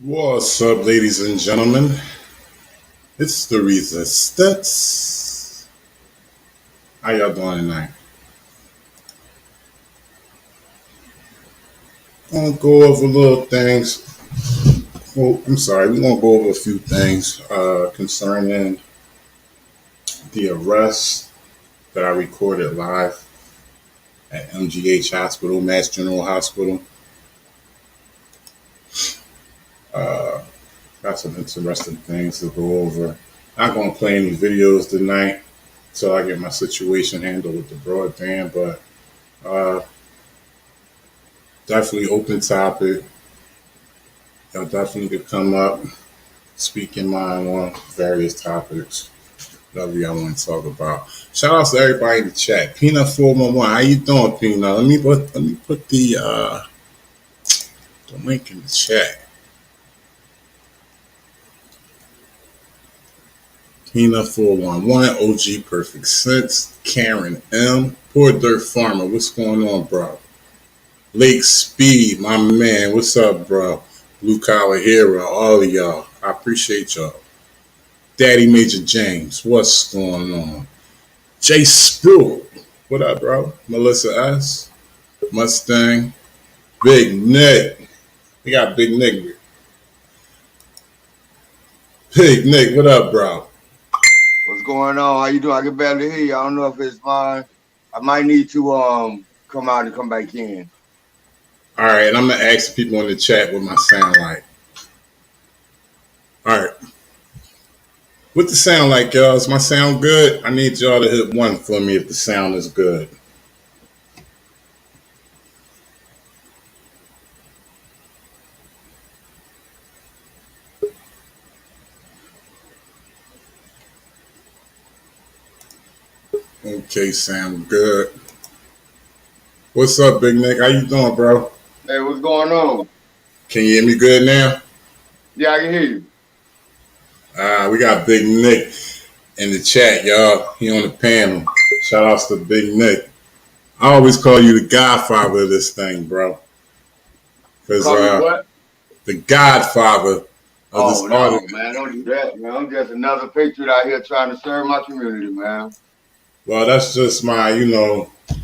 What's up, ladies and gentlemen? It's the Resistance. How y'all doing tonight? Gonna go over little things. Well, I'm sorry, we're gonna go over a few things concerning the arrest that I recorded live at MGH Hospital, Mass General Hospital. Uh, got some interesting things to go over. Not gonna play any videos tonight until I get my situation handled with the broadband, but definitely open topic. Y'all definitely could come up, speak your mind on various topics, whatever y'all want to talk about. Shout out to everybody in the chat. Peanut411, how you doing, Peanut? Let me put the link in the chat. Peanut411, OG Perfect Sense, Karen M, Poor Dirt Farmer. What's going on, bro? Lake Speed, my man. What's up, bro? Blue Collar Hero, all of y'all. I appreciate y'all. Daddy Major James, what's going on? Jay Sproul, what up, bro? Melissa S, Mustang, Big Nick. We got Big Nick. Big Nick, what up, bro? What's going on? How you doing? I can barely hear you. I don't know if it's mine. I might need to come out and come back in. All right, I'm gonna ask people in the chat what my sound like. All right, what the sound like, y'all? Is my sound good? I need y'all to hit one for me if the sound is good. Okay, sound good. What's up, Big Nick? How you doing, bro? Hey, what's going on? Can you hear me good now? Yeah, I can hear you. We got Big Nick in the chat, y'all. He on the panel. Shout outs to Big Nick. I always call you the godfather of this thing, bro. Because Call me what? the godfather of this Oh no, audience. man, don't do that, man. I'm just another patriot out here trying to serve my community, man. Well, that's just my,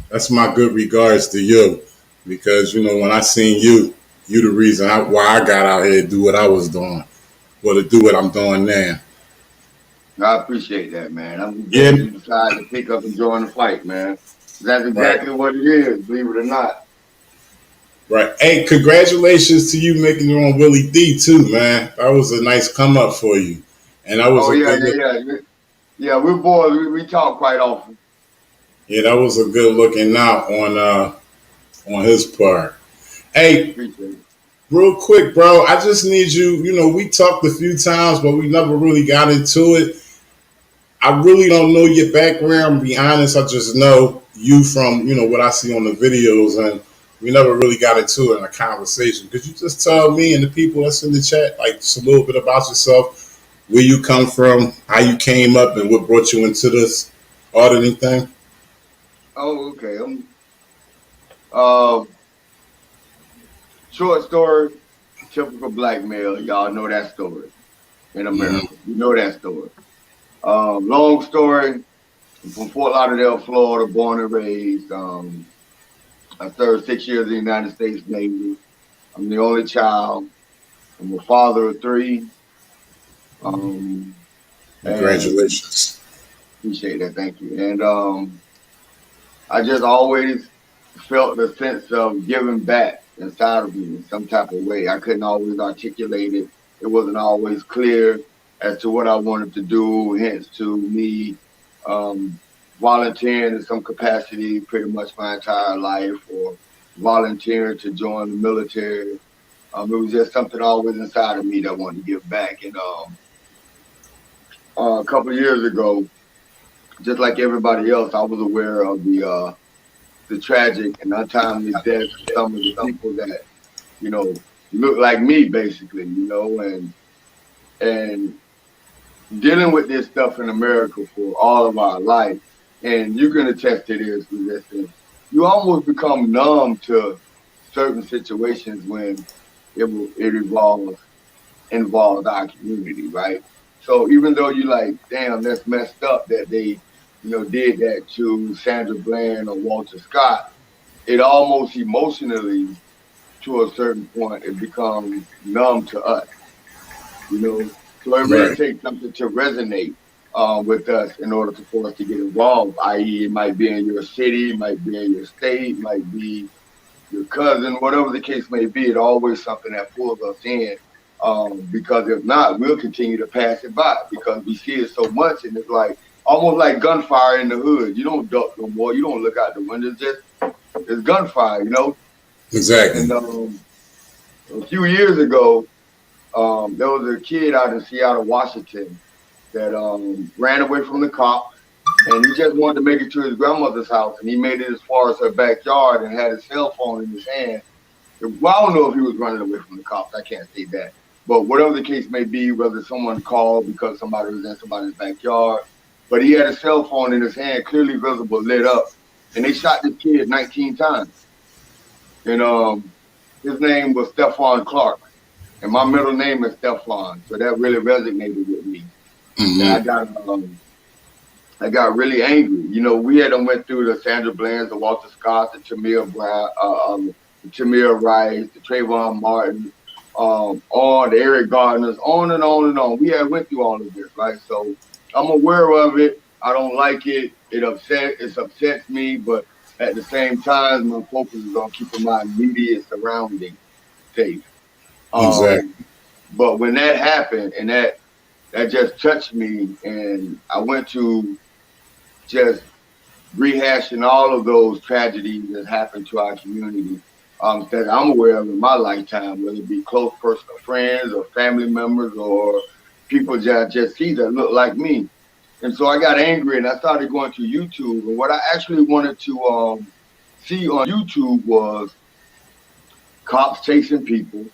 that's my good regards to you. Because, when I seen you the reason why I got out here to do what I was doing. Well, to do what I'm doing now. I appreciate that, man. I'm Yeah. glad you decided to pick up and join the fight, man. That's exactly Right. what it is, believe it or not. Right. Hey, congratulations to you making it on Willie D too, man. That was a nice come up for you. And that was Oh a yeah, good look. yeah, yeah. Yeah, we're boys. We talk quite often. Yeah, that was a good looking out on his part. Hey, Appreciate it. real quick, bro, I just need you, we talked a few times, but we never really got into it. I really don't know your background, to be honest. I just know you from, what I see on the videos, and we never really got into it in a conversation. Could you just tell me and the people that's in the chat, like, just a little bit about yourself, where you come from, how you came up, and what brought you into this auditing thing? Oh, okay. Uh, Short story, typical black male. Y'all know that story in Mm-hmm. America. You know that story. Long story. I'm from Fort Lauderdale, Florida, born and raised. I served 6 years in the United States Navy. I'm the only child. I'm a father of three. Um, and Congratulations. appreciate that. Thank you. And I just always felt the sense of giving back inside of me in some type of way. I couldn't always articulate it. It wasn't always clear as to what I wanted to do, hence to me um, volunteering in some capacity pretty much my entire life or volunteering to join the military. It was just something always inside of me that wanted to give back. And a couple of years ago, just like everybody else, I was aware of the tragic and untimely deaths of some of the people that look like me, basically, and dealing with this stuff in America for all of our life, and you can attest to this, resistance. You almost become numb to certain situations when it involves involves our community, right? So even though you like, damn, that's messed up that they, did that to Sandra Bland or Walter Scott, it almost emotionally, to a certain point, it becomes numb to us, you know. So it really Right. takes something to resonate with us in order for us to get involved. I.e., it might be in your city, might be in your state, might be your cousin, whatever the case may be. It's always something that pulls us in. Because if not, we'll continue to pass it by because we see it so much, and it's like almost like gunfire in the hood. You don't duck no more. You don't look out the window. Just it's gunfire, you know. Exactly. And a few years ago, there was a kid out in Seattle, Washington, that ran away from the cops, and he just wanted to make it to his grandmother's house, and he made it as far as her backyard and had his cell phone in his hand. Well, I don't know if he was running away from the cops. I can't say that. But whatever the case may be, whether someone called because somebody was in somebody's backyard, but he had a cell phone in his hand, clearly visible, lit up, and they shot this kid 19 times. And his name was Stephon Clark, and my middle name is Stephon, so that really resonated with me. And I got really angry. You know, we had went through the Sandra Bland's, the Walter Scott, the Tamir Brown, the Tamir Rice, the Trayvon Martin, on the Eric Gardners, on and on and on. We had went through all of this, right? So I'm aware of it. I don't like it. It upsets me, but at the same time, my focus is on keeping my immediate surroundings safe. Exactly. But when that happened, and that just touched me, and I went to just rehashing all of those tragedies that happened to our community, that I'm aware of in my lifetime, whether it be close personal friends or family members or people that I just see that look like me. And so I got angry and I started going to YouTube. And what I actually wanted to see on YouTube was cops chasing people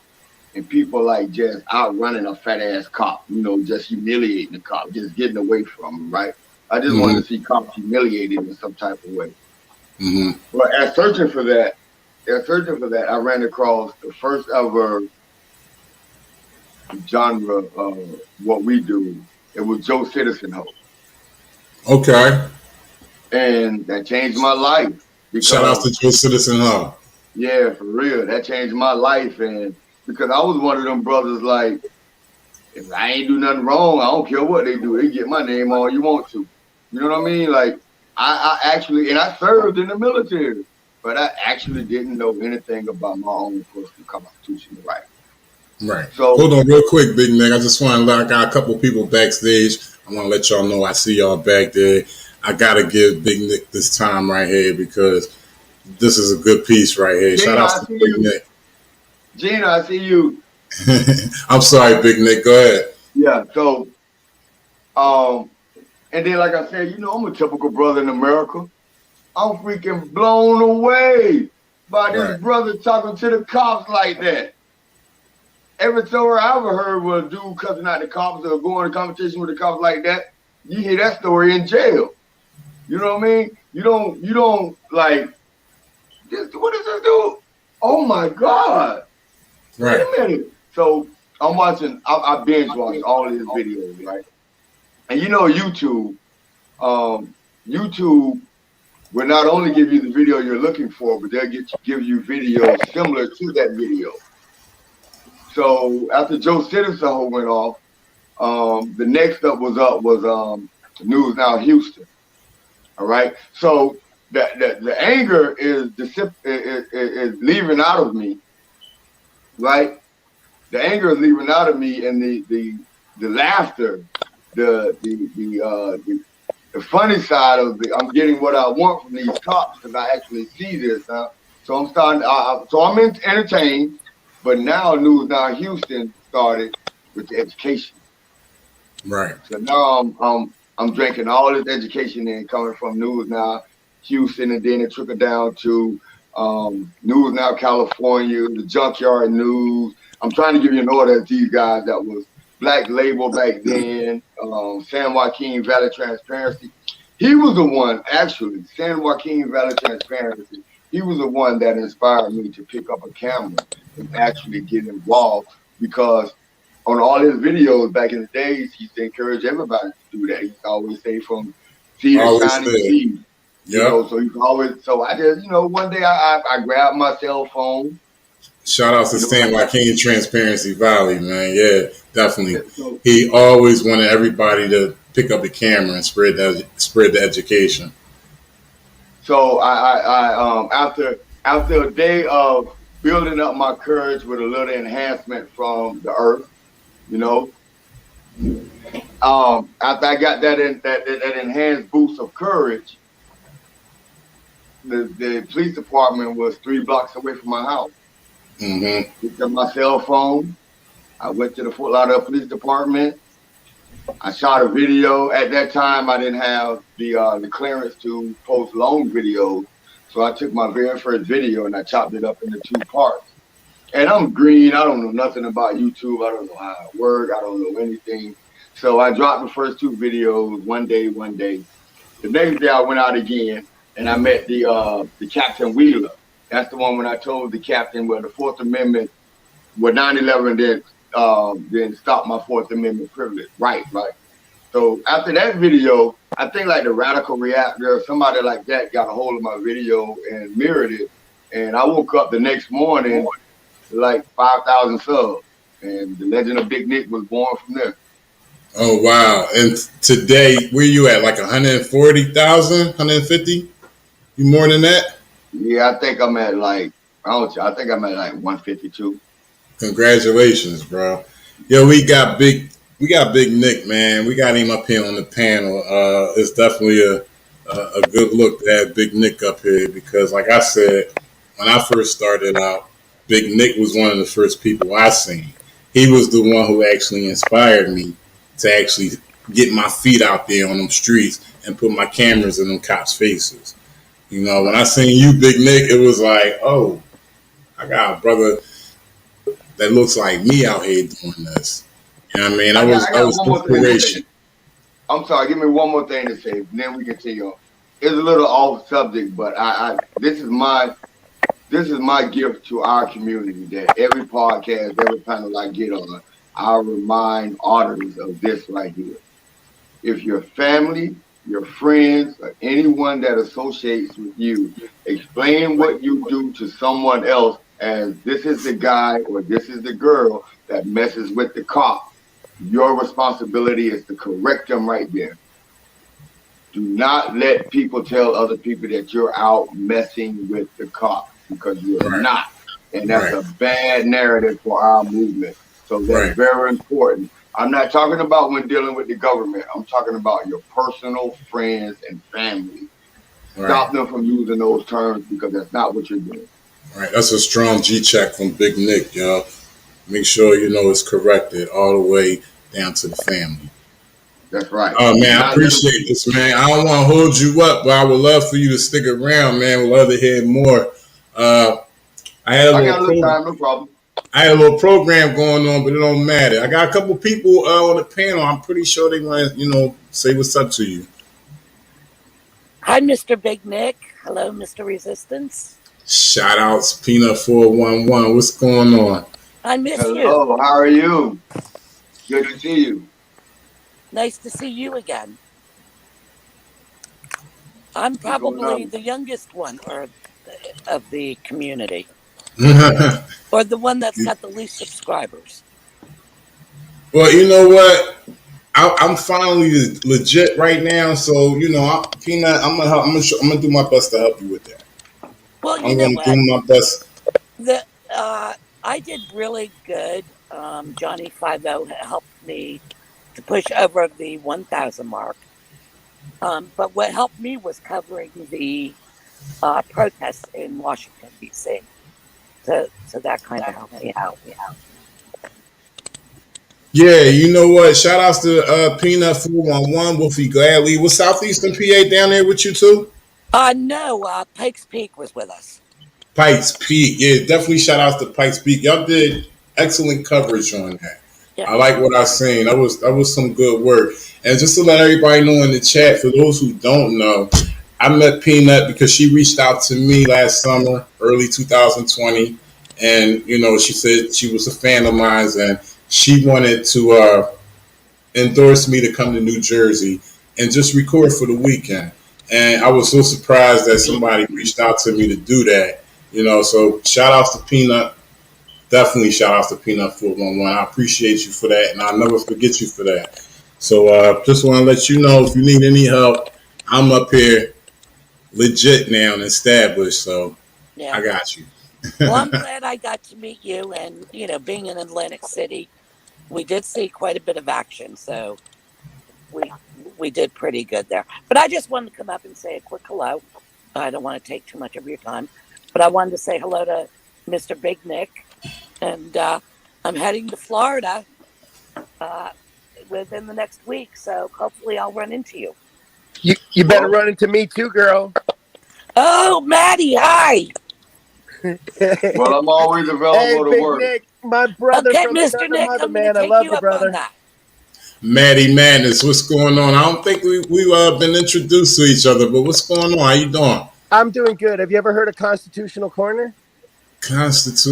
and people like just outrunning a fat ass cop, just humiliating the cop, just getting away from him, right? I just wanted to see cops humiliated in some type of way. But as searching for that, I ran across the first ever genre of what we do. It was Joe Citizen Ho. Okay. And that changed my life. Shout out to Joe Citizen Ho. Yeah, for real. That changed my life. And because I was one of them brothers, like, if I ain't do nothing wrong, I don't care what they do. They get my name all you want to. You know what I mean? Like, I actually, and I served in the military, but I actually didn't know anything about my own personal constitutional right. Right. So hold on real quick, Big Nick. I just want to, I got a couple people backstage. I want to let y'all know I see y'all back there. I got to give Big Nick this time right here because this is a good piece right here. Gina, shout out to Big Nick. Gina, I see you. I'm sorry, Big Nick. Go ahead. Yeah. So, and then, like I said, I'm a typical brother in America. I'm freaking blown away by this brother talking to the cops like that. Every story I ever heard was a dude cussing out the cops or going to competition with the cops like that. You hear that story in jail. You know what I mean? You don't like, what is this dude? Oh my God. Right. Wait a minute. So I'm watching, I binge watch all of his videos, right? And YouTube will not only give you the video you're looking for, but they'll give you videos similar to that video. So after Joe Citizen Ho went off, the next up was News Now Houston. All right. So the anger is leaving out of me, right? The anger is leaving out of me, and the laughter, the funny side of it, I'm getting what I want from these cops because I actually see this. So I'm starting. So I'm entertained, but now News Now Houston started with the education. Right. So now I'm drinking all this education in coming from News Now Houston, and then it trickled down to News Now California, the Junkyard News. I'm trying to give you an order of these guys that was Black Label back then, San Joaquin Valley Transparency. He was the one, actually, San Joaquin Valley Transparency. He was the one that inspired me to pick up a camera and actually get involved because on all his videos back in the days, he used to encourage everybody to do that. He used to always say from sea to Always shining said. sea. Yep. So he's always, so I just, one day I grabbed my cell phone, Shout out to Stan like King, Transparency Valley, man. Yeah, definitely. so, He always wanted everybody to pick up the camera and spread the education. so after a day of building up my courage with a little enhancement from the earth, you know, after I got that enhanced boost of courage, the police department was 3 blocks away from my house. Mm-hmm. Picked up my cell phone. I went to the Fort Lauderdale Police Department. I shot a video. At that time, I didn't have the clearance to post long videos, so I took my very first video and I chopped it up into 2 parts. And I'm green. I don't know nothing about YouTube. I don't know how it works. I don't know anything. So I dropped the first 2 videos one day. The next day I went out again and I met the Captain Wheeler. That's the one when I told the captain, well, the 4th Amendment, well, 9/11 then stopped my 4th Amendment privilege. Right. So after that video, I think like the Radical Reactor or somebody like that got a hold of my video and mirrored it. And I woke up the next morning like 5,000 subs. And the legend of Big Nick was born from there. Oh, wow. And today, where you at? Like 140,000, 150? You more than that? Yeah, I think I'm at like, I think I'm at like 152. Congratulations, bro. Yo, we got Big Nick, man. We got him up here on the panel. It's definitely a good look to have Big Nick up here because, like I said, when I first started out, Big Nick was one of the first people I seen. He was the one who actually inspired me to actually get my feet out there on them streets and put my cameras in them cops' faces. You know, when I seen you, Big Nick, it was like, oh, I got a brother that looks like me out here doing this. You know what I mean? I was inspiration. I'm sorry, give me one more thing to say, and then we continue on. It's a little off subject, but this is my gift to our community that every podcast, every panel I get on, I remind auditors of this right here. If your family, your friends, or anyone that associates with you, explain what you do to someone else as this is the guy or this is the girl that messes with the cop, your responsibility is to correct them right there. Do not let people tell other people that you're out messing with the cop because you're not. And that's a bad narrative for our movement. So that's very important. I'm not talking about when dealing with the government. I'm talking about your personal friends and family. Stop them from using those terms because that's not what you're doing. Right. That's a strong G check from Big Nick, y'all. Make sure you know it's corrected all the way down to the family. That's right. Oh, man, I appreciate this, man. I don't want to hold you up, but I would love for you to stick around, man. We'd love to hear more. I got a little time, no problem. I had a little program going on, but it don't matter. I got a couple people on the panel. I'm pretty sure they want to, say what's up to you. Hi, Mr. Big Nick. Hello, Mr. Resistance. Shout outs, Peanut 411. What's going on? I miss you. Hello, how are you? Good to see you. Nice to see you again. I'm probably the youngest one of the community. Or the one that's got the least subscribers. Well, you know what? I'm finally legit right now, so Peanut, I'm gonna do my best to help you with that. Well, I'm gonna do my best. I did really good. Johnny 50 helped me to push over the 1,000 mark. But what helped me was covering the protests in Washington, D.C. So that kind of helped me out. Yeah, you know what? Shout outs to Peanut 411, Wolfie Gladly. Was Southeastern PA down there with you too? No, Pikes Peak was with us. Pikes Peak, yeah, definitely shout outs to Pikes Peak. Y'all did excellent coverage on that. Yeah. I like what I seen. That was some good work. And just to let everybody know in the chat, for those who don't know, I met Peanut because she reached out to me last summer, early 2020, and she said she was a fan of mine, and she wanted to endorsed me to come to New Jersey and just record for the weekend. And I was so surprised that somebody reached out to me to do that. So shout outs to Peanut. Definitely shout outs to Peanut 411. I appreciate you for that, and I'll never forget you for that. So just want to let you know if you need any help, I'm up here legit now and established. So Yeah. I got you. Well, I'm glad I got to meet you, and being in Atlantic City, we did see quite a bit of action. So we did pretty good there. But I just wanted to come up and say a quick hello. I don't want to take too much of your time, but I wanted to say hello to Mr. Big Nick, and I'm heading to Florida within the next week, so hopefully I'll run into you. You better run into me too, girl. Oh, Maddie, hi. Well, I'm always available to work. Nick, my brother from Mr. Nick, mother, I'm man. gonna I take love you you, up brother. on that. Maddie Madness, what's going on? I don't think we've been introduced to each other, but what's going on? How you doing? I'm doing good. Have you ever heard of Constitutional Corner? Nah,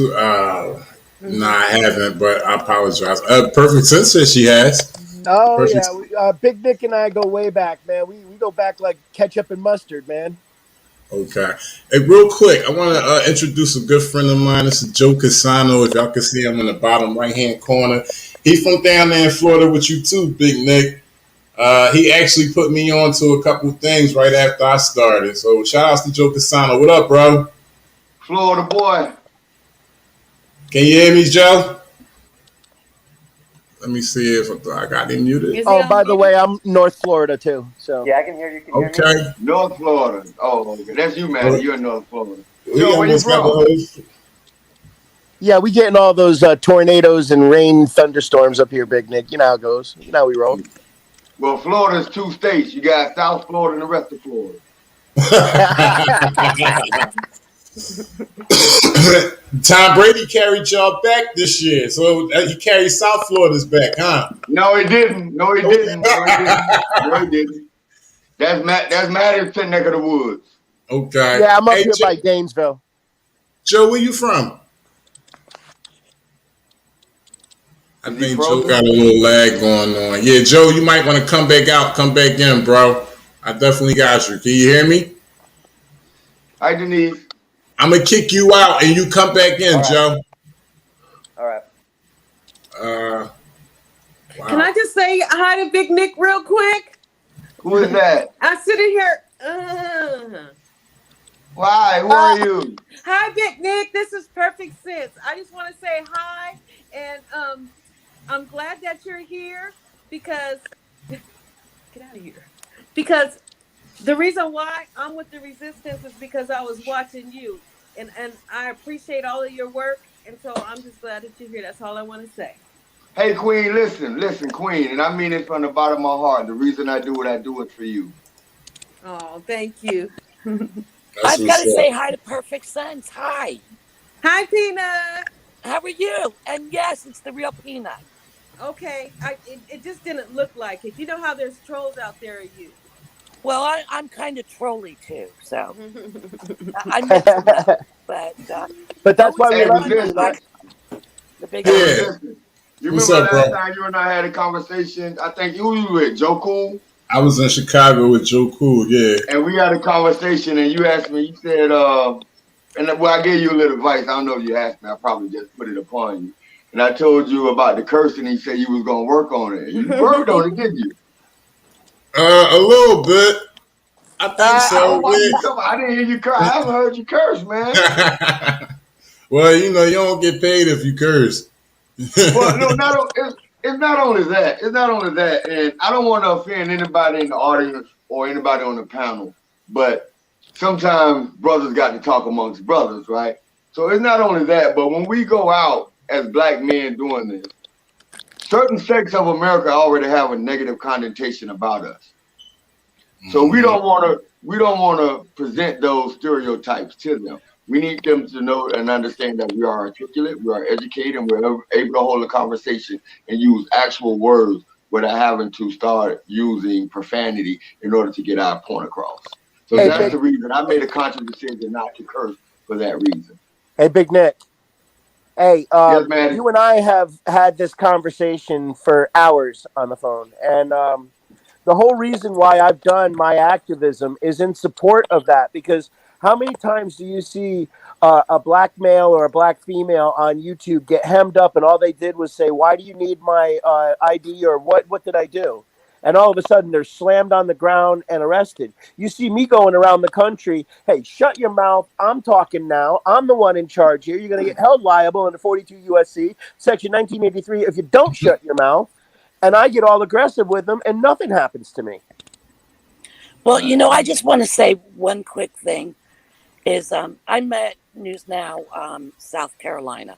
I haven't, but I apologize. Perfect Sense says she has. Oh, Perfect. yeah. Big Nick and I go way back, man. We go back like ketchup and mustard, man. Okay. Hey, real quick, I want to introduce a good friend of mine. This is Joe Casano. If y'all can see him in the bottom right-hand corner. He's from down there in Florida with you too, Big Nick. He actually put me on to a couple things right after I started. So shout outs to Joe Casano. What up, bro? Florida boy. Can you hear me, Joe? Let me see if I got him muted. Oh, by the way, I'm North Florida too. So yeah, I can hear you. Can you okay. hear me? North Florida. Oh, okay. That's you, man. You're in North Florida. Joe, where you from? Yeah, we getting all those tornadoes and rain thunderstorms up here, Big Nick. You know how it goes. You know how we roll. Well, Florida's 2 states. You got South Florida and the rest of Florida. Tom Brady carried y'all back this year, so he carried South Florida's back, huh? No, he didn't. No, he didn't. No, he didn't. That's Madison neck of the woods. Okay. Yeah, I'm up here by Gainesville. Joe, where you from? I think Joe got a little lag going on. Yeah, Joe, you might want to come back out, come back in, bro. I definitely got you. Can you hear me? Hi, Denise. I'm going to kick you out and you come back in, All right. Joe. All right. Wow. Can I just say hi to Big Nick real quick? Who is that? I'm sitting here. Why? Who are you? Hi, Big Nick. This is Perfect Sense. I just want to say hi, and I'm glad that you're here because get out of here. Because the reason why I'm with the Resistance is because I was watching you, and I appreciate all of your work, and so I'm just glad that you're here. That's all I want to say. Hey, Queen, listen, Queen, and I mean it from the bottom of my heart. The reason I do what I do is for you. Oh, thank you. I've got to say hi to Perfect Sense. Hi. Hi, Peanut. How are you? And yes, it's the real Peanut. Okay, it just didn't look like it. You know how there's trolls out there, are you? Well, I'm kind of trolly too, so I mix them up. But that's why we love you. The big You remember last time you and I had a conversation? I think you were with Joe Cool. I was in Chicago with Joe Cool, yeah. And we had a conversation, and you asked me. You said, I gave you a little advice. I don't know if you asked me. I probably just put it upon you. And I told you about the cursing. And you said you was gonna work on it. You worked on it, didn't you? A little bit. I think so. I didn't hear you curse. I haven't heard you curse, man. Well, you don't get paid if you curse. Well, no, it's not only that. It's not only that. And I don't want to offend anybody in the audience or anybody on the panel, but sometimes brothers got to talk amongst brothers, right? So it's not only that, but when we go out as black men doing this, certain sects of America already have a negative connotation about us. So we don't want to present those stereotypes to them. We need them to know and understand that we are articulate, we are educated, and we're able to hold a conversation and use actual words without having to start using profanity in order to get our point across. So that's the reason I made a conscious decision not to curse for that reason. Hey, Big Nick. Hey, Yes, Maddie. you and I have had this conversation for hours on the phone, and the whole reason why I've done my activism is in support of that. Because how many times do you see a black male or a black female on YouTube get hemmed up, and all they did was say, "Why do you need my ID?" or "What did I do?" And all of a sudden they're slammed on the ground and arrested. You see me going around the country, hey, shut your mouth. I'm talking now. I'm the one in charge here. You're going to get held liable under 42 USC, Section 1983, if you don't shut your mouth. And I get all aggressive with them, and nothing happens to me. Well, I just want to say one quick thing is I met News Now, South Carolina,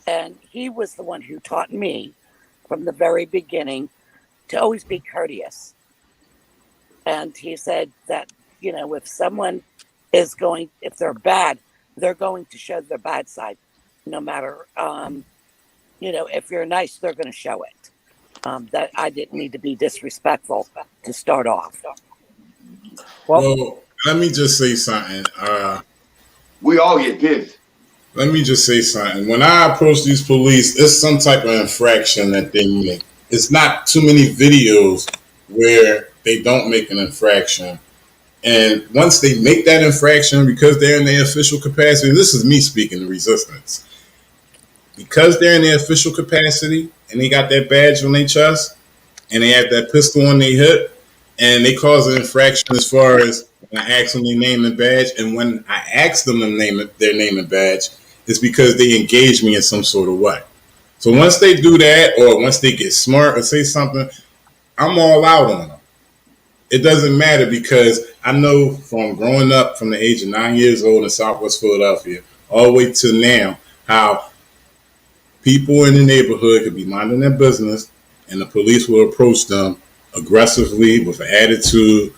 and he was the one who taught me from the very beginning to always be courteous. And he said that, if someone if they're bad, they're going to show their bad side, no matter, if you're nice, they're going to show it. That I didn't need to be disrespectful to start off. Well, let me just say something. We all get pissed. Let me just say something. When I approach these police, it's some type of infraction that they make. It's not too many videos where they don't make an infraction. And once they make that infraction, because they're in their official capacity, this is me speaking to resistance. Because they're in their official capacity and they got that badge on their chest and they have that pistol on their hip and they cause an infraction as far as when I ask them their name and badge, and when I ask them their name and badge, it's because they engage me in some sort of way. So once they do that, or once they get smart or say something, I'm all out on them. It doesn't matter, because I know from growing up from the age of 9 years old in Southwest Philadelphia all the way to now, how people in the neighborhood could be minding their business and the police will approach them aggressively with an attitude.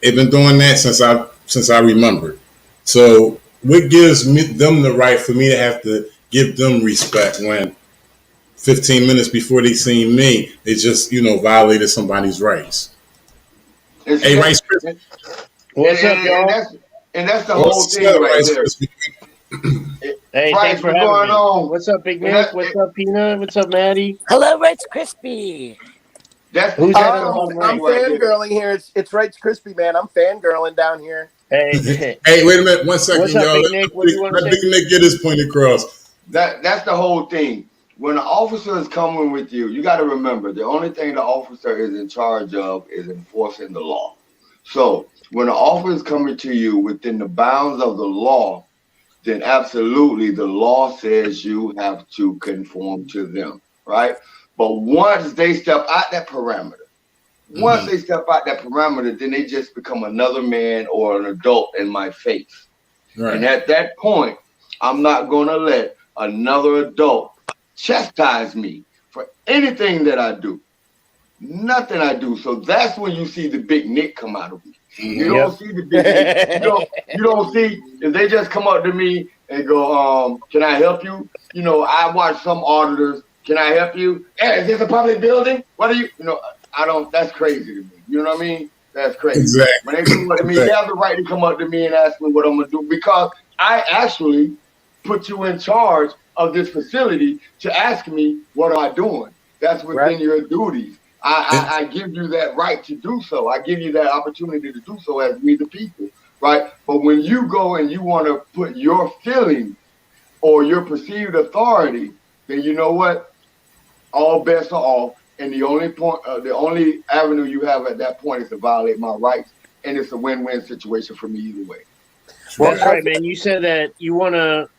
They've been doing that since I remember. So what gives them the right for me to have to give them respect when 15 minutes before they seen me, they just, violated somebody's rights? Hey, Rice Krispies. What's up, y'all? And that's the whole thing right there. Hey, thanks for having me. What's up, Big Nick? What's up, Peanut? What's up, Maddie? Hello, Rice Krispie. Who's that? I'm fangirling here. It's Rice Krispie, man. I'm fangirling down here. Hey, hey, wait a minute, 1 second, what's up, y'all. Big Nick? What do you want to say? Big Nick get his point across. That's the whole thing. When an officer is coming with you, you got to remember the only thing the officer is in charge of is enforcing the law. So when an officer is coming to you within the bounds of the law, then absolutely the law says you have to conform to them, right? But once they step out that parameter, then they just become another man or an adult in my face. Right. And at that point, I'm not going to let another adult chastise me for anything that I do. Nothing I do. So that's when you see the Big Nick come out of me. You don't see the Big Nick. You don't see, if they just come up to me and go, can I help you? I watch some auditors. Can I help you? Hey, is this a public building? What are you? I don't, that's crazy to me. You know what I mean? That's crazy. Exactly. When they come up to me, they have the right to come up to me and ask me what I'm going to do, because I actually put you in charge of this facility to ask me, what am I doing? That's within your duties. I give you that right to do so. I give you that opportunity to do so as we the people, right? But when you go and you want to put your feelings or your perceived authority, then you know what? All bets are off, and the only avenue you have at that point is to violate my rights, and it's a win-win situation for me either way. Well, that's right, man. You said that you want to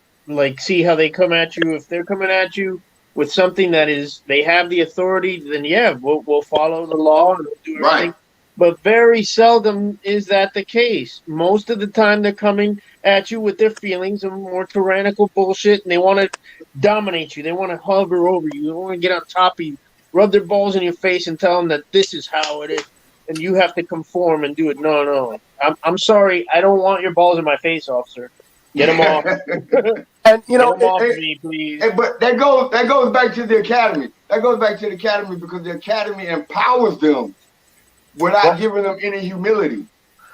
see how they come at you. If they're coming at you with something that is, they have the authority, then we'll follow the law and we'll do everything. Right. But very seldom is that the case. Most of the time they're coming at you with their feelings and more tyrannical bullshit, and they want to dominate you. They want to hover over you. They want to get on top of you, rub their balls in your face and tell them that this is how it is, and you have to conform and do it. No. I'm sorry. I don't want your balls in my face, officer. Get them off. And me, please. But that goes back to the academy. That goes back to the academy, because the academy empowers them without giving them any humility.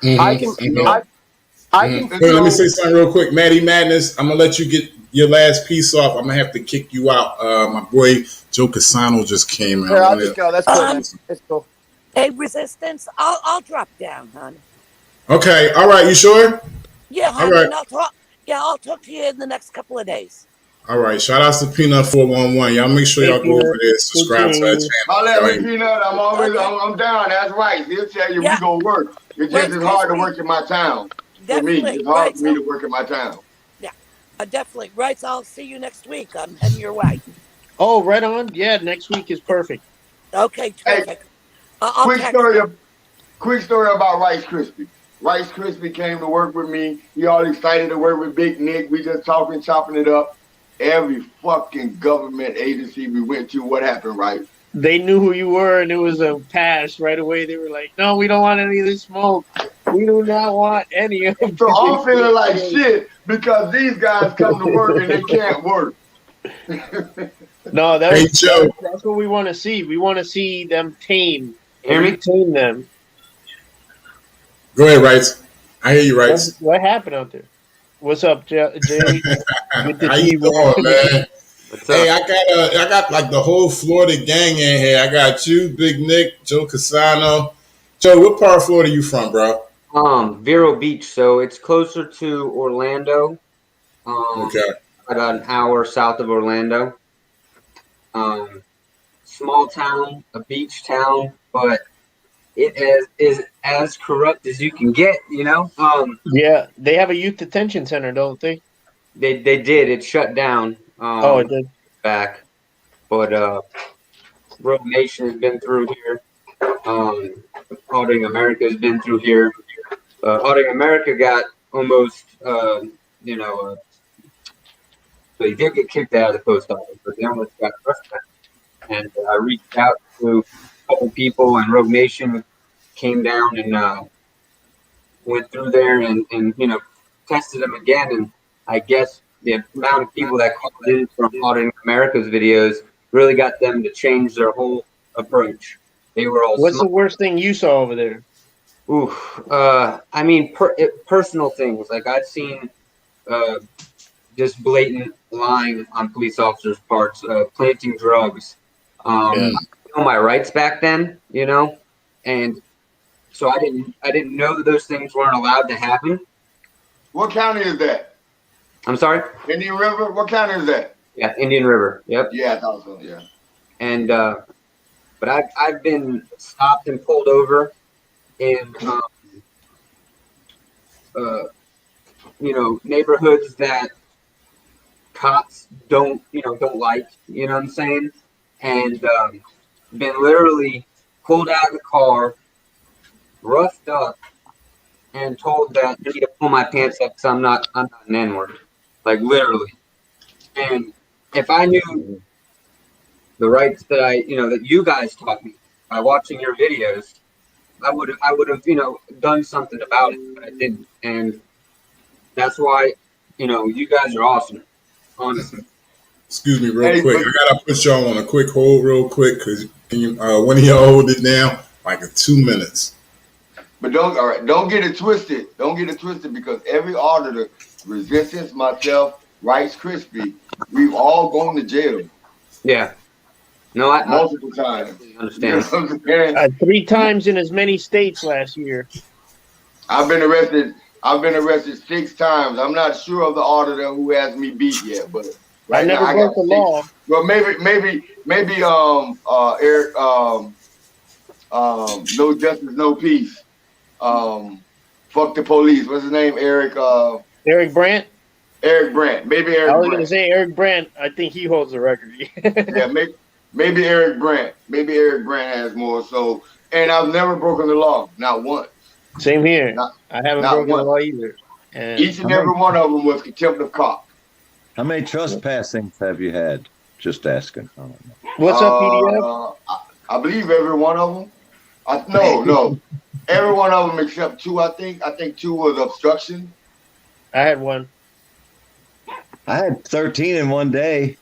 Mm-hmm. I can. Let me say something real quick. Maddie Madness, I'm gonna let you your last piece off, I'm gonna have to kick you out. My boy Joe Casano just came in. Here, I'll just go. That's cool, man. That's cool. Hey, Resistance, I'll drop down, hon. Okay, all right, you sure? Yeah, All hon, right. and I'll talk to you in the next couple of days. All right, shout out to Peanut 411. Y'all make sure Hey, y'all go Peanut. over there, subscribe to that channel. Holla Y'all at ain't- me, Peanut. I'm always, Okay. I'm down. That's right. He'll tell you Yeah. we gonna work. It's just Right, as hard to Crispy. work in my town. For me, Definitely. it's hard Right, for me so to work in my town. yeah, definitely. Right, so I'll see you next week. I'm heading your way. Oh, right on. Yeah, next week is perfect. Okay, Hey, terrific. I'll quick text story. you. Quick story about Rice Krispie. Rice Krispie came to work with me. He all excited to work with Big Nick. We just talking, chopping it up. Every fucking government agency we went to, what happened, right? They knew who you were, and it was a pass right away. They were like, "No, we don't want any of this smoke. We do not want any of it." So I'm feeling like shit because these guys come to work and they can't work. No, Hey, Joe. that's what we want to see. We want to see them tame. Hear me? Tame them. Go ahead, Rights. I hear you, Rights. What happened out there? What's up, Jay? Good to How see you you, doing, man? What's up? Hey, I got like the whole Florida gang in here. I got you, Big Nick, Joe Casano. Joe, what part of Florida you from, bro? Vero Beach, so it's closer to Orlando. Okay. About an hour south of Orlando. Small town, a beach town, but it is as corrupt as you can get, you know? Yeah, they have a youth detention center, don't they? They did. It shut down. Oh, it did. Back. But Rogue Nation has been through here. Auditing America has been through here. Auditing America got almost, so he did get kicked out of the post office, but they almost got arrested. And I reached out to a couple people, and Rogue Nation came down and went through there and tested them again. And I guess the amount of people that called in from Auditing America's videos really got them to change their whole approach. They were all. What's the worst thing you saw over there? I mean, personal things. Like I've seen just blatant lying on police officers' parts, planting drugs. I know my rights back then, and so I didn't know that those things weren't allowed to happen. What county is that? I'm sorry? Indian River? What county is that? Yeah, Indian River. Yep. Yeah, I thought so, yeah. And but I've been stopped and pulled over in neighborhoods that cops don't like, you know what I'm saying? And been literally pulled out of the car, roughed up, and told that I need to pull my pants up because I'm not an N-word. Like literally. And if I knew the rights that that you guys taught me by watching your videos, I would have done something about it, but I didn't. And that's why you guys are awesome, honestly. Excuse me, real quick. I gotta put y'all on a quick hold, real quick, because one of y'all hold it down like in 2 minutes. But don't get it twisted. Don't get it twisted because every auditor, Resistance, myself, Rice Krispie, we've all gone to jail. Yeah. No, I multiple times. Understand. You know what I'm saying? 3 times in as many states last year. I've been arrested 6 times. I'm not sure of the auditor who has me beat yet, but right I never now broke the law. Well, maybe Eric no justice, no peace. Fuck the police. What's his name? Eric Brandt? Eric Brandt. Maybe Eric Brandt. I was going to say Eric Brandt. I think he holds the record. Yeah, maybe Eric Brandt. Maybe Eric Brandt has more. So, and I've never broken the law. Not once. Same here. I haven't broken the law either. And each and every one of them was contempt of cop. How many trespassings have you had? Just asking. What's up, PDF? I believe every one of them. No. Every one of them except 2, I think. I think 2 was obstruction. I had 1. I had 13 in one day.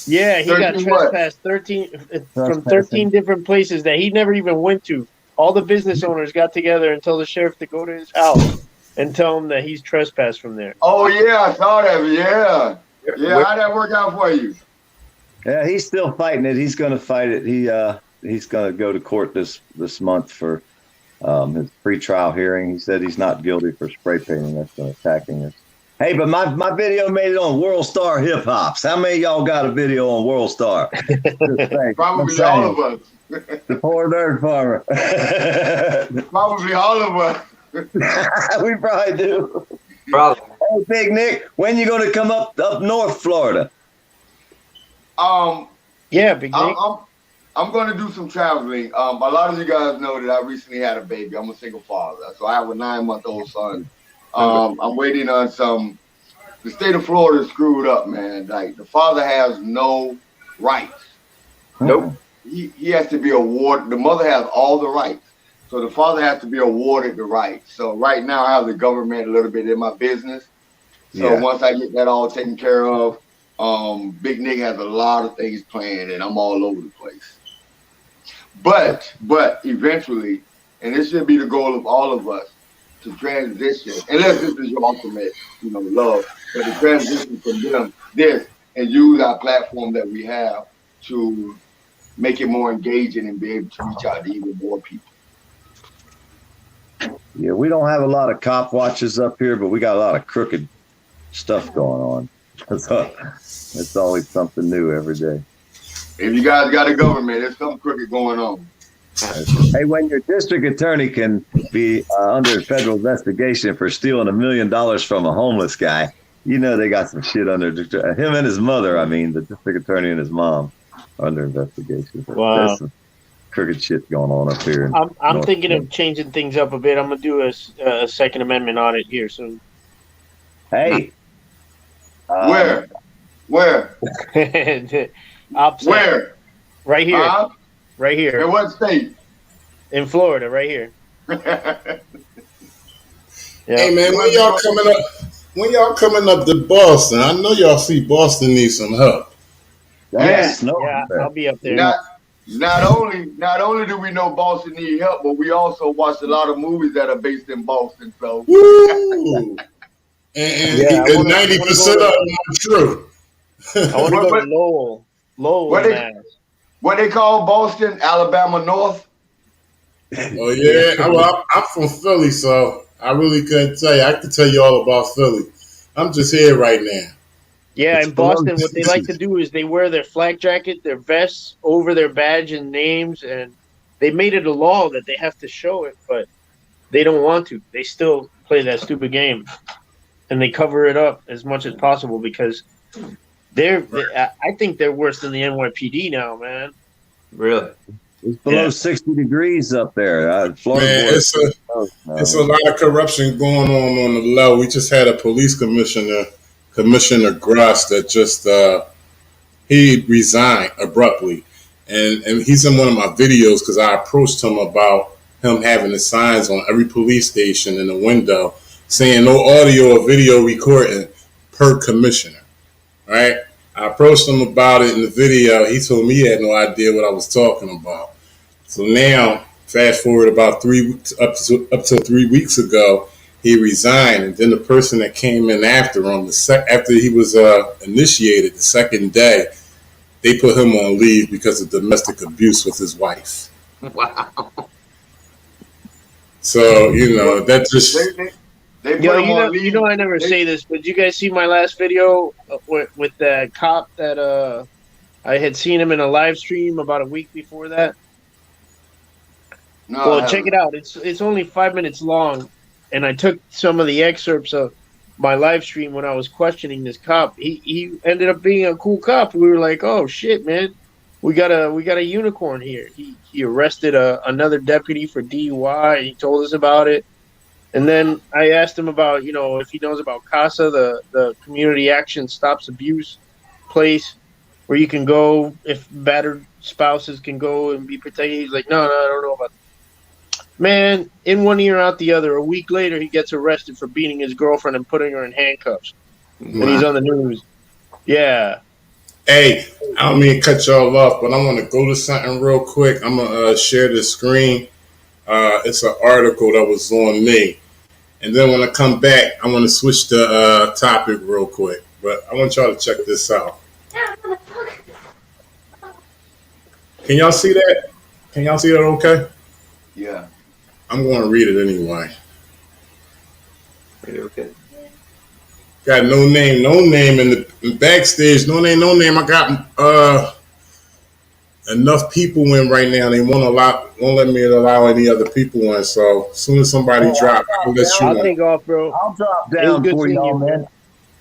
Yeah, he got trespassed 13 from 13 different places that he never even went to. All the business owners got together and told the sheriff to go to his house and tell him that he's trespassed from there. Oh yeah, I saw that. Yeah. Yeah, how'd that work out for you? Yeah, he's still fighting it. He's going to fight it. He's going to go to court this month for his pretrial hearing. He said he's not guilty for spray painting us and attacking us. Hey, but my video made it on World Star Hip Hops. How many of y'all got a video on World Star? Probably all of us. The poor nerd farmer. Probably all of us. We probably do. Probably. Hey, Big Nick, when you going to come up north Florida? Yeah, Big Nick. I'm going to do some traveling. A lot of you guys know that I recently had a baby. I'm a single father, so I have a 9-month-old son. I'm waiting on some. The state of Florida is screwed up, man. Like, the father has no rights. Nope. He has to be awarded. The mother has all the rights, so the father has to be awarded the rights. So right now I have the government a little bit in my business. So once I get that all taken care of, Big Nick has a lot of things planned, and I'm all over the place. But eventually, and this should be the goal of all of us, to transition, unless this is your ultimate, love, but to transition from this and use our platform that we have to make it more engaging and be able to reach out to even more people. Yeah, we don't have a lot of cop watches up here, but we got a lot of crooked stuff going on. So it's always something new every day. If you guys got a government, there's something crooked going on. Hey, when your district attorney can be under federal investigation for stealing $1 million from a homeless guy, they got some shit under him and his mother. I mean, the district attorney and his mom are under investigation. Wow. There's some crooked shit going on up here. I'm thinking of changing things up a bit. I'm gonna do a Second Amendment audit here soon. Hey, where? Where? Right here. Right here. In what state? In Florida, right here. Hey man, when y'all coming up to Boston? I know y'all see Boston needs some help. Yeah, I'll be up there. Not only do we know Boston need help, but we also watch a lot of movies that are based in Boston. So Woo! and 90% of them are true. I want to go to Lowell, Mass. What they call Boston, Alabama North? Oh yeah, well, I'm from Philly, so I really couldn't tell you. I could tell you all about Philly. I'm just here right now. Yeah, in Boston, what they like to do is they wear their flak jacket, their vests over their badge and names, and they made it a law that they have to show it, but they don't want to. They still play that stupid game, and they cover it up as much as possible because I think they're worse than the NYPD now, man. Really? It's below 60 degrees up there. Florida, man, it's a lot of corruption going on the low. We just had a police commissioner, Commissioner Gross, that just he resigned abruptly, and he's in one of my videos because I approached him about him having the signs on every police station in the window saying no audio or video recording per commissioner. Right? I approached him about it in the video. He told me he had no idea what I was talking about. So now, fast forward about up to 3 weeks ago, he resigned, and then the person that came in after him, after he was initiated, the second day, they put him on leave because of domestic abuse with his wife. Wow. So that just. I never say this, but did you guys see my last video with the cop that I had seen him in a live stream about a week before that? No. Well, check it out. It's only 5 minutes long, and I took some of the excerpts of my live stream when I was questioning this cop. He ended up being a cool cop. We were like, oh shit, man, we got a unicorn here. He arrested another deputy for DUI. He told us about it. And then I asked him about, if he knows about CASA, the Community Action Stops Abuse place where you can go if battered spouses can go and be protected. He's like, no, I don't know about that. Man, in one ear, out the other. A week later, he gets arrested for beating his girlfriend and putting her in handcuffs. Wow. And he's on the news. Yeah. Hey, I don't mean to cut y'all off, but I want to go to something real quick. I'm going to share the screen. It's an article that was on me. And then when I come back, I want to switch the topic real quick. but I want y'all to check this out. Can y'all see that? Can y'all see that okay? Yeah. I'm going to read it anyway. Okay. Got no name in the backstage. No name. I got enough people in right now. They won't let me allow any other people in. So as soon as somebody drop, I'll let you I'll in. take off, bro. I'll drop It was down good for seeing y'all, you. man.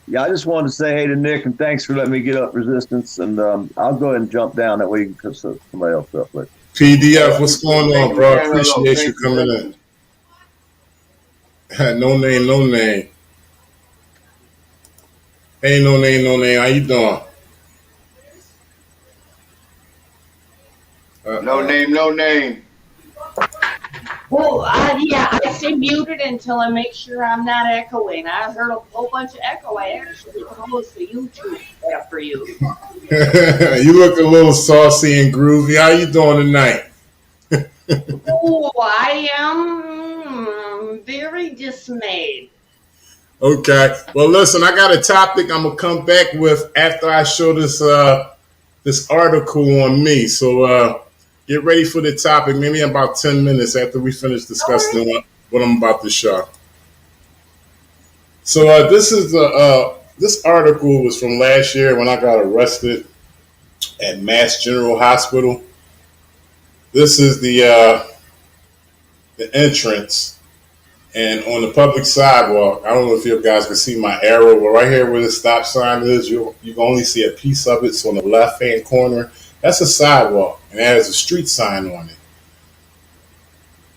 Yeah, I just wanted to say hey to Nick and thanks for letting me get up resistance. And I'll go ahead and jump down. That way you can put somebody else up. But PDF, what's going Thank on, you, bro? saying hello. Appreciate you Thank you. coming Thank in. you. No name. Hey, no name. How you doing? No name, no name. Well, yeah, I stay muted until I make sure I'm not echoing. I heard a whole bunch of echo. I actually closed the YouTube after you. You look a little saucy and groovy. How you doing tonight? Oh, I am very dismayed. Okay. Well, listen, I got a topic I'm gonna come back with after I show this article on me. So get ready for the topic. Maybe in about 10 minutes after we finish discussing what I'm about to show. So this article was from last year when I got arrested at Mass General Hospital. This is the entrance, and on the public sidewalk. I don't know if you guys can see my arrow, but right here where the stop sign is, you can only see a piece of it. So on the left hand corner, that's a sidewalk, and it has a street sign on it.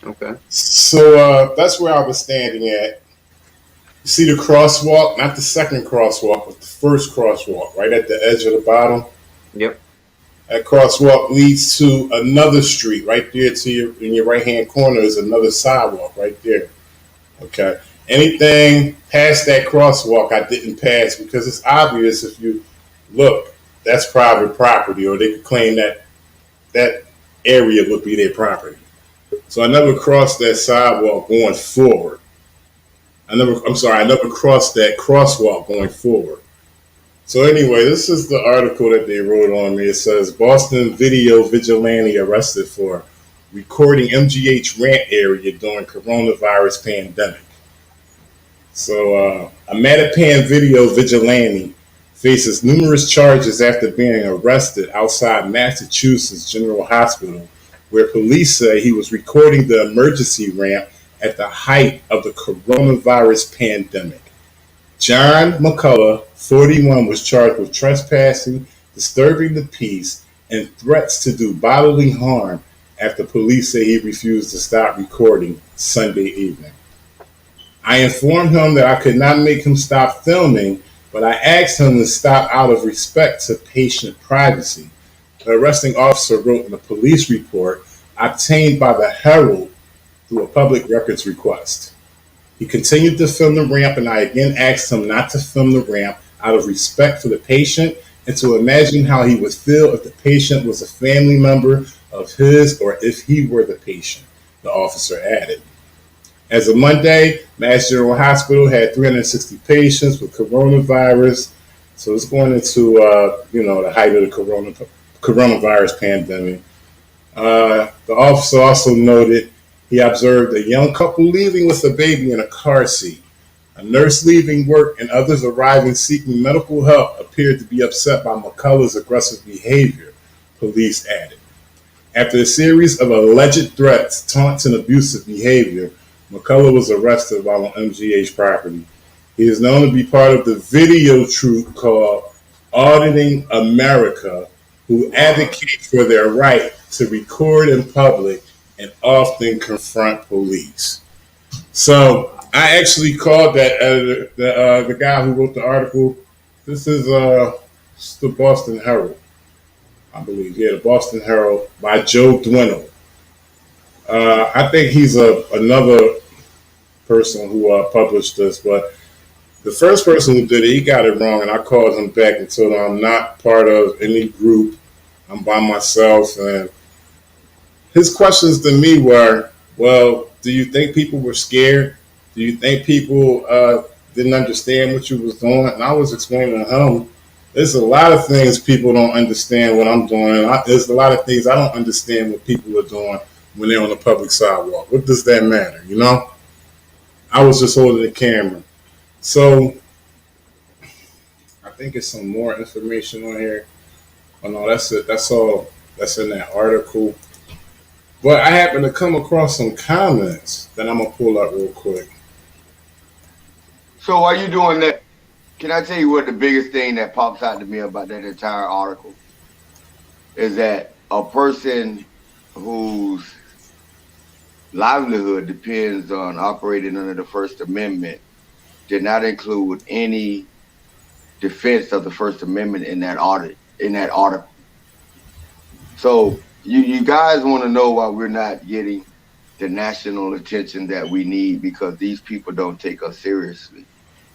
Okay. So that's where I was standing at. You see the crosswalk, not the second crosswalk, but the first crosswalk, right at the edge of the bottom. Yep. That crosswalk leads to another street right there in your right hand corner is another sidewalk right there. Okay. Anything past that crosswalk I didn't pass because it's obvious if you look, that's private property, or they could claim that area would be their property. So I never crossed that sidewalk going forward. I never crossed that crosswalk going forward. So anyway, this is the article that they wrote on me. It says Boston video vigilante arrested for recording MGH rant area during coronavirus pandemic. So a Mattapan video vigilante faces numerous charges after being arrested outside Massachusetts General Hospital, where police say he was recording the emergency ramp at the height of the coronavirus pandemic. John McCullough, 41, was charged with trespassing, disturbing the peace, and threats to do bodily harm after police say he refused to stop recording Sunday evening. I informed him that I could not make him stop filming, but I asked him to stop out of respect to patient privacy. The arresting officer wrote in a police report obtained by the Herald through a public records request. He continued to film the ramp, and I again asked him not to film the ramp out of respect for the patient and to imagine how he would feel if the patient was a family member of his or if he were the patient, the officer added. As of Monday, Mass General Hospital had 360 patients with coronavirus. So it's going into, the height of the coronavirus pandemic. The officer also noted he observed a young couple leaving with a baby in a car seat. A nurse leaving work and others arriving seeking medical help appeared to be upset by McCullough's aggressive behavior, police added. After a series of alleged threats, taunts, and abusive behavior, McCullough was arrested while on MGH property. He is known to be part of the video troupe called Auditing America, who advocate for their right to record in public and often confront police. So I actually called that editor, the guy who wrote the article. This is the Boston Herald, I believe. Yeah, the Boston Herald by Joe Dwinnell. I think he's another person who published this, but the first person who did it, he got it wrong, and I called him back and told him I'm not part of any group. I'm by myself, and his questions to me were, well, do you think people were scared? Do you think people didn't understand what you was doing, and I was explaining to him. There's a lot of things people don't understand what I'm doing. There's a lot of things I don't understand what people are doing when they're on the public sidewalk. What does that matter? You know? I was just holding the camera. So I think it's some more information on here. Oh no, that's it. That's all. That's in that article. But I happened to come across some comments that I'm gonna pull up real quick. So while you doing that, can I tell you what the biggest thing that pops out to me about that entire article is that a person whose livelihood depends on operating under the First Amendment did not include any defense of the First Amendment in that article. So you guys want to know why we're not getting the national attention that we need, because these people don't take us seriously.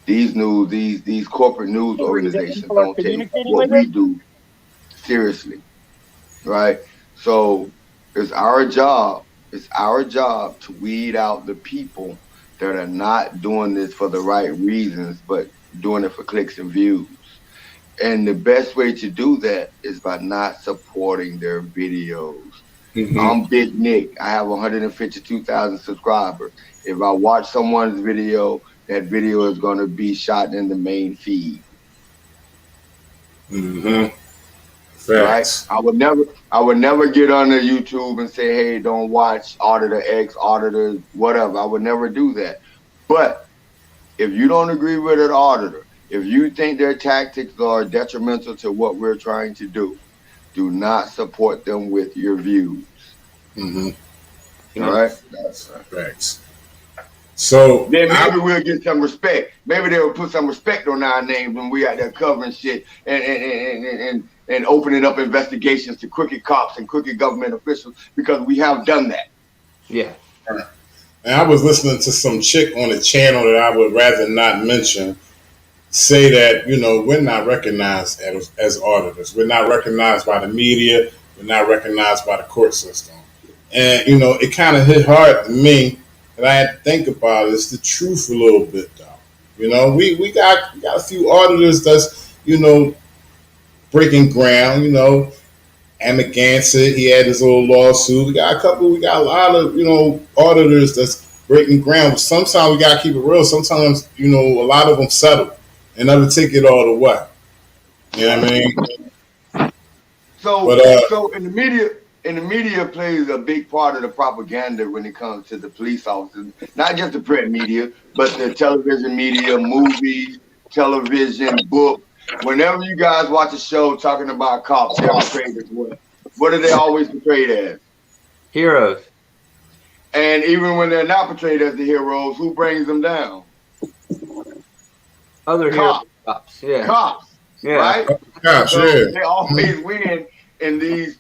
These corporate news organizations don't take what we do seriously, right? So it's our job to weed out the people that are not doing this for the right reasons, but doing it for clicks and views. And the best way to do that is by not supporting their videos. Mm-hmm. I'm Big Nick. I have 152,000 subscribers. If I watch someone's video, that video is going to be shot in the main feed. Mm-hmm. Right? I would never get under YouTube and say, hey, don't watch Auditor X, Auditor whatever. I would never do that. But if you don't agree with an auditor, if you think their tactics are detrimental to what we're trying to do not support them with your views. Mm-hmm. All right? That's facts. So then maybe we'll get some respect. Maybe they'll put some respect on our names when we out there covering shit and opening up investigations to crooked cops and crooked government officials, because we have done that. Yeah. And I was listening to some chick on a channel that I would rather not mention say that, you know, we're not recognized as auditors. We're not recognized by the media. We're not recognized by the court system. And, you know, it kind of hit hard to me that I had to think about it. It's the truth a little bit, though. You know, we got a few auditors that's, you know, breaking ground. You know, Amagansett, he had his little lawsuit. We got a lot of, you know, auditors that's breaking ground. But sometimes we got to keep it real. Sometimes, you know, a lot of them settle and never take it all the way. You know what I mean? So in the media plays a big part of the propaganda when it comes to the police officers. Not just the print media, but the television media, movies, television, book. Whenever you guys watch a show talking about cops, they're portrayed as what? What are they always portrayed as? Heroes. And even when they're not portrayed as the heroes, who brings them down? Other cops. Cops. Yeah. Cops. Yeah. Right? Cops, so yeah. They always win in the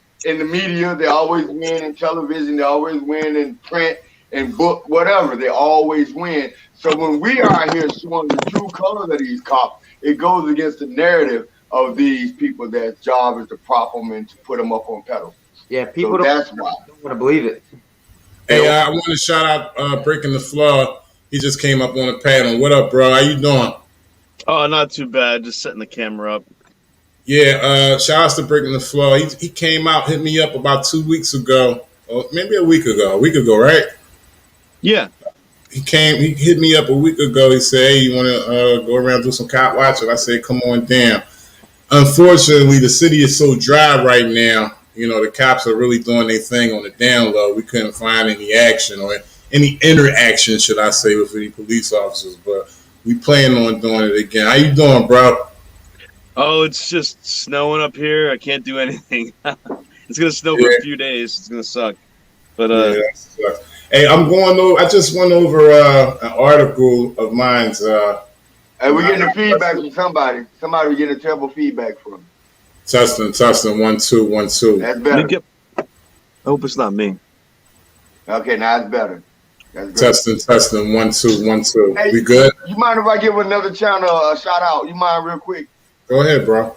media. They always win in television. They always win in print and book, whatever. They always win. So when we are here showing the true colors of these cops, it goes against the narrative of these people that's job is to prop them and to put them up on pedals. Yeah, people don't want to believe it. Hey, I want to shout out Breaking the Floor. He just came up on the panel. What up, bro? How you doing? Oh, not too bad. Just setting the camera up. Yeah, shout outs to Breaking the Floor. He came out, hit me up about 2 weeks ago, or maybe a week ago, right? Yeah. He hit me up a week ago. He said, hey, you want to go around and do some cop watching? I said, come on down. Unfortunately, the city is so dry right now. You know, the cops are really doing their thing on the down low. We couldn't find any action or any interaction, should I say, with any police officers. But we plan on doing it again. How you doing, bro? Oh, it's just snowing up here. I can't do anything. It's going to snow for a few days. It's going to suck. But hey, I just went over an article of mine's. Hey, we're getting a feedback from somebody. Somebody we're getting terrible feedback from. Testing, 1 2 1 2. That's better. I hope it's not me. Okay, now it's better. Testing 1 2 1 2. Hey, we good? You mind if I give another channel a shout out? You mind real quick? Go ahead, bro.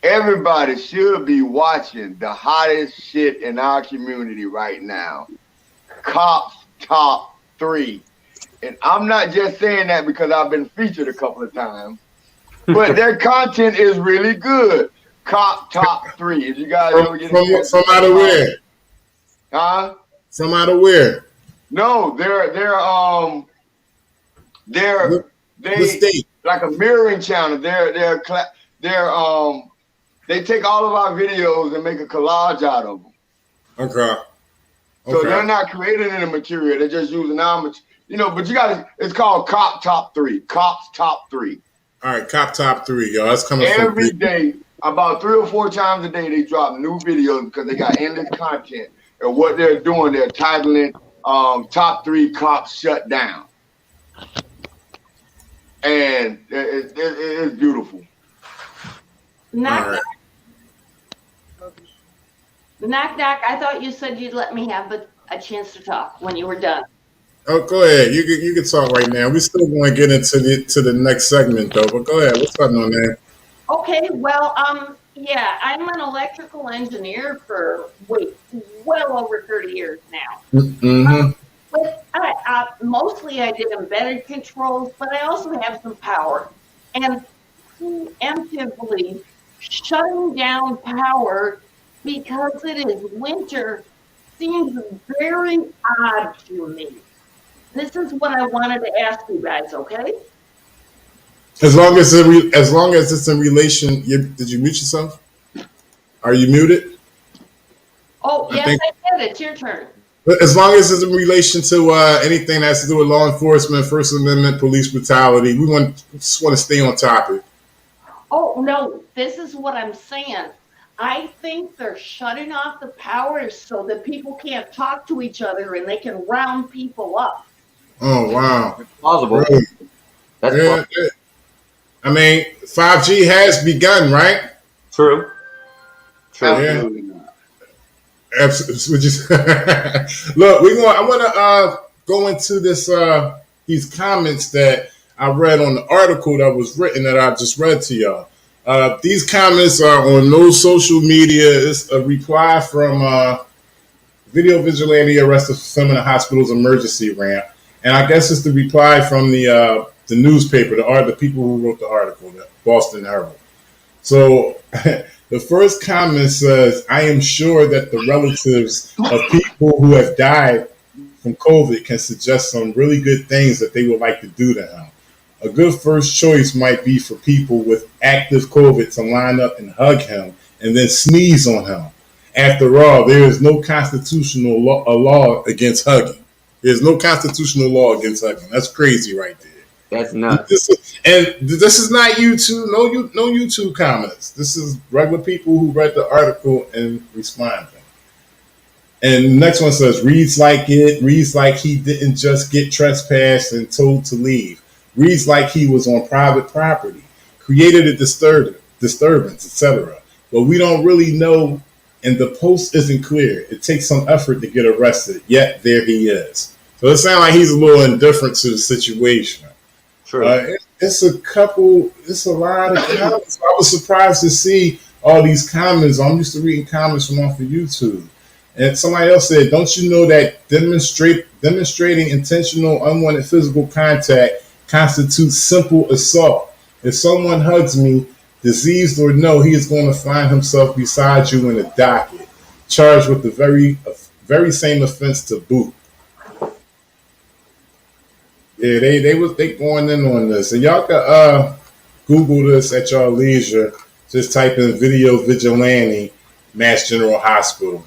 Everybody should be watching the hottest shit in our community right now. Cops Top 3. and I'm not just saying that because I've been featured a couple of times, but their content is really good. Cop Top 3. If you guys ever get a chance, from out of where? Huh? From out of where? No, they're state? like a mirroring channel. They take all of our videos and make a collage out of them. Okay. So they're not creating any material. They're just using our material. You know, but you got it's called Cop Top 3. Cops Top 3. All right, Cop Top 3, yo. That's coming every day. About 3 or 4 times a day, they drop new videos because they got endless content. And what they're doing, they're titling Top 3 Cops Shut Down. And it's beautiful. Knock, knock. I thought you said you'd let me have a chance to talk when you were done. Oh, go ahead. You can talk right now. We still want to get into the next segment though. But go ahead. What's going on there? Okay. Well, yeah, I'm an electrical engineer for well over 30 years now. Mm-hmm. But mostly I did embedded controls, but I also have some power. And preemptively shutting down power because it is winter seems very odd to me. This is what I wanted to ask you guys, okay? As long as it's in relation, did you mute yourself? Are you muted? Oh, yes, I did. It's your turn. As long as it's in relation to anything that has to do with law enforcement, First Amendment, police brutality, we just want to stay on topic. Oh, no, this is what I'm saying. I think they're shutting off the power so that people can't talk to each other and they can round people up. Oh, wow. It's plausible. Really? That's plausible. I mean, 5G has begun, right? True. Absolutely not. Absolutely. Look, I want to go into these comments that I read on the article that was written that I just read to y'all. These comments are on no social media. It's a reply from Video Vigilante arrested for filming a hospital's emergency ramp. And I guess it's the reply from the newspaper, the people who wrote the article, the Boston Herald. So the first comment says, I am sure that the relatives of people who have died from COVID can suggest some really good things that they would like to do to him. A good first choice might be for people with active COVID to line up and hug him and then sneeze on him. After all, there is no constitutional law against hugging. There's no constitutional law against hugging. That's crazy right there. That's nuts. This is not YouTube. No YouTube comments. This is regular people who read the article and responded. And the next one says, reads like he didn't just get trespassed and told to leave. Reads like he was on private property, created a disturbance, etc. But we don't really know, and the post isn't clear. It takes some effort to get arrested, yet there he is. So it sounds like he's a little indifferent to the situation. True. It's a lot of comments. I was surprised to see all these comments. I'm used to reading comments from off of YouTube. And somebody else said, don't you know that demonstrating intentional unwanted physical contact constitutes simple assault? If someone hugs me, diseased or no, he is going to find himself beside you in a docket, charged with the very same offense to boot. Yeah, they going in on this. And y'all can Google this at your leisure. Just type in Video Vigilante, Mass General Hospital,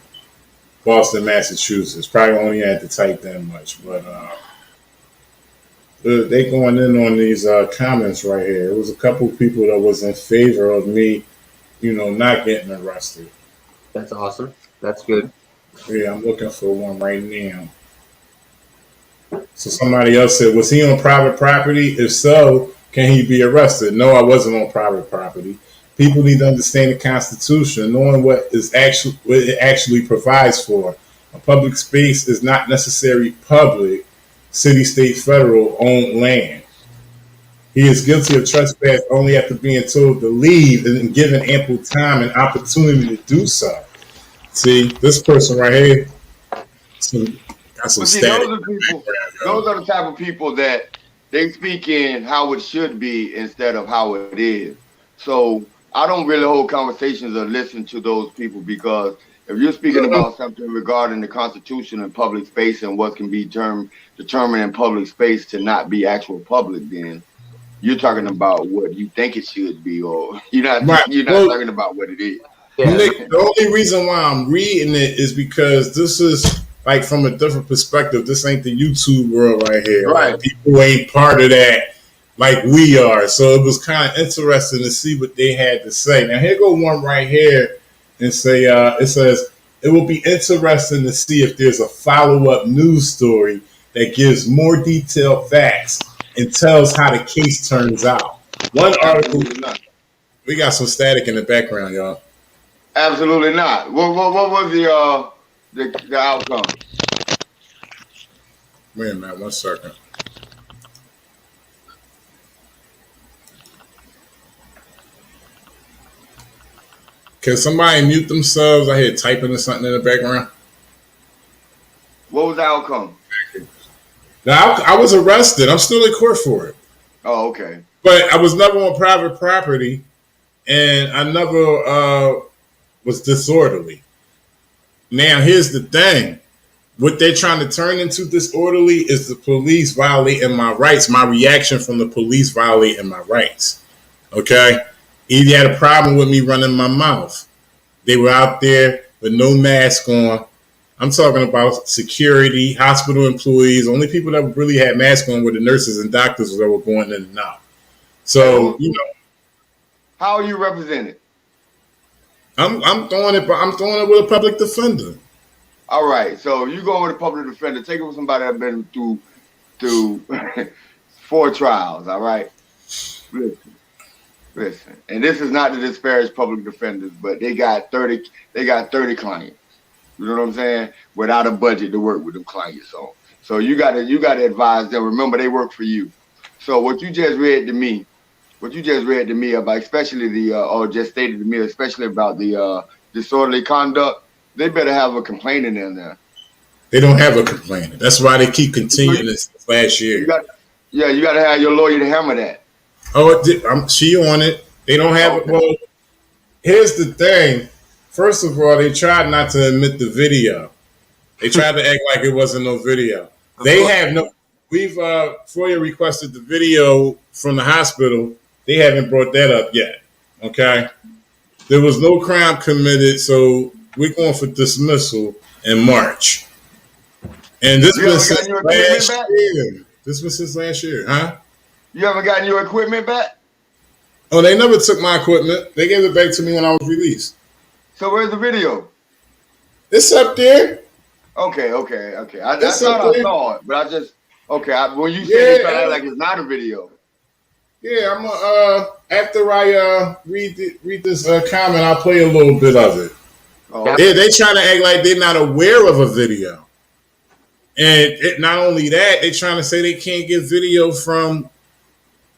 Boston, Massachusetts. Probably only had to type that much, but they going in on these comments right here. It was a couple of people that was in favor of me, not getting arrested. That's awesome. That's good. Yeah, I'm looking for one right now. So somebody else said, was he on private property? If so, can he be arrested? No, I wasn't on private property. People need to understand the Constitution, knowing what it actually provides for. A public space is not necessarily public, city, state, federal owned land. He is guilty of trespass only after being told to leave and given ample time and opportunity to do so. See, this person right here, Got some But see, static. those are the type of people that they speak in how it should be instead of how it is. So I don't really hold conversations or listen to those people because if you're speaking about something regarding the Constitution and public space and what can be determined in public space to not be actual public, then you're talking about what you think it should be, or you're not talking about what it is. Yeah. Nick, the only reason why I'm reading it is because this is like from a different perspective. This ain't the YouTube world right here. Right. Like, people ain't part of that like we are. So it was kind of interesting to see what they had to say. Now here go one right here and say it says it will be interesting to see if there's a follow-up news story that gives more detailed facts and tells how the case turns out. One article, we got some static in the background, y'all. Absolutely not. What was the outcome? Wait a minute, 1 second. Can somebody mute themselves? I hear typing or something in the background. What was the outcome? Now, I was arrested. I'm still in court for it. Oh, okay. But I was never on private property, and I never was disorderly. Now, here's the thing. What they're trying to turn into disorderly is the police violating my rights, my reaction from the police violating my rights. Okay? He had a problem with me running my mouth. They were out there with no mask on. I'm talking about security, hospital employees. Only people that really had masks on were the nurses and doctors that were going in and out. So, you know. How are you represented? I'm throwing it with a public defender. All right. So you going with a public defender. Take it with somebody that's been through 4 trials. All right. Listen. And this is not to disparage public defenders, but they got 30 clients. You know what I'm saying? Without a budget to work with them clients on. So you gotta advise them. Remember, they work for you. So what you just read to me about, especially just stated to me, especially about the disorderly conduct, they better have a complainant in there. They don't have a complainant. That's why they keep continuing this last year. You got to have your lawyer to hammer that. Oh, she on it. They don't have it. Well, here's the thing. First of all, they tried not to admit the video. They tried to act like it wasn't no video. They have no. We've FOIA requested the video from the hospital. They haven't brought that up yet. Okay, there was no crime committed, so we're going for dismissal in March. And this was since last year. This was since last year, huh? You haven't gotten your equipment back? Oh, they never took my equipment. They gave it back to me when I was released. So where's the video? It's up there. Okay. I thought I saw it, but I just when you said it, I like it's not a video. Yeah, I'm after I read this comment, I'll play a little bit of it. Oh. Yeah, they trying to act like they're not aware of a video, and not only that, they trying to say they can't get video from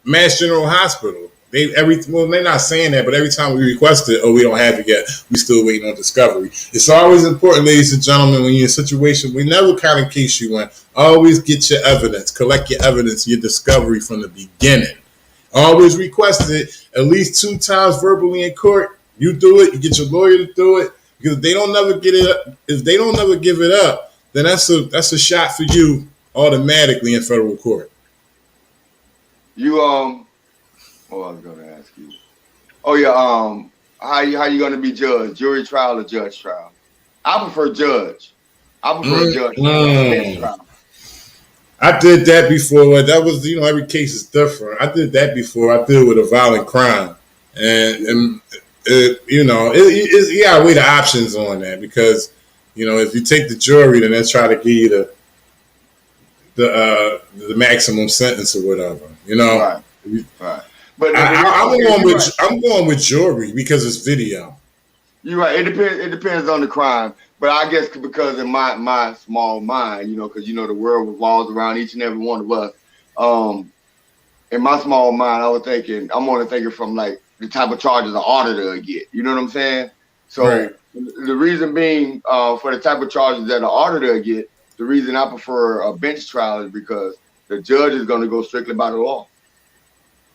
Mass General Hospital. They're not saying that, but every time we request it, we don't have it yet. We still waiting on discovery. It's always important, ladies and gentlemen, when you're in a situation, we never count in case you win. Always get your evidence, collect your evidence, your discovery from the beginning. Always request it at least 2 times verbally in court. You do it, you get your lawyer to do it, because if they don't never get it up, if they don't never give it up, then that's a shot for you automatically in federal court. I was going to ask you. Oh yeah, how you going to be judged? Jury trial or judge trial? I prefer judge. I prefer judge trial. I did that before. That was, every case is different. I did that before. I did with a violent crime, and you gotta weigh the options on that, because if you take the jury, then they'll try to give you the maximum sentence or whatever. Right. But I'm going with jury because it's video. You're right. It depends on the crime. But I guess because in my small mind, because the world revolves around each and every one of us. In my small mind, I'm only thinking from like the type of charges an auditor will get. You know what I'm saying? So The reason being, for the type of charges that an auditor will get, the reason I prefer a bench trial is because the judge is going to go strictly by the law,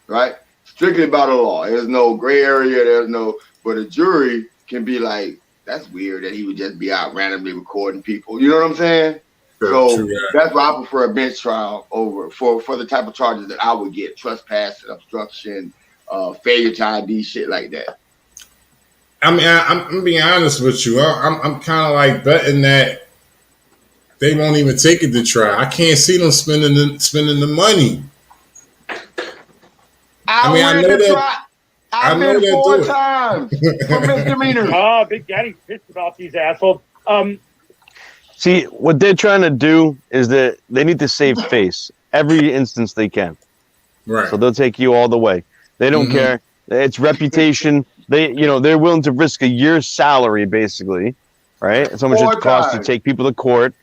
right? Strictly by the law. There's no gray area. But a jury can be like, that's weird that he would just be out randomly recording people. You know what I'm saying? So that's why I prefer a bench trial over for the type of charges that I would get: trespass, obstruction, failure to ID, shit like that. I mean, I'm being honest with you. I'm kind of like betting that they won't even take it to trial. I can't see them spending the money. I know that. I've been 4 times for misdemeanors. Oh, Big Daddy pissed about these assholes. See, what they're trying to do is that they need to save face every instance they can. Right. So they'll take you all the way. They don't care. It's reputation. They're willing to risk a year's salary, basically, right? That's how much it costs to take people to court.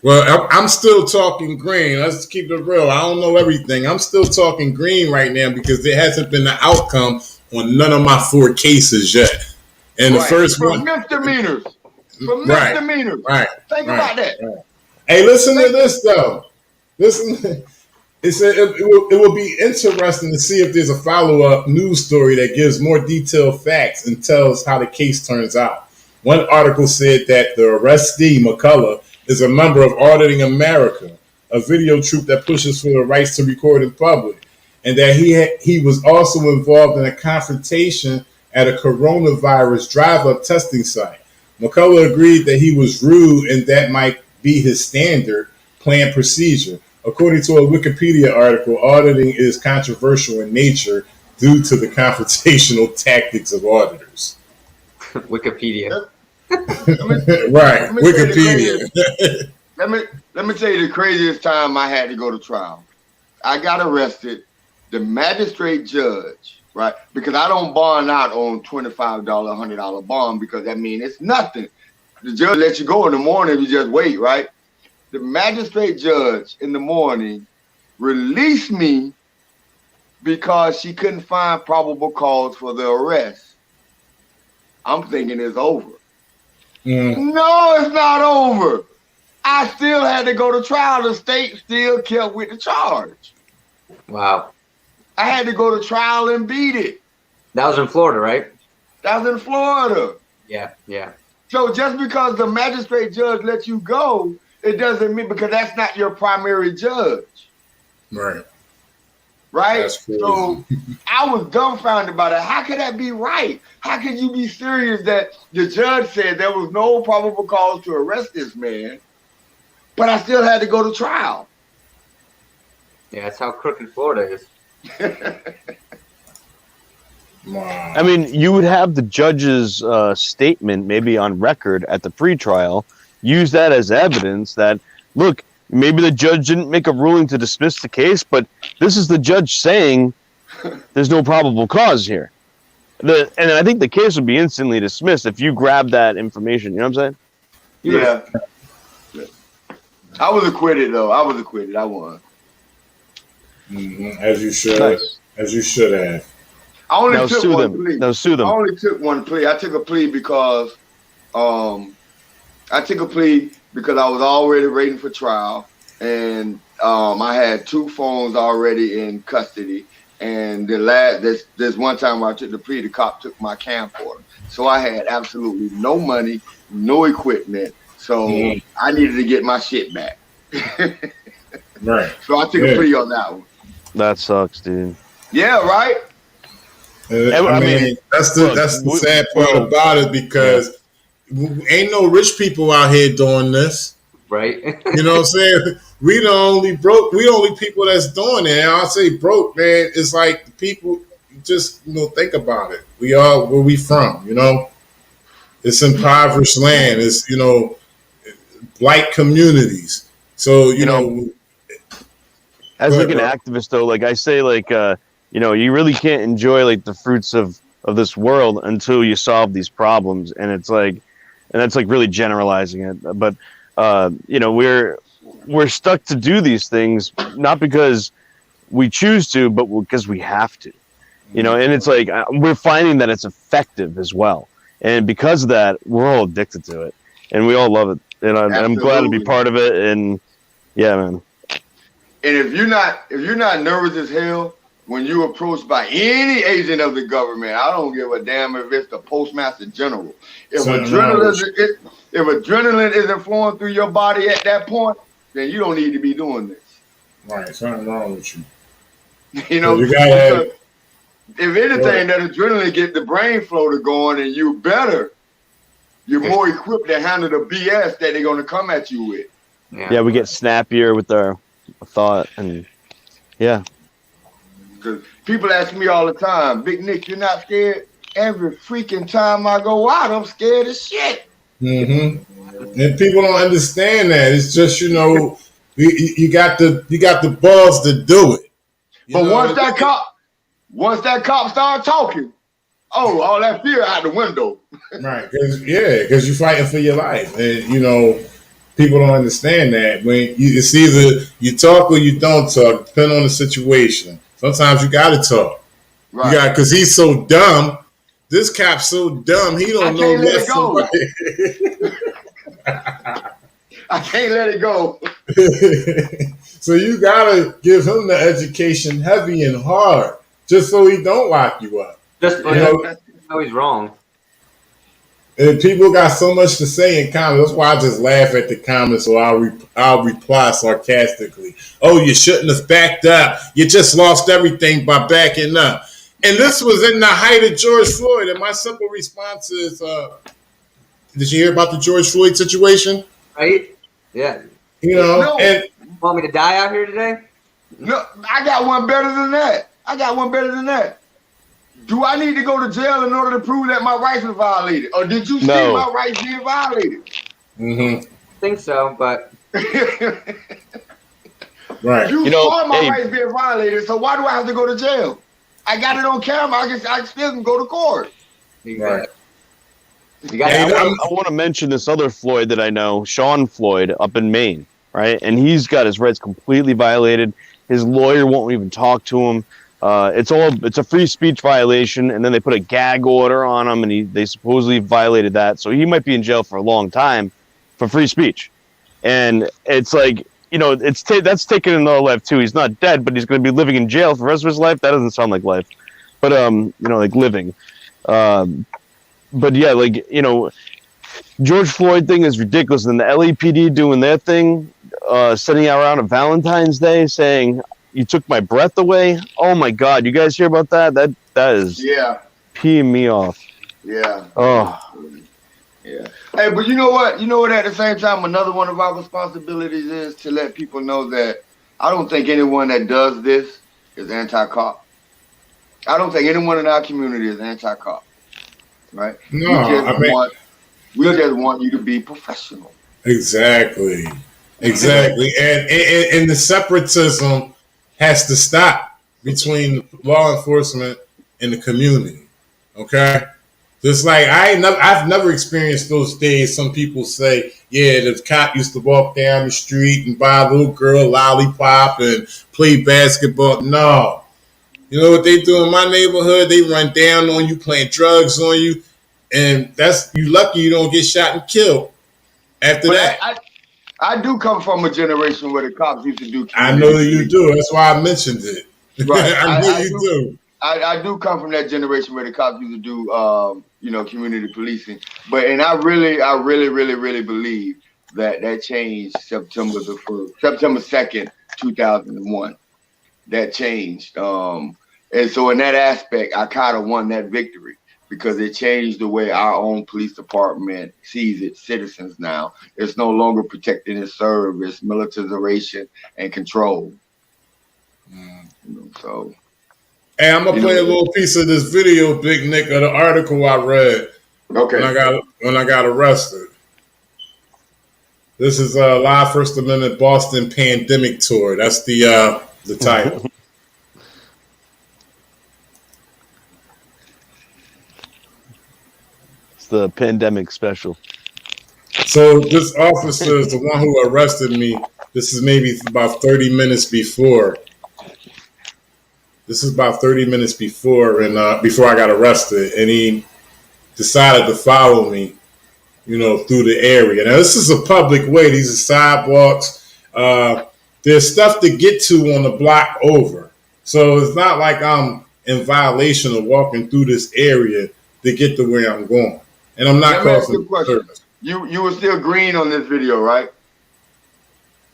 Well, I'm still talking green. Let's keep it real. I don't know everything. I'm still talking green right now because there hasn't been an outcome on none of my 4 cases yet. And the first one, misdemeanors. For misdemeanors. Right. Think about that. Right. Hey, listen to this though. Listen. It will be interesting to see if there's a follow-up news story that gives more detailed facts and tells how the case turns out. One article said that the arrestee, McCullough, is a member of Auditing America, a video troupe that pushes for the rights to record in public, and that he was also involved in a confrontation at a coronavirus drive-up testing site. McCullough agreed that he was rude and that might be his standard planned procedure. According to a Wikipedia article, auditing is controversial in nature due to the confrontational tactics of auditors. Wikipedia. Right, Wikipedia. Let me tell you the craziest time I had to go to trial. I got arrested. The magistrate judge, right? Because I don't bond out on $25, $100 bond because that means it's nothing. The judge lets you go in the morning. You just wait, right? The magistrate judge in the morning released me because she couldn't find probable cause for the arrest. I'm thinking it's over. No, it's not over. I still had to go to trial. The state still kept with the charge. Wow. I had to go to trial and beat it. That was in Florida, right? That was in Florida. Yeah. So just because the magistrate judge lets you go, it doesn't mean because that's not your primary judge. Right. Right? So I was dumbfounded by that. How could that be right? How could you be serious that the judge said there was no probable cause to arrest this man, but I still had to go to trial? Yeah, that's how crooked Florida is. Wow. I mean, you would have the judge's statement maybe on record at the pretrial, use that as evidence that, look, maybe the judge didn't make a ruling to dismiss the case, but this is the judge saying there's no probable cause here. And I think the case would be instantly dismissed if you grab that information. You know what I'm saying? Yeah. I was acquitted, though. I won. As you should. Nice. As you should have. I only took one plea. Now sue them. I only took one plea. I took a plea because I was already waiting for trial, and I had 2 phones already in custody. And this one time I took the plea, the cop took my camcorder, so I had absolutely no money, no equipment. So I needed to get my shit back. Right. So I took a plea on that one. That sucks, dude. Yeah. Right. I mean, that's the sad part about it because ain't no rich people out here doing this. Right. You know what I'm saying? We the only people that's doing it. And I'll say broke, man. It's like people just, think about it. We are where we from, It's impoverished land. It's, black communities. So, as like an activist though, like I say, like, you really can't enjoy like the fruits of this world until you solve these problems. And it's like, and that's like really generalizing it. But, we're stuck to do these things, not because we choose to, but because we have to, and it's like, we're finding that it's effective as well. And because of that, we're all addicted to it and we all love it. and I'm glad to be part of it. And yeah, man. And if you're not nervous as hell when you're approached by any agent of the government, I don't give a damn if it's the postmaster general. If adrenaline isn't flowing through your body at that point, then you don't need to be doing this. Right, something wrong with you. You know, you gotta if anything, that adrenaline get the brain flow to going, and you're more equipped to handle the BS that they're going to come at you with. Yeah, we get snappier with our thought, and yeah. Because people ask me all the time, Big Nick, you're not scared? Every freaking time I go out, I'm scared as shit. And people don't understand that. It's just, you know, you got the balls to do it. But once that cop started talking, all that fear out the window. Right, because you're fighting for your life, and you know people don't understand that. When it's either you talk or you don't talk, depending on the situation. Sometimes you got to talk. Right. You got, because he's so dumb. This cop's so dumb. He don't know left from right. I can't let it go. So you gotta give him the education heavy and hard, just so he don't lock you up. Just know he's wrong. And people got so much to say in comments. That's why I just laugh at the comments, or I'll reply sarcastically. Oh, you shouldn't have backed up. You just lost everything by backing up. And this was in the height of George Floyd. And my simple response is, did you hear about the George Floyd situation? Right? Yeah. You know, and you want me to die out here today? No, I got one better than that. Do I need to go to jail in order to prove that my rights were violated? Or did you see my rights being violated? I think so, but... Right. You saw my rights being violated, so why do I have to go to jail? I got it on camera. I still can go to court. Right. I want to mention this other Floyd that I know, Sean Floyd, up in Maine, right? And he's got his rights completely violated. His lawyer won't even talk to him. It's a free speech violation, and then they put a gag order on him, and they supposedly violated that. So he might be in jail for a long time for free speech. And it's like, you know, that's taking another life too. He's not dead, but he's going to be living in jail for the rest of his life. That doesn't sound like life, but you know, like living. But yeah, like, you know, George Floyd thing is ridiculous. And the LAPD doing their thing, sending out around on Valentine's Day saying, "You took my breath away." Oh my God. You guys hear about that? That is peeing me off. Yeah. Oh. Yeah. Hey, but you know what? At the same time, another one of our responsibilities is to let people know that I don't think anyone that does this is anti-cop. I don't think anyone in our community is anti-cop. Right? No, we just want you to be professional. Exactly. And the separatism has to stop between law enforcement and the community. Okay? Just like I've never experienced those days. Some people say, yeah, the cop used to walk down the street and buy a little girl a lollipop and play basketball. No. You know what they do in my neighborhood? They run down on you, playing drugs on you, and you lucky you don't get shot and killed after that. I do come from a generation where the cops used to do. I know you do. That's why I mentioned it. Right. I know you do. I do come from that generation where the cops used to do, community policing. And I really believe that changed September 2nd, 2001. That changed. And so in that aspect, I kind of won that victory because it changed the way our own police department sees its citizens now. It's no longer protecting and serve. It's militarization and control. So... Hey, I'm gonna play a little piece of this video, Big Nick, of the article I read. Okay. When I got arrested. This is Live First Amendment Boston Pandemic Tour. That's the title. It's the pandemic special. So this officer is the one who arrested me. This is maybe about 30 minutes before. This is about 30 minutes before, and before I got arrested, and he decided to follow me through the area. Now, this is a public way. These are sidewalks. There's stuff to get to on the block over. So it's not like I'm in violation of walking through this area to get to where I'm going. And I'm not causing disturbance. You were still green on this video, right?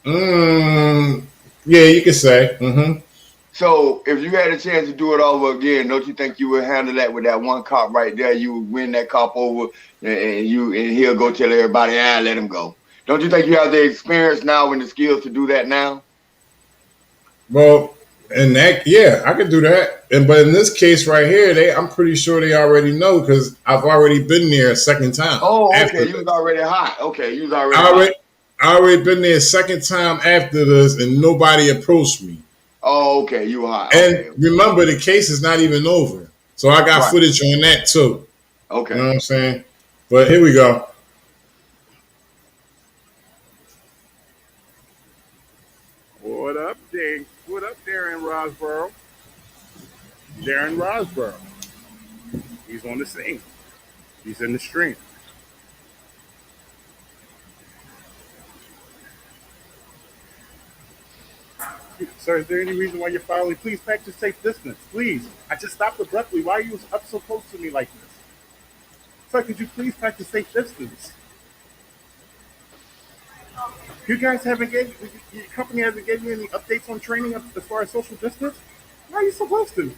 Yeah, you could say. Mm-hmm. So if you had a chance to do it all over again, don't you think you would handle that with that one cop right there? You would win that cop over, and he'll go tell everybody, let him go. Don't you think you have the experience now and the skills to do that now? Well, and that, yeah, I could do that. But in this case right here, I'm pretty sure they already know because I've already been there a second time. Oh, okay, you was already hot. Okay, you was already hot. I already been there a second time after this, and nobody approached me. Oh, okay, you were hot. And remember, the case is not even over, so I got footage on that too. Okay, you know what I'm saying? But here we go. What up, Dave? What up, Darren Rosborough? Darren Rosborough. He's on the scene. He's in the stream. Sir, is there any reason why you're following? Please practice safe distance. Please. I just stopped abruptly. Why are you up so close to me like this? Sir, could you please practice safe distance? You guys haven't your company hasn't given you any updates on training as far as social distance? Why are you so close to me?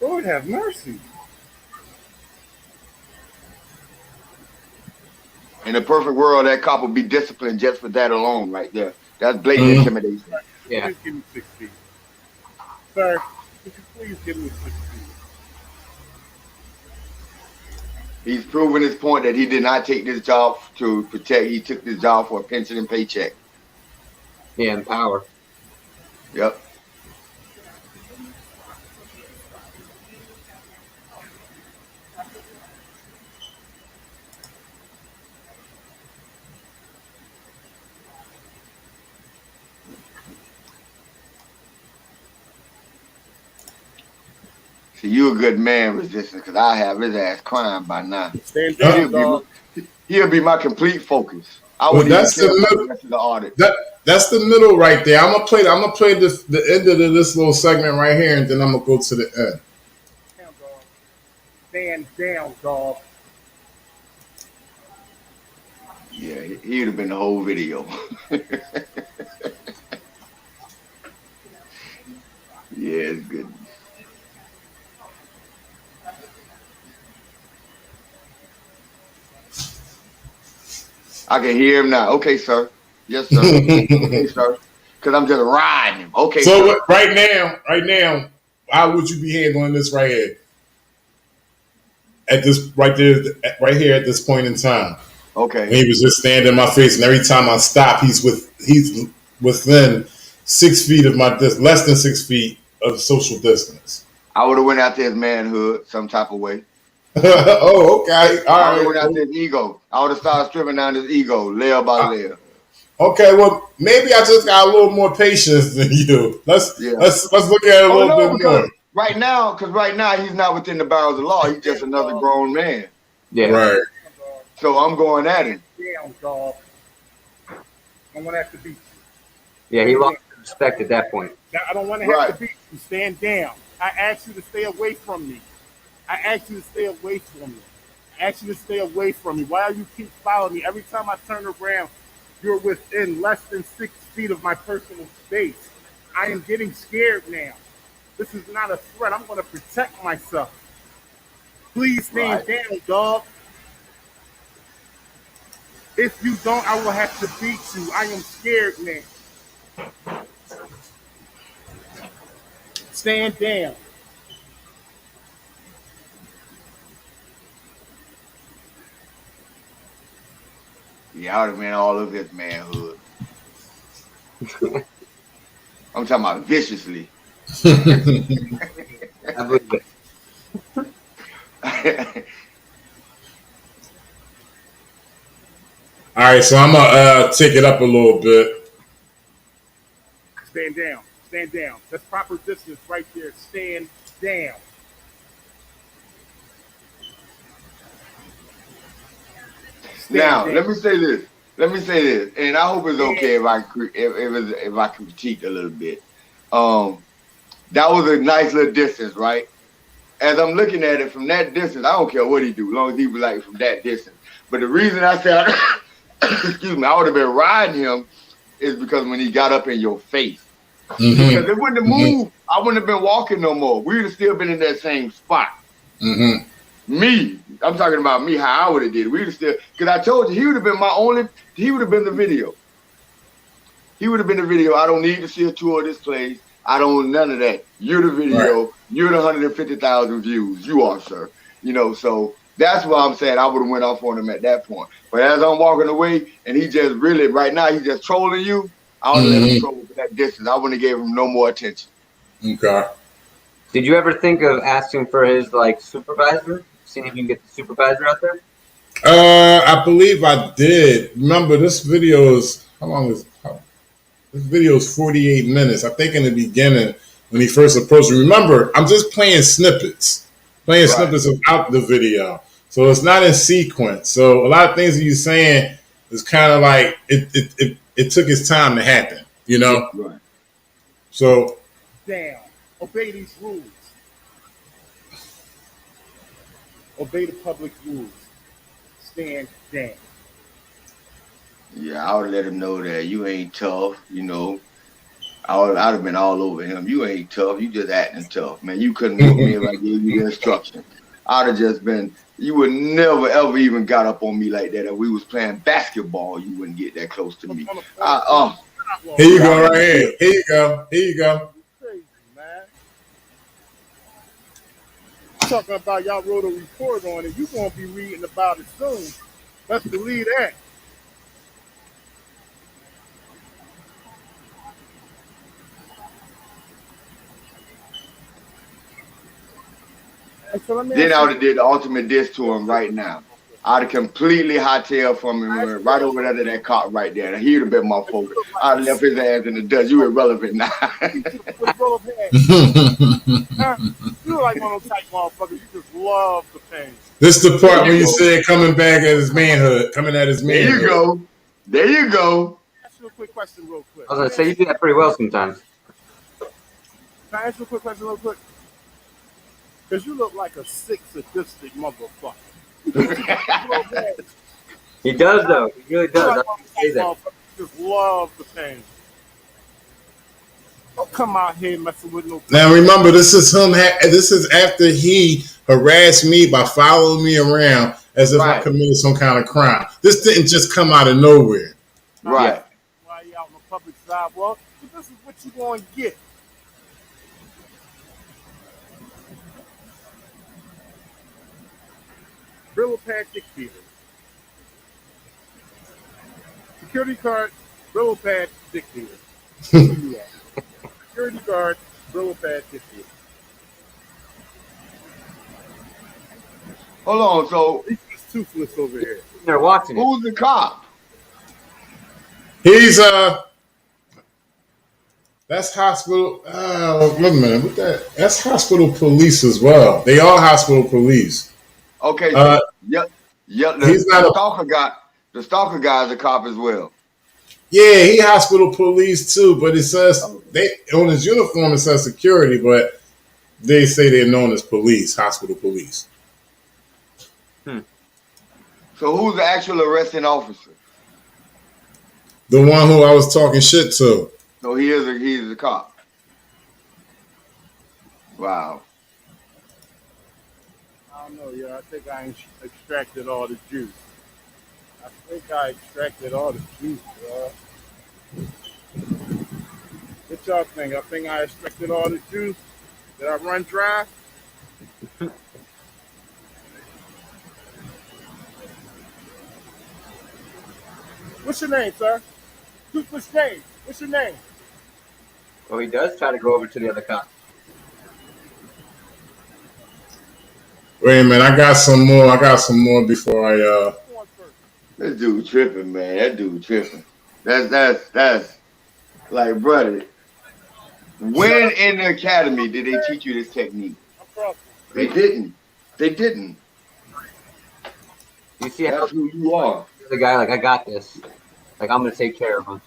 Lord have mercy. In a perfect world, that cop would be disciplined just for that alone right there. That's blatant intimidation. Yeah. Please give me 6 feet. Sir, could you please give me 6 feet? He's proven his point that he did not take this job to protect. He took this job for a pension and paycheck. Yeah, and power. Yep. See, you a good man, Resistance, because I have his ass crying by now. Stand down, he'll be my complete focus. I would that's the rest of the audit. That's the middle right there. I'm gonna play the end of this little segment right here, and then I'm gonna go to the end. Stand down, dog. Yeah, he'd have been the whole video. Yeah, it's good. I can hear him now. Okay, sir. Yes, sir. Okay, sir. Because I'm just riding him. Okay. So sir. right now, how would you be handling this right here? At this right here at this point in time. Okay. And he was just standing in my face, and every time I stop, he's within 6 feet of my less than 6 feet of social distance. I would have went after his manhood some type of way. Oh, okay. All I would have went after his ego. I would have started stripping down his ego, layer by layer. Okay, well, maybe I just got a little more patience than you. Let's look at it a little bit more. Right now, he's not within the bounds of the law. He's just another grown man. Yeah. Right. So I'm going at him. Damn, dog. I'm gonna have to beat you. Yeah, he lost respect at that point. I don't want to have to beat you. Stand down. I asked you to stay away from me. I asked you to stay away from me. I asked you to stay away from me. Why do you keep following me? Every time I turn around, you're within less than 6 feet of my personal space. I am getting scared now. This is not a threat. I'm going to protect myself. Please stand down, dog. If you don't, I will have to beat you. I am scared now. Stand down. Yeah, I would have been all of his manhood. I'm talking about viciously. I believe it. All right, so I'm gonna take it up a little bit. Stand down. Stand down. That's proper distance right there. Stand down. Now, let me say this. Let me say this, and I hope it's okay if I critique a little bit. That was a nice little distance, right? As I'm looking at it from that distance, I don't care what he do, as long as he was like from that distance. But the reason I said, excuse me, I would have been riding him is because when he got up in your face. Mm-hmm. Because it wouldn't have moved, I wouldn't have been walking no more. We would have still been in that same spot. Mm-hmm. Me, I'm talking about me, how I would have did. We would have still, because I told you, he would have been he would have been the video. He would have been the video. I don't need to see a tour of this place. I don't, none of that. You're the video. Right. You're the 150,000 views. You are, sir. You know, so that's why I'm saying I would have went off on him at that point. But as I'm walking away and he just really, right now, he's just trolling you, I would have let him troll for that distance. I wouldn't have gave him no more attention. Okay. Did you ever think of asking for his, like, supervisor? Seeing if you can get the supervisor out there? I believe I did. Remember, this video is, how long is it? This video is 48 minutes. I think in the beginning, when he first approached me. Remember, I'm just playing snippets. Snippets out the video. So it's not in sequence. So a lot of things that you're saying is kind of like, it took its time to happen, you know? Right. So. Damn. Obey these rules. Obey the public rules. Stand down. Yeah, I would let him know that you ain't tough, you know. I'd have been all over him. You ain't tough. You just acting tough, man. You couldn't whoop me if I gave you the instruction. I'd have just been, you would never, ever even got up on me like that. If we was playing basketball, you wouldn't get that close to me. Here you go right here. Here you go. Here you go. Crazy, man. Talking about y'all wrote a report on it. You going to be reading about it soon. Let's believe that. Then I would have did the ultimate diss to him right now. I'd have completely hightailed from him right over there to that cop right there. He would have been my focus. I'd have left his ass in the dust. You irrelevant now. You're like one of those type motherfuckers. You just love the pain. This is the part when you said coming back at his manhood, coming at his manhood. There you go. There you go. Ask you a quick question real quick. I was going to say, you do that pretty well sometimes. Can I ask you a quick question real quick? Because you look like a sick, sadistic motherfucker. He does, though. He really does. You just love the pain. Don't come out here messing with no. Now remember, this is him. This is after he harassed me by following me around as if I committed some kind of crime. This didn't just come out of nowhere. Right. Why you out on the public sidewalk? This is what you going to get. Brillo pad dictator. Security card, Brillo pad dictator. Security guard, Brillo pad dictator. Hold on, so he's toothless over here. They're watching. Who's the cop? He's that's hospital. Wait a minute, what that? That's hospital police as well. They are hospital police. Okay. So, yep. He's not the stalker guy is a cop as well. Yeah, he hospital police too, but it says they on his uniform it says security, but they say they're known as police, hospital police. So who's the actual arresting officer? The one who I was talking shit to. So he's a cop. Wow. I don't know, I think I extracted all the juice. What y'all think? I think I extracted all the juice. Did I run dry? What's your name, sir? Toothless James. What's your name? Well, he does try to go over to the other cop. Wait a minute, I got some more before I This dude tripping, man. That dude tripping. That's like, brother. When in the academy did they teach you this technique? They didn't. They didn't. You see That's who you are. to the guy, like, I got this. Like, I'm going to take care of him.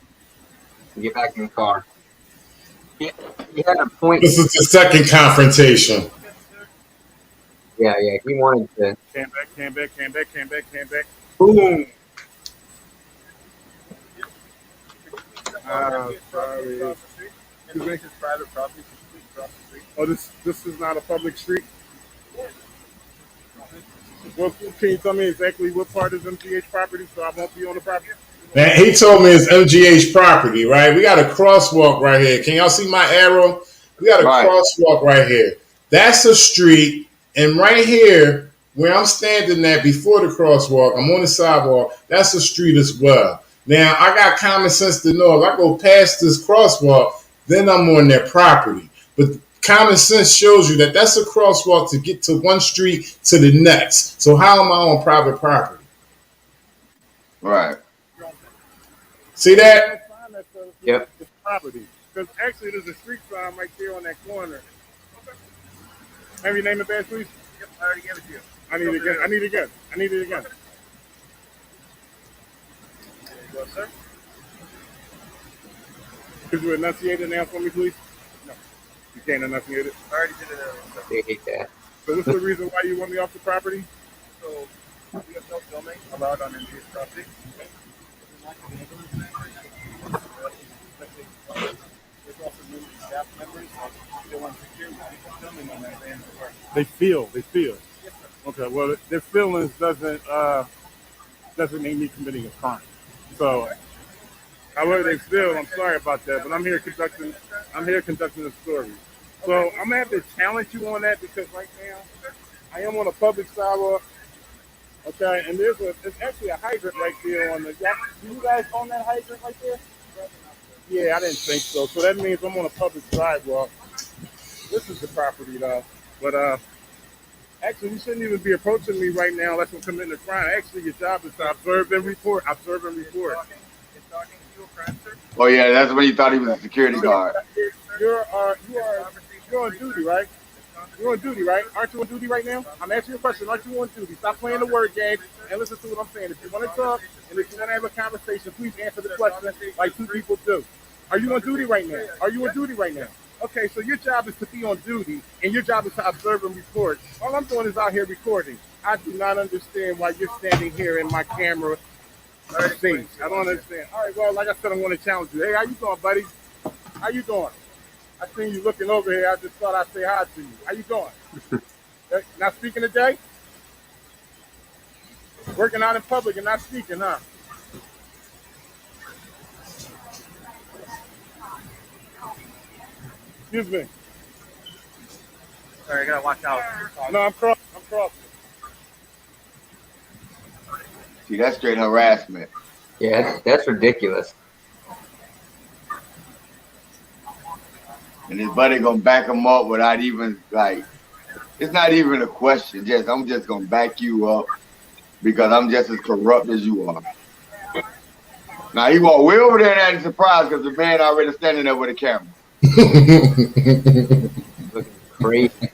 And get back in the car. He had a point. This is the second confrontation. Yeah, he wanted to. Came back. Boom. Sorry. Oh, this is not a public street? Well, can you tell me exactly what part is MGH property so I won't be on the property? Man, he told me it's MGH property, right? We got a crosswalk right here. Can y'all see my arrow? We got a crosswalk right here. That's a street. And right here, where I'm standing at before the crosswalk, I'm on the sidewalk, that's a street as well. Now, I got common sense to know if I go past this crosswalk, then I'm on their property. But common sense shows you that that's a crosswalk to get to one street to the next. So how am I on private property? Right. See that? Yep. Property. Because actually, there's a street sign right there on that corner. Have your name and badge, please? Yep, I already gave it to you. I need it again. There you go, sir. Could you enunciate it now for me, please? No. You can't enunciate it? I already did it earlier. They hate that. So what's the reason why you want me off the property? So, we have no filming allowed on MG's property. There's also new staff members. They want security. Filming on that van. They feel. Yes, okay, well, their feelings doesn't mean me committing a crime. So, however they feel, I'm sorry about that, but I'm here conducting a story. So I'm gonna have to challenge you on that because right now I am on a public sidewalk. Okay, and there's actually a hydrant right there on the. Do you guys own that hydrant right there? Yeah, I didn't think so. So that means I'm on a public sidewalk. This is the property though, but actually you shouldn't even be approaching me right now unless I'm committing a crime. Actually, your job is to observe and report. Oh yeah, that's when he thought he was a security guard. You're on duty, right? You're on duty, right? Aren't you on duty right now? I'm asking you a question. Aren't you on duty? Stop playing the word game and listen to what I'm saying. If you want to talk and if you want to have a conversation, please answer the question like two people do. Are you on duty right now? Okay, so your job is to be on duty, and your job is to observe and report. All I'm doing is out here recording. I do not understand why you're standing here in my camera face. I don't understand. All right, well, like I said, I'm going to challenge you. Hey, how you doing, buddy? How you doing? I seen you looking over here. I just thought I'd say hi to you. How you doing? Not speaking today? Working out in public and not speaking, huh? Excuse me. Sorry, I gotta watch out. No, I'm crossing. See, that's straight harassment. Yeah, that's ridiculous. And his buddy gonna back him up without even it's not even a question. I'm just gonna back you up because I'm just as corrupt as you are. Now he walked way over there and acting surprised because the man already standing there with a camera. Looking crazy.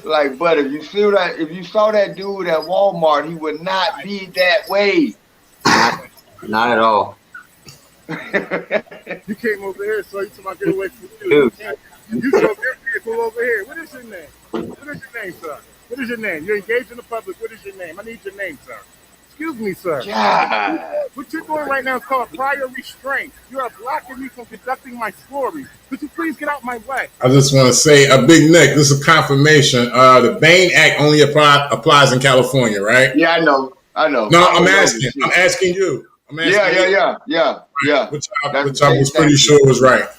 Like, but if you saw that dude at Walmart, he would not be that way. Not at all. You came over here, so you told me get away from you. You drove your vehicle over here. What is your name, sir? What is your name? You're engaged in the public. What is your name? I need your name, sir. Excuse me, sir. God. What you're doing right now is called prior restraint. You are blocking me from conducting my story. Could you please get out my way? I just want to say, Big Nick, this is a confirmation. The Bain Act only applies in California, right? Yeah, I know. No, I'm asking you. Yeah. Which I was pretty sure was right.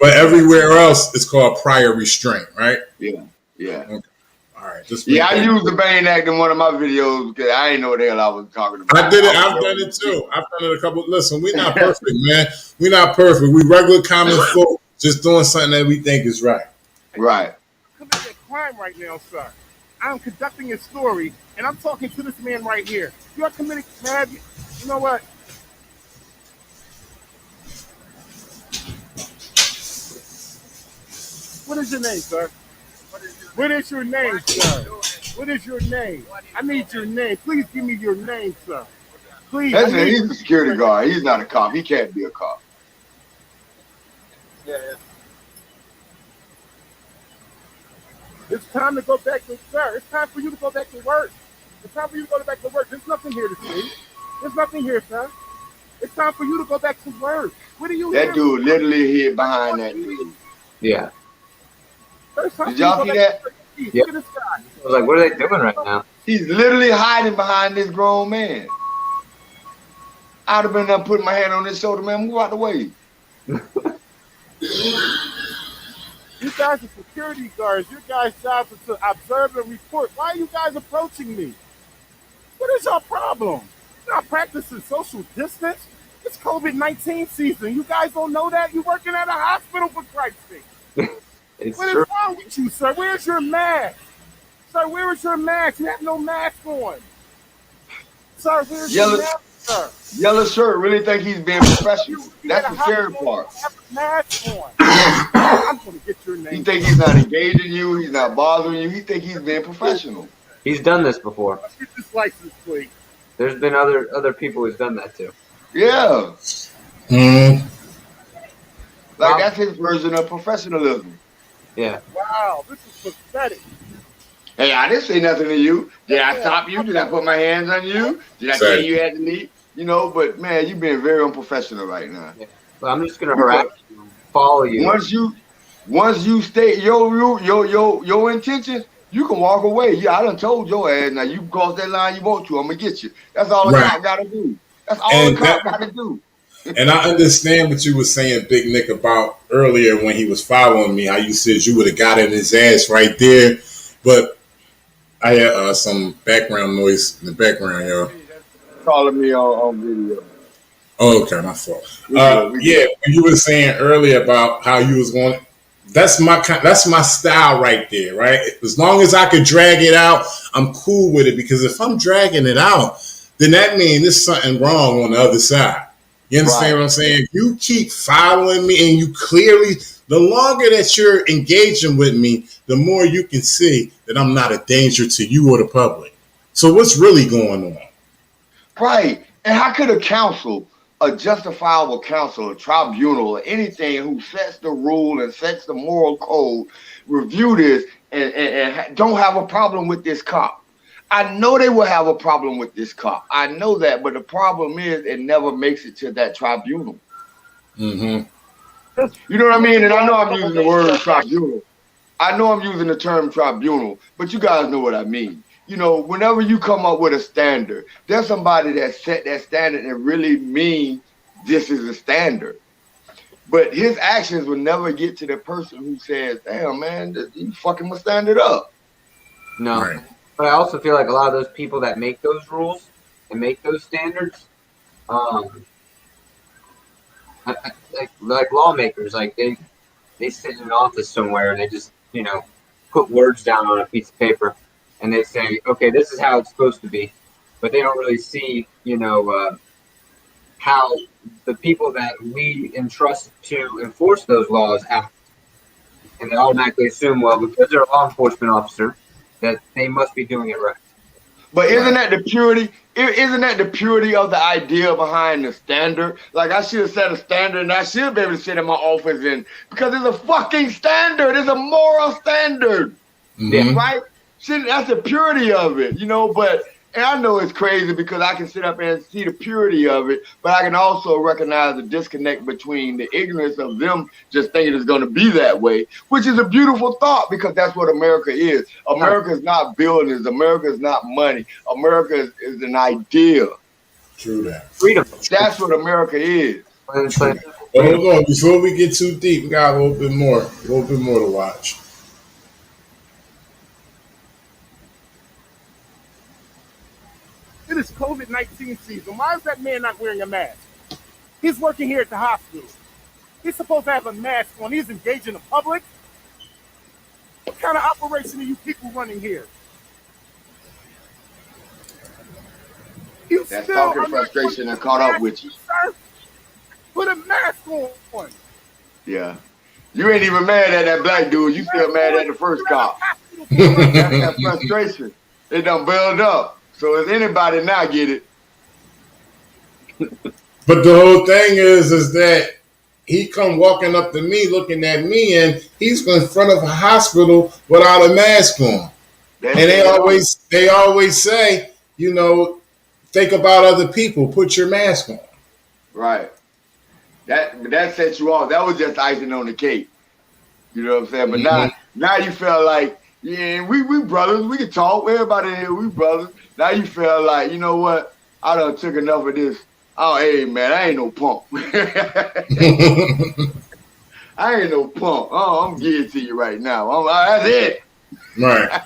But everywhere else, it's called prior restraint, right? Yeah. Okay. All right. I used the Bain Act in one of my videos because I didn't know what the hell I was talking about. I did it. I've done it too. I've done it a couple. Listen, we're not perfect, man. We're not perfect. We regular common folk just doing something that we think is right. Right. Committing a crime right now, sir. I'm conducting a story, and I'm talking to this man right here. You are committing, man. You know what? What is your name, sir? What is your name, sir? What is your name? I need your name. Please give me your name, sir. Please. Listen, he's a security guard. He's not a cop. He can't be a cop. Yeah. It's time to go back to, sir. It's time for you to go back to work. It's time for you to go back to work. There's nothing here to see. There's nothing here, sir. It's time for you to go back to work. What are you That dude literally hid behind that dude. Yeah. Did y'all see that? Yep. I was like, what are they doing right now? He's literally hiding behind this grown man. I'd have been there putting my hand on his shoulder, man. Move out the way. You guys are security guards. Your guys' job is to observe and report. Why are you guys approaching me? What is your problem? You're not practicing social distance. It's COVID-19 season. You guys don't know that? You're working at a hospital, for Christ's sake. What is wrong with you, sir? Where's your mask? Sir, where is your mask? You have no mask on. Sir, where's your mask, sir? Yellow shirt really think he's being professional. That's the scary part. Have a mask on. I'm going to get your name. He think he's not engaging you. He's not bothering you. He think he's being professional. He's done this before. Let's get this license plate. There's been other people who's done that too. Yeah. Like that's his version of professionalism. Yeah. Wow, this is pathetic. Hey, I didn't say nothing to you. Did I stop you? Did I put my hands on you? Did I tell you had to leave? You know, but man, you've been very unprofessional right now. Yeah. Well, I'm just gonna harass you, follow you. Once you state your intentions, you can walk away. Yeah, I done told your ass. Now you cross that line you want to, I'm gonna get you. That's all the cop gotta do. That's all the cop gotta do. And I understand what you were saying, Big Nick, about earlier when he was following me, how you said you would have got in his ass right there. But I had some background noise in the background, y'all. Calling me on video. Oh, okay, my fault. Yeah, when you were saying earlier about how you was going, that's my style right there, right? As long as I could drag it out, I'm cool with it, because if I'm dragging it out, then that means there's something wrong on the other side. You understand what I'm saying? If you keep following me and you clearly, the longer that you're engaging with me, the more you can see that I'm not a danger to you or the public. So what's really going on? Right. And how could a council, a justifiable council, a tribunal, or anything who sets the rule and sets the moral code, review this and don't have a problem with this cop? I know they will have a problem with this cop. I know that, but the problem is it never makes it to that tribunal. You know what I mean? And I know I'm using the word tribunal. I know I'm using the term tribunal, but you guys know what I mean. You know, whenever you come up with a standard, there's somebody that set that standard and really mean this is a standard. But his actions will never get to the person who says, damn, man, you fucking must stand it up. No. Right. But I also feel like a lot of those people that make those rules and make those standards, like lawmakers, like they sit in an office somewhere and they just, you know, put words down on a piece of paper and they say, okay, this is how it's supposed to be. But they don't really see, you know, how the people that we entrust to enforce those laws act. And they automatically assume, well, because they're a law enforcement officer, that they must be doing it right. But isn't that the purity? Isn't that the purity of the idea behind the standard? Like, I should have set a standard and I should be able to sit in my office because it's a fucking standard. It's a moral standard. Right? That's the purity of it, you know, and I know it's crazy because I can sit up and see the purity of it, but I can also recognize the disconnect between the ignorance of them just thinking it's going to be that way, which is a beautiful thought because that's what America is. America is not buildings. America is not money. America is an idea. True that. Freedom. That's what America is. Hold on. Before we get too deep, we got a little bit more to watch. It is COVID-19 season. Why is that man not wearing a mask? He's working here at the hospital. He's supposed to have a mask on. He's engaging the public. What kind of operation are you people running here? That's talking frustration and caught up with you. Sir? Put a mask on. Yeah. You ain't even mad at that black dude. You still mad at the first cop. That's that frustration. it done build up. So if anybody now get it. But the whole thing is that he come walking up to me, looking at me, and he's in front of a hospital without a mask on. And they always say, you know, think about other people. Put your mask on. Right. That set you off. That was just icing on the cake. You know what I'm saying? But now you feel like, yeah, we brothers. We can talk. Everybody here, we brothers. Now you feel like, you know what? I done took enough of this. Oh, hey, man, I ain't no punk. I ain't no punk. Oh, I'm giving it to you right now. That's it. Right.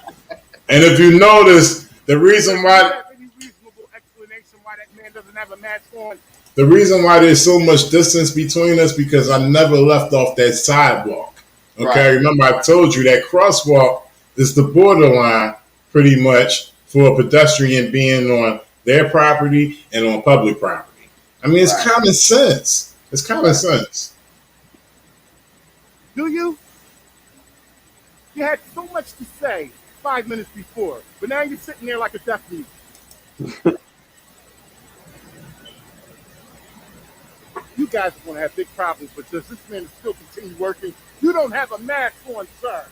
And if you notice, the reason why... Any reasonable explanation why that man doesn't have a mask on? The reason why there's so much distance between us because I never left off that sidewalk. Okay, right. Remember I told you that crosswalk is the borderline pretty much for a pedestrian being on their property and on public property. I mean, it's common sense. It's common sense. Do you? You had so much to say 5 minutes before, but now you're sitting there like a deaf mute. You guys are going to have big problems with this. This man is still continue working. You don't have a mask on, sir.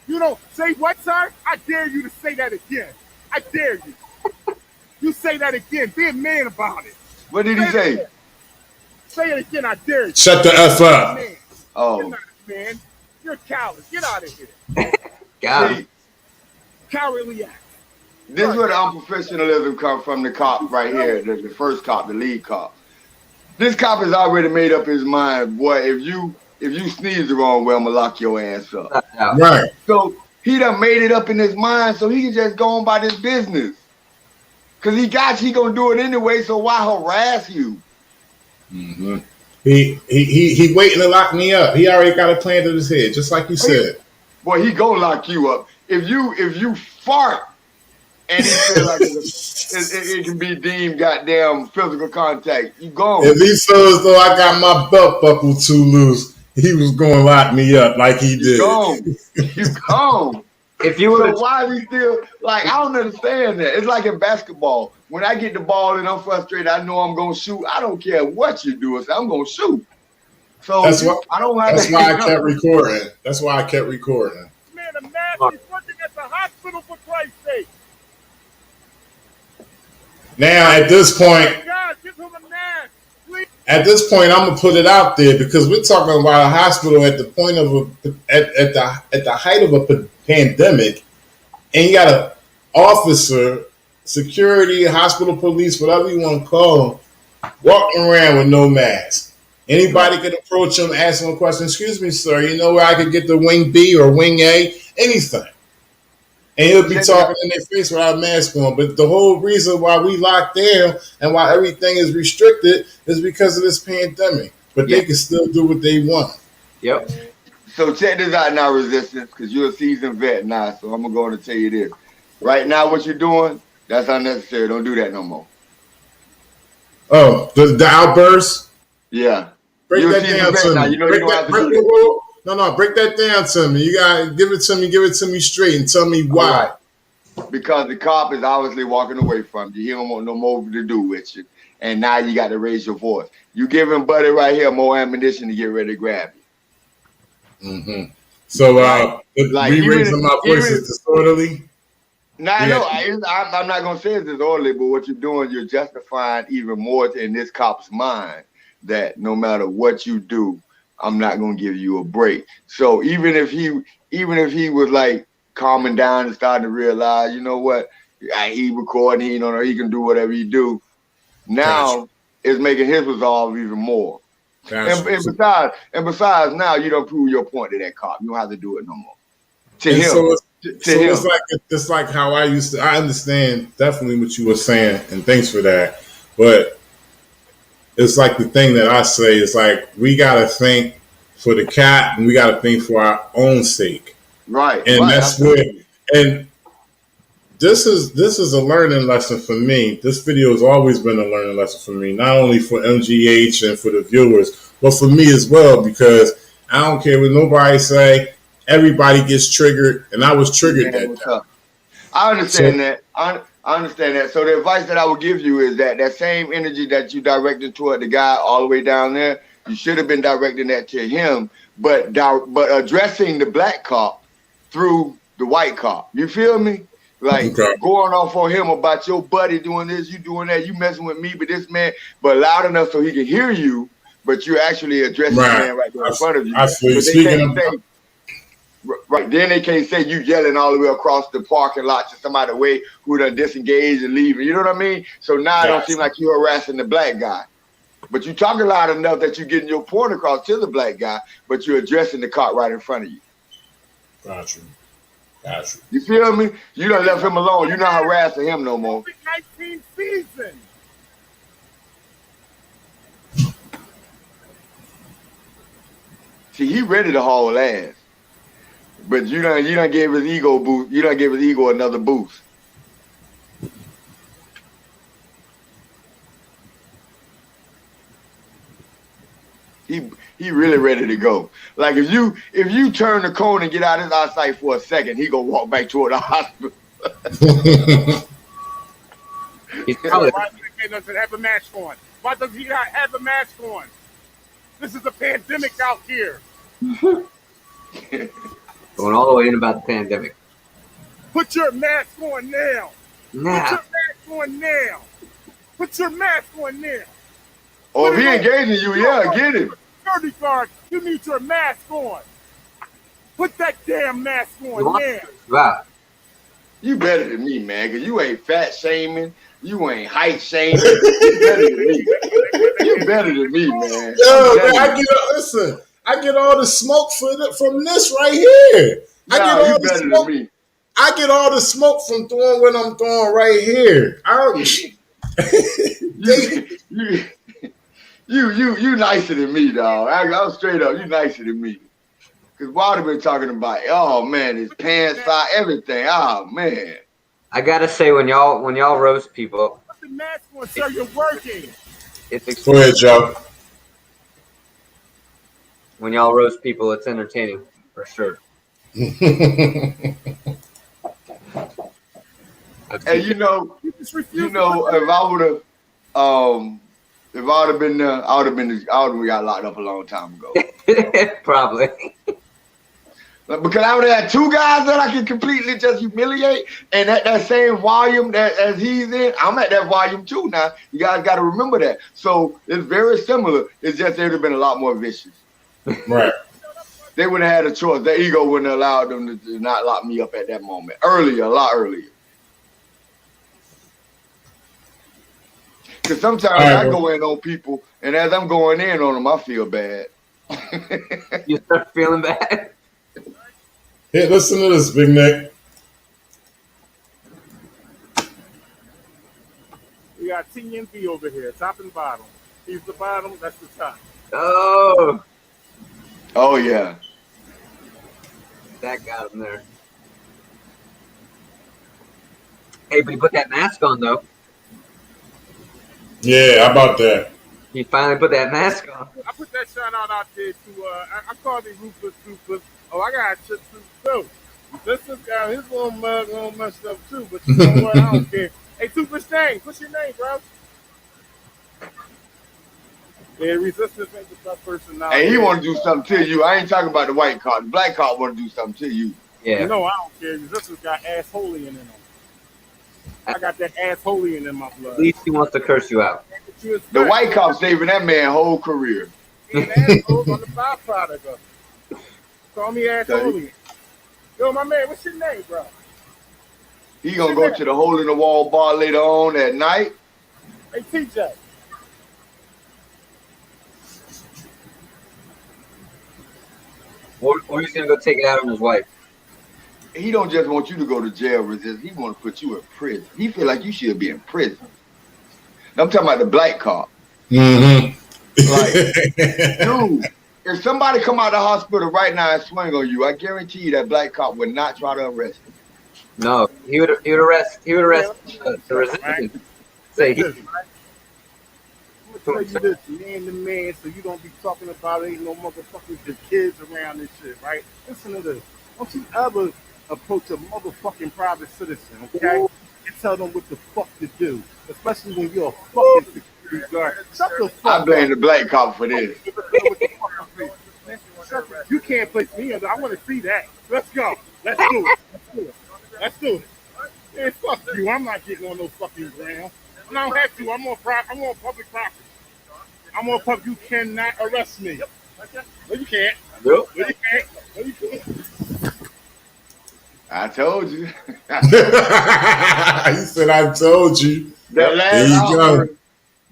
You don't say what, sir? I dare you to say that again. I dare you. You say that again. Be a man about it. What did he say? Say it again. I dare you. Shut the F up. Oh. You're not a man. You're a coward. Get out of here. Got it. Cowardly act. This is where the unprofessionalism comes from the cop right here. The first cop, the lead cop. This cop has already made up his mind, boy, if you sneeze the wrong way, I'm gonna lock your ass up. Right. So he done made it up in his mind so he can just go on by this business. Cause he gonna do it anyway, so why harass you? Mm-hmm. He waiting to lock me up. He already got a plan to his head, just like you said. Boy, he gonna lock you up. If you fart and he feel like it can be deemed goddamn physical contact, you gone. If he felt as though I got my belt buckle too loose, he was gonna lock me up like he did. You gone. If you were, so why is he still like? I don't understand that. It's like in basketball. When I get the ball and I'm frustrated, I know I'm gonna shoot. I don't care what you do. I'm gonna shoot. So that's why I kept recording. Man, a man is working at the hospital for Christ's sake. Now at this point, God, give him a mask. At this point, I'm gonna put it out there because we're talking about a hospital at the point of at the height of a pandemic, and you got an officer, security, hospital police, whatever you want to call them, walking around with no mask. Anybody can approach him, ask him a question. Excuse me, sir. You know where I could get the wing B or wing A? Anything. And he'll be talking in their face without a mask on. But the whole reason why we locked down and why everything is restricted is because of this pandemic. But they can still do what they want. Yep. So check this out now, Resistance, because you're a seasoned vet now. So I'm going to go on and tell you this. Right now, what you're doing, that's unnecessary. Don't do that no more. Oh, the outburst? Yeah. Break that down to me. You know you don't have to do that. No, break that down to me. You got to give it to me straight and tell me why. Right. Because the cop is obviously walking away from you. He don't want no more to do with you. And now you got to raise your voice. You giving Buddy right here more ammunition to get ready to grab you. Mm-hmm. So, me raising my voice is disorderly? No, I'm not going to say it's disorderly, but what you're doing, you're justifying even more in this cop's mind that no matter what you do, I'm not gonna give you a break. So even if he was like calming down and starting to realize, you know what, he recording, he don't know, he can do whatever he do. Now it's making his resolve even more. And besides, now you don't prove your point to that cop. You don't have to do it no more. It's like how I used to. I understand definitely what you were saying, and thanks for that. But it's like the thing that I say is like we gotta think for the cat and we gotta think for our own sake. Right. And that's where and this is a learning lesson for me. This video has always been a learning lesson for me, not only for MGH and for the viewers, but for me as well, because I don't care what nobody say, everybody gets triggered, and I was triggered that time. I understand that. I understand that. So the advice that I would give you is that that same energy that you directed toward the guy all the way down there, you should have been directing that to him, but addressing the black cop through the white cop. You feel me? Like going off on him about your buddy doing this, you doing that, you messing with me, but this man, but loud enough so he can hear you, but you're actually addressing the man right there in front of you. I feel you. Speaking of Right. Then they can't say you yelling all the way across the parking lot to somebody way who done disengaged and leaving. You know what I mean? So now it don't seem like you're harassing the black guy. But you talking loud enough that you're getting your point across to the black guy, but you're addressing the cop right in front of you. Got you. Got you. You feel me? You done left him alone. You're not harassing him no more. COVID-19 season. See, he ready to haul ass. But you done gave his ego boost. You done gave his ego another boost. He really ready to go. Like if you turn the corner and get out of his eyesight for a second, he gonna walk back toward the hospital. Why does he have a mask on? Why does he not have a mask on? This is a pandemic out here. Going all the way in about the pandemic. Put your mask on now. Nah. Put your mask on now. Put your mask on now. Or if he engaging you, yeah, get him. Security guard, you need your mask on. Put that damn mask on now. Wow. You better than me, man, because you ain't fat shaming. You ain't height shaming. You better than me. You better than me, man. Yo, man, I get all the smoke from this right here. I get all the smoke from throwing what I'm throwing right here. You nicer than me, dog. I'm straight up. You nicer than me. Because Walter been talking about, oh man, his pants out, everything. Oh man. I gotta say, when y'all roast people, put the mask on, sir. You're working. Go ahead, Joe. When y'all roast people, it's entertaining for sure. Hey, you know, if I would have, if I would have been there, I would have got locked up a long time ago. Probably. Because I would have had two guys that I could completely just humiliate, and at that same volume that as he's in, I'm at that volume too now. You guys got to remember that. So it's very similar. It's just they'd have been a lot more vicious. Right. They would have had a choice. Their ego wouldn't have allowed them to not lock me up at that moment. Earlier, a lot earlier. Because sometimes I go in on people, and as I'm going in on them, I feel bad. You start feeling bad? Hey, listen to this, Big Nick. We got TNB over here, top and bottom. He's the bottom, that's the top. Oh. Oh, yeah. That got him there. Hey, but he put that mask on, though. Yeah, how about that? He finally put that mask on. I put that shout out there to, I called it Ruthless. Oh, I got shit too. This guy, his little mug all messed up too, but you know what? I don't care. Hey, Super Stain, what's your name, bro? Yeah, Resistance ain't the tough person now. Hey, he want to do something to you. I ain't talking about the white card. The black card want to do something to you. Yeah. You know, I don't care. Resistance got assholeian in him. I got that assholeian in my blood. At least he wants to curse you out. The white cop saving that man's whole career. He's an asshole on the byproduct of it. Call me assholeian. Yo, my man, what's your name, bro? He gonna go to the hole in the wall bar later on at night. Hey, TJ. Or he's gonna go take it out on his wife. He don't just want you to go to jail, Resist. He want to put you in prison. He feel like you should be in prison. I'm talking about the black cop. Mm-hmm. Like, dude, if somebody come out of the hospital right now and swing on you, I guarantee you that black cop would not try to arrest him. No, he would arrest the resistance. Say he. I'm gonna tell you this, man to man, so you don't be talking about ain't no motherfuckers with kids around this shit, right? Listen to this. Don't you ever approach a motherfucking private citizen, okay? And tell them what the fuck to do, especially when you're a fucking security guard. Shut the fuck I blame up. the black cop for this. You can't place me under. I want to see that. Let's go. Let's do it. Let's do it. Let's do it. Man, fuck you. I'm not getting on no fucking ground. I don't have to. I'm on public property. I'm on public. You cannot arrest me. No, you can't. Yep. No, you can't. No, you can't. I told you. He said, "I told you." That There you go.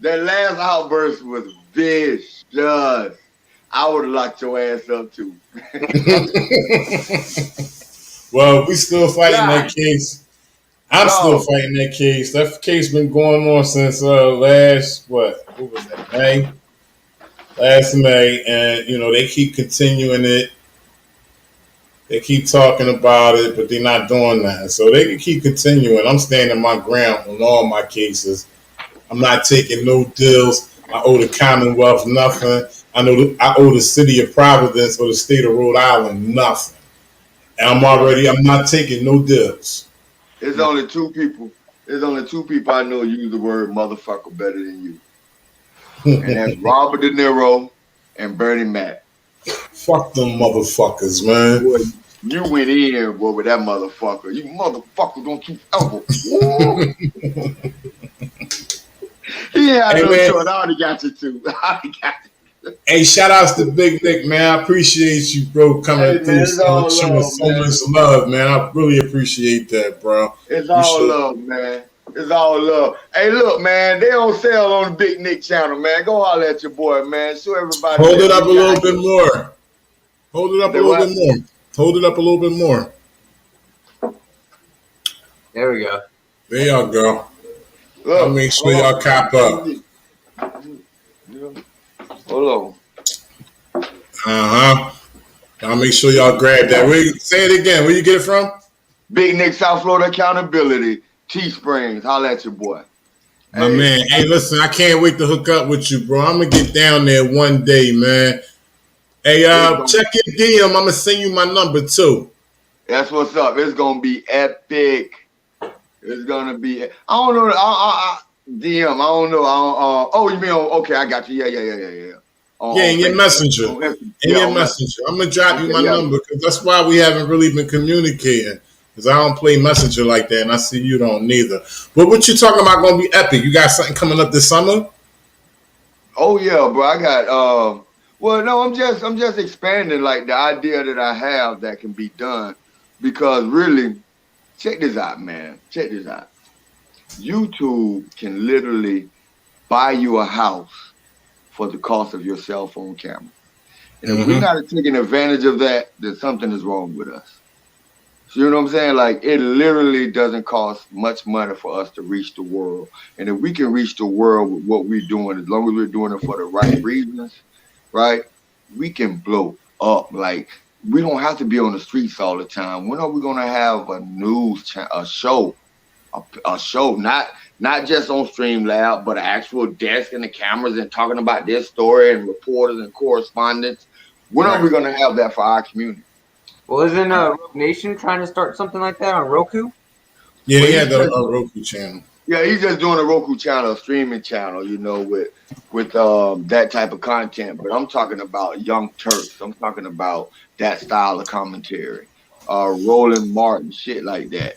last outburst was vicious. I would have locked your ass up too. Well, we still fighting that case. I'm still fighting that case. That case been going on since last what was that, May? Last May, and they keep continuing it. They keep talking about it, but they're not doing that. So they can keep continuing. I'm standing my ground on all my cases. I'm not taking no deals. I owe the Commonwealth nothing. I owe the city of Providence or the state of Rhode Island nothing. And I'm not taking no deals. There's only two people I know use the word motherfucker better than you. And that's Robert De Niro and Bernie Mac. Fuck them motherfuckers, man. Boy, you went in, boy, with that motherfucker. You motherfucker, don't you ever. He had no choice. I already got you too. Hey, shout outs to Big Nick, man. I appreciate you, bro, coming through. Showing so much love, man. I really appreciate that, bro. It's all love, man. It's all love. Hey, look, man, they on sale on the Big Nick channel, man. Go holler at your boy, man. Show everybody. Hold it up a little bit more. Hold it up a little bit more. Hold it up a little bit more. There we go. There y'all go. Look, I'll make sure y'all cop up. Hold on. I'll make sure y'all grab that. Say it again. Where you get it from? Big Nick, South Florida Accountability. Teesprings. Holla at your boy. My man. Hey, listen, I can't wait to hook up with you, bro. I'm going to get down there one day, man. Hey, check your DM. I'm going to send you my number, too. That's what's up. It's going to be epic. It's going to be... I don't know. DM. I don't know. Oh, you mean... Okay, I got you. Yeah. In your messenger. In your messenger. I'm going to drop you my number because that's why we haven't really been communicating. Because I don't play messenger like that, and I see you don't neither. But what you talking about going to be epic? You got something coming up this summer? Oh yeah, bro. I got well, no, I'm just expanding like the idea that I have that can be done. Because really, check this out, man. Check this out. YouTube can literally buy you a house for the cost of your cell phone camera. And if we're not taking advantage of that, then something is wrong with us. So you know what I'm saying? Like, it literally doesn't cost much money for us to reach the world. And if we can reach the world with what we're doing, as long as we're doing it for the right reasons, right, we can blow up. Like, we don't have to be on the streets all the time. When are we going to have a show, not just on Streamlab, but an actual desk and the cameras and talking about this story and reporters and correspondents? When are we going to have that for our community? Well, isn't Rogue Nation trying to start something like that on Roku? Yeah, he had a Roku channel. Yeah, he's just doing a Roku channel, a streaming channel, with that type of content. But I'm talking about Young Turks. I'm talking about that style of commentary. Roland Martin, shit like that.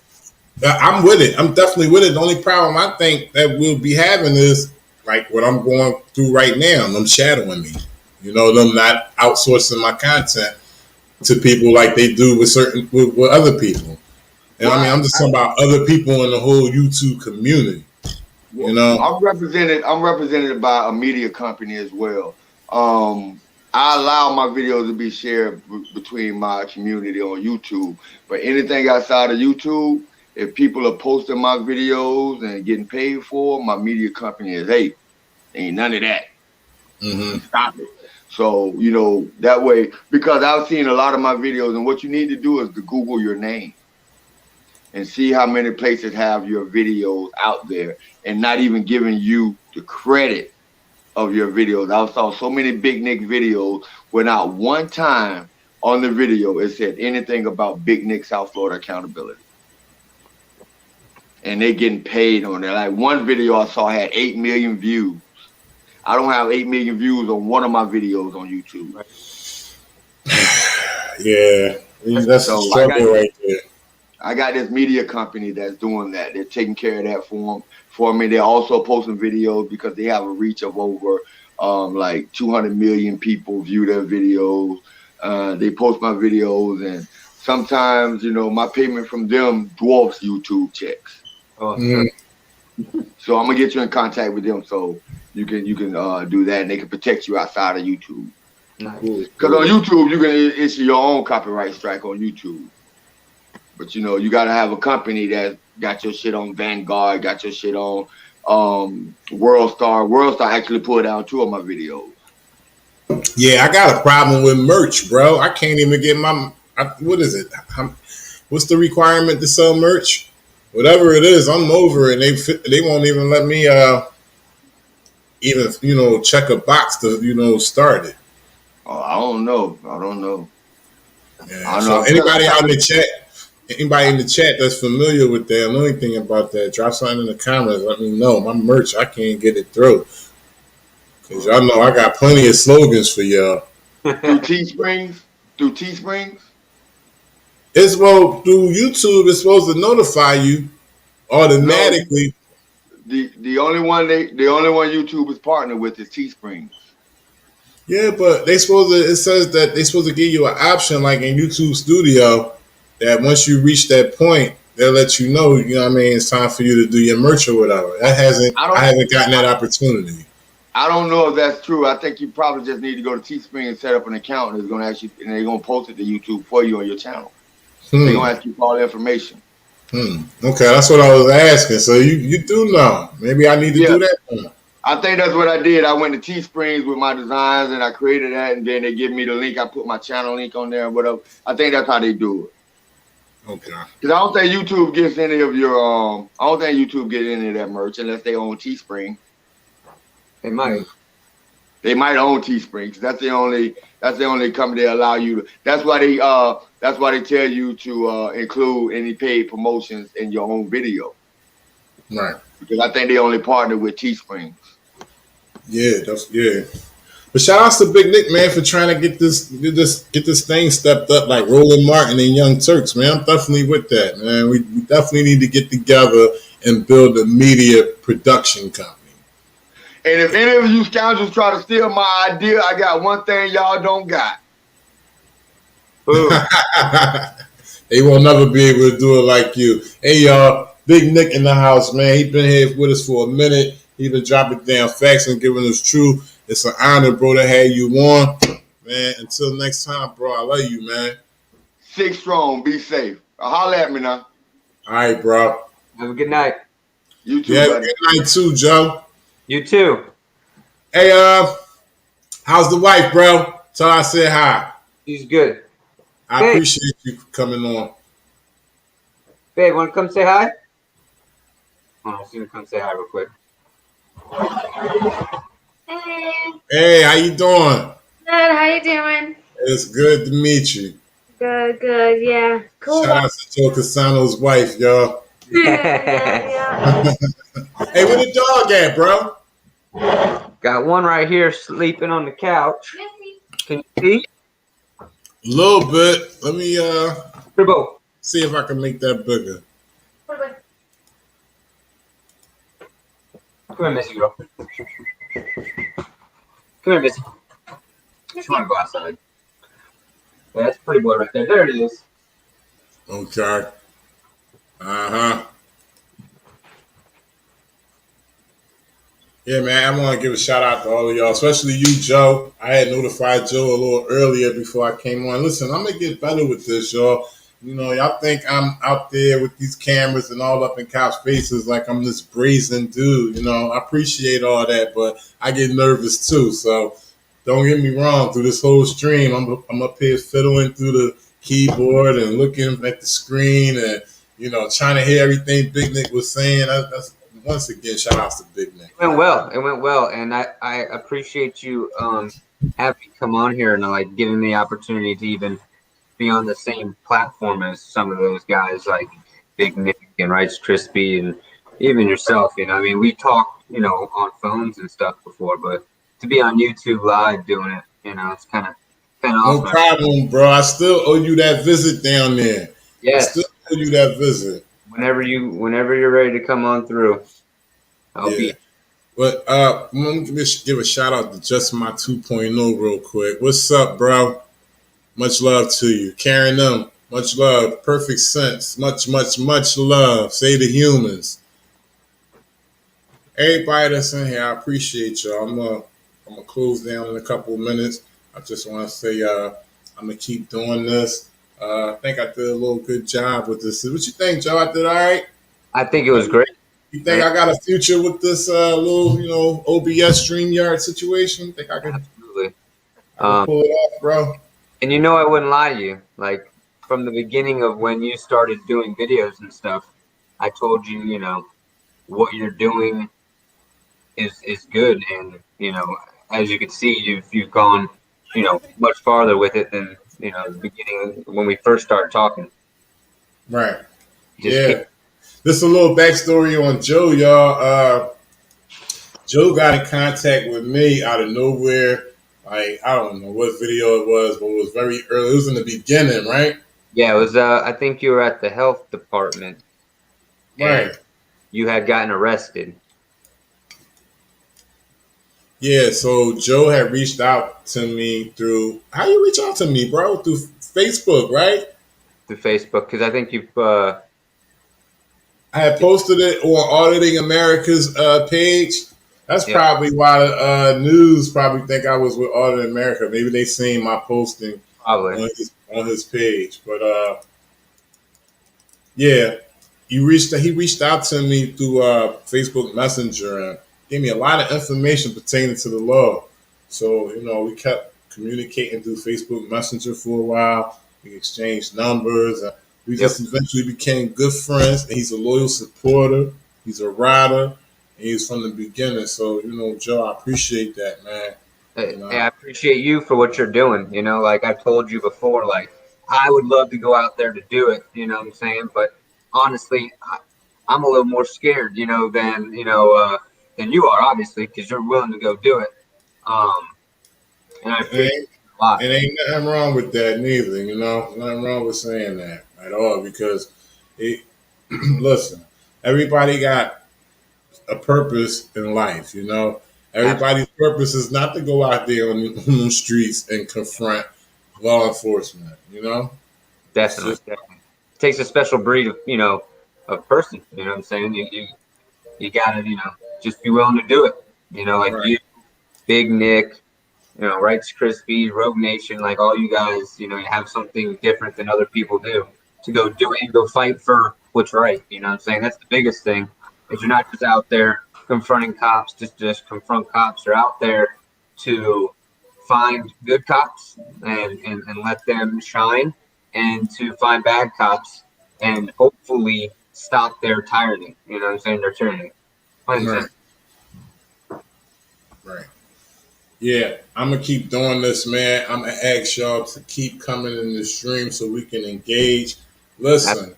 I'm with it. I'm definitely with it. The only problem I think that we'll be having is like what I'm going through right now. Them shadowing me. Them not outsourcing my content to people like they do with other people. And I mean, I'm just talking about other people in the whole YouTube community. I'm represented by a media company as well. I allow my videos to be shared between my community on YouTube, but anything outside of YouTube, if people are posting my videos and getting paid for, my media company is, hey, ain't none of that. Stop it. So, that way, because I've seen a lot of my videos, and what you need to do is to Google your name and see how many places have your videos out there and not even giving you the credit of your videos. I saw so many Big Nick videos where not one time on the video, it said anything about Big Nick South Florida accountability. And they getting paid on it. Like one video I saw had 8 million views. I don't have 8 million views on one of my videos on YouTube. Yeah, that's the struggle right there. I got this media company that's doing that. They're taking care of that for me. They're also posting videos because they have a reach of over like 200 million people view their videos. They post my videos, and sometimes, you know, my payment from them dwarfs YouTube checks. So I'm gonna get you in contact with them so you can do that, and they can protect you outside of YouTube. Because on YouTube you can issue your own copyright strike on YouTube, but you know you gotta have a company that got your shit on Vanguard, got your shit on WorldStar. WorldStar actually pulled down 2 of my videos. Yeah, I got a problem with merch, bro. I can't even get what is it? What's the requirement to sell merch? Whatever it is, I'm over it, and they won't even let me even check a box to start it. Oh, I don't know. Yeah. So anybody out in the chat, anybody in the chat that's familiar with that, know anything about that, drop something in the comments. Let me know. My merch, I can't get it through. Cause y'all know I got plenty of slogans for y'all. Through Teesprings? It's through YouTube. It's supposed to notify you automatically. No, the only one YouTube is partnered with is Teesprings. Yeah, but it says that they're supposed to give you an option like in YouTube Studio that once you reach that point, they'll let you know, you know what I mean, it's time for you to do your merch or whatever. I haven't gotten that opportunity. I don't know if that's true. I think you probably just need to go to Teespring and set up an account, and it's gonna ask you, and they're gonna post it to YouTube for you on your channel. They're gonna ask you for all the information. Okay, that's what I was asking. So you do know. Maybe I need to do that. I think that's what I did. I went to Teesprings with my designs, and I created that, and then they give me the link. I put my channel link on there and whatever. I think that's how they do it. Okay. Because I don't think YouTube gets any of your I don't think YouTube gets any of that merch unless they own Teespring. They might. They might own Teespring. That's the only company they allow you to. That's why they tell you to include any paid promotions in your own video. Right. Because I think they only partner with Teespring. Yeah, But shout outs to Big Nick, man, for trying to get this thing stepped up like Roland Martin and Young Turks, man. I'm definitely with that, man. We definitely need to get together and build a media production company. And if any of you scoundrels try to steal my idea, I got one thing y'all don't got. They will never be able to do it like you. Hey, y'all, Big Nick in the house, man. He been here with us for a minute. He been dropping down facts and giving us truth. It's an honor, bro, to have you on. Man, until next time, bro, I love you, man. 6 strong. Be safe. Holler at me now. All right, bro. Have a good night. You too, buddy. Good night, too, Joe. You too. Hey, how's the wife, bro? Tell her I said hi. She's good. I appreciate you coming on. Babe, want to come say hi? Oh, she's going to come say hi real quick. Hey. Hey, how you doing? Good. How you doing? It's good to meet you. Good. Yeah. Cool. Shout out to Joe Casano's wife, y'all. Yeah. Hey, where the dog at, bro? Got one right here sleeping on the couch. Can you see? A little bit. Let me see if I can make that bigger. Come here, Missy girl. Come here, Missy. Just want to go outside. Yeah, that's a pretty boy right there. There it is. Okay. Uh-huh. Yeah, man, I want to give a shout out to all of y'all, especially you, Joe. I had notified Joe a little earlier before I came on. Listen, I'm going to get better with this, y'all. You know, y'all think I'm out there with these cameras and all up in cops' faces like I'm this brazen dude. You know, I appreciate all that, but I get nervous too. So don't get me wrong. Through this whole stream, I'm up here fiddling through the keyboard and looking at the screen and, you know, trying to hear everything Big Nick was saying. That's once again, shout outs to Big Nick. It went well, and I appreciate you having me come on here and like giving me the opportunity to even be on the same platform as some of those guys like Big Nick and Rice Crispy and even yourself. You know, I mean, we talked, you know, on phones and stuff before, but to be on YouTube live doing it, you know, it's kind of No awesome. problem, bro. I still owe you that visit down there. I Yes. still owe you that visit. Whenever you're ready to come on through, I'll be. But let me give a shout out to Just My 2.0 real quick. What's up, bro? Much love to you. Carrying them. Much love. Perfect sense. Much love. Say the humans. Everybody that's in here, I appreciate y'all. I'm gonna close down in a couple of minutes. I just want to say I'm gonna keep doing this. I think I did a little good job with this. What you think, Joe? I did all right? I think it was great. You think I got a future with this little, you know, OBS StreamYard situation? Think I can? Absolutely. I can pull it off, bro. And you know, I wouldn't lie to you. Like from the beginning of when you started doing videos and stuff, I told you, you know, what you're doing is good, and you know, as you can see, you've gone, you know, much farther with it than, you know, the beginning when we first started talking. Right. Yeah. This is a little backstory on Joe, y'all. Joe got in contact with me out of nowhere. Like, I don't know what video it was, but it was very early. It was in the beginning, right? Yeah, it was. I think you were at the health department. Right. And you had gotten arrested. Yeah, so Joe had reached out to me through. How you reach out to me, bro? Through Facebook, right? Through Facebook, because I think you've. I had posted it on Auditing America's page. That's probably why the news probably think I was with Auditing America. Maybe they seen my posting on his page. But yeah, he reached out to me through Facebook Messenger and gave me a lot of information pertaining to the law. So, you know, we kept communicating through Facebook Messenger for a while. We exchanged numbers. We just eventually became good friends. And he's a loyal supporter. He's a rider. And he's from the beginning. So, you know, Joe, I appreciate that, man. You know? I appreciate you for what you're doing. You know, like I've told you before, like I would love to go out there to do it. You know what I'm saying? But honestly, I'm a little more scared, you know, than you are, obviously, because you're willing to go do it. And I appreciate it a lot. And ain't nothing wrong with that neither, you know. Nothing wrong with saying that at all, because listen, everybody got a purpose in life, you know. Everybody's purpose is not to go out there on the streets and confront law enforcement, you know. Definitely. It takes a special breed of, you know, of person. You know what I'm saying? You gotta, you know, just be willing to do it. You know, like you, Big Nick, you know, Rice Crispy, Rogue Nation, like all you guys, you know, you have something different than other people do to go do it and go fight for what's right. You know what I'm saying? That's the biggest thing. Is you're not just out there confronting cops, just confront cops. You're out there to find good cops and let them shine, and to find bad cops and hopefully stop their tyranny. You know what I'm saying? Their tyranny. Right. Yeah, I'm gonna keep doing this, man. I'm gonna ask y'all to keep coming in the stream so we can engage. Listen,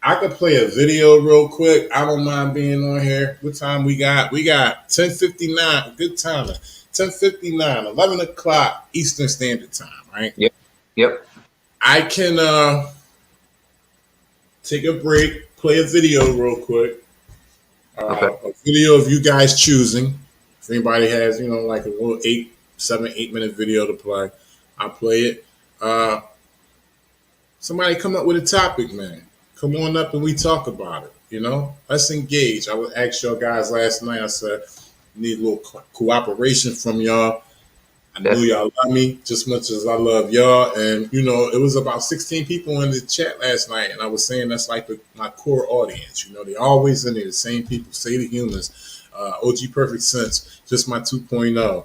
I could play a video real quick. I don't mind being on here. What time we got? We got 10:59. Good time. 10:59, 11 o'clock Eastern Standard Time, right? Yep. I can take a break, play a video real quick. A video of you guys choosing. If anybody has, you know, like a little 8 minute video to play, I'll play it. Somebody come up with a topic, man. Come on up and we talk about it. You know, let's engage. I would ask y'all guys last night. I said, I need a little cooperation from y'all. I know y'all love me just as much as I love y'all. And, you know, it was about 16 people in the chat last night. And I was saying that's like my core audience. You know, they always in there, the same people, Say the Humans, OG Perfect Sense, Just My 2.0,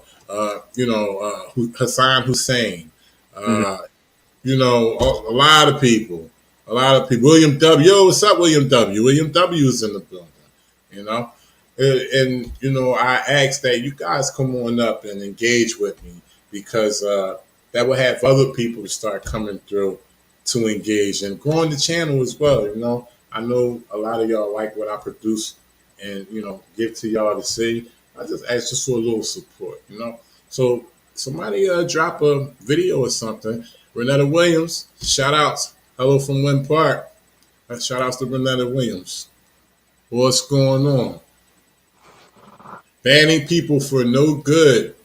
you know, Hassan Hussein, you know, a lot of people. William W. Yo, what's up, William W.? William W. is in the building, you know. And, you know, I ask that you guys come on up and engage with me, because that will have other people to start coming through to engage and growing the channel as well. You know, I know a lot of y'all like what I produce and, you know, give to y'all to see. I just ask just for a little support, you know. So somebody drop a video or something. Renetta Williams, shout outs. Hello from Wynn Park. Shout outs to Renetta Williams. What's going on? Banning people for no good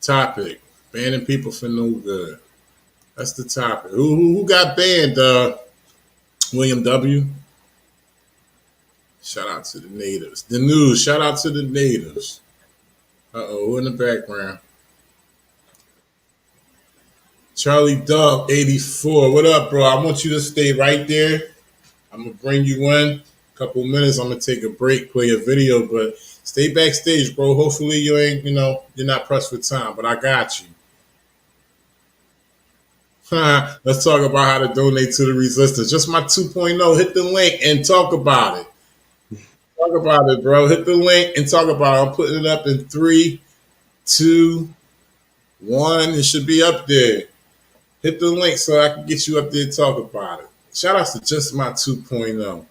topic. Banning people for no good. That's the topic. Who got banned? William W. Shout out to the natives. The news. Shout out to the natives. Who in the background? CHARLIEDOG84. What up, bro? I want you to stay right there. I'm gonna bring you in. A couple minutes. I'm gonna take a break, play a video, but stay backstage, bro. Hopefully you ain't, you know, you're not pressed for time, but I got you. Let's talk about how to donate to the resistance. Just my 2.0. Hit the link and talk about it. Talk about it, bro. Hit the link and talk about it. I'm putting it up in 3, 2, 1. It should be up there. Hit the link so I can get you up there and talk about it. Shout out to just my 2.0.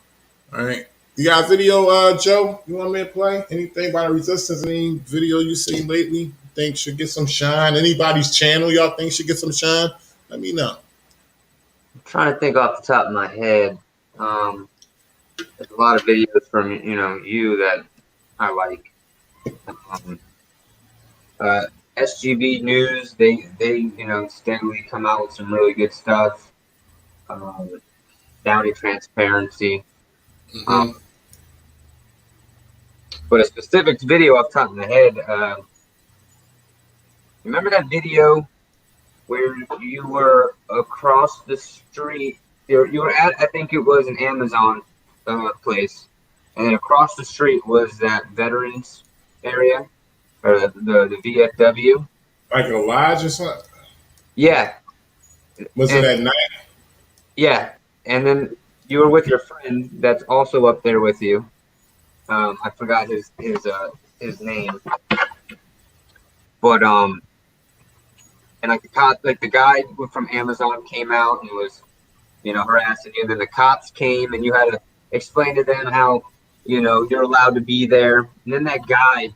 All right. You got a video, Joe? You want me to play? Anything by the resistance? Any video you seen lately you think should get some shine? Anybody's channel y'all think should get some shine? Let me know. I'm trying to think off the top of my head. There's a lot of videos from you that I like. SGB News, they steadily come out with some really good stuff. Downey Transparency. But a specific video off the top of my head. Remember that video where you were across the street? You were at, I think it was an Amazon place, and then across the street was that veterans area, or the VFW. Like a lodge or something? Yeah. Was it at night? Yeah. And then you were with your friend that's also up there with you. I forgot his name. But and like the guy from Amazon came out and was, harassing you. Then the cops came and you had to explain to them how, you're allowed to be there. And then that guy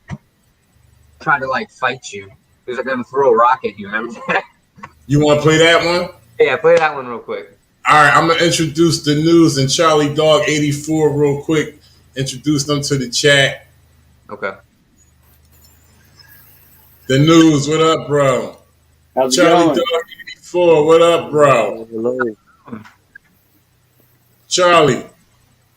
tried to fight you. He was gonna throw a rock at you. Remember that? You want to play that one? Yeah, play that one real quick. All right, I'm gonna introduce the news and CHARLIEDOG84 real quick. Introduce them to the chat. Okay. The news, what up, bro? How's it going? CHARLIEDOG84, what up, bro? Hello. Charlie.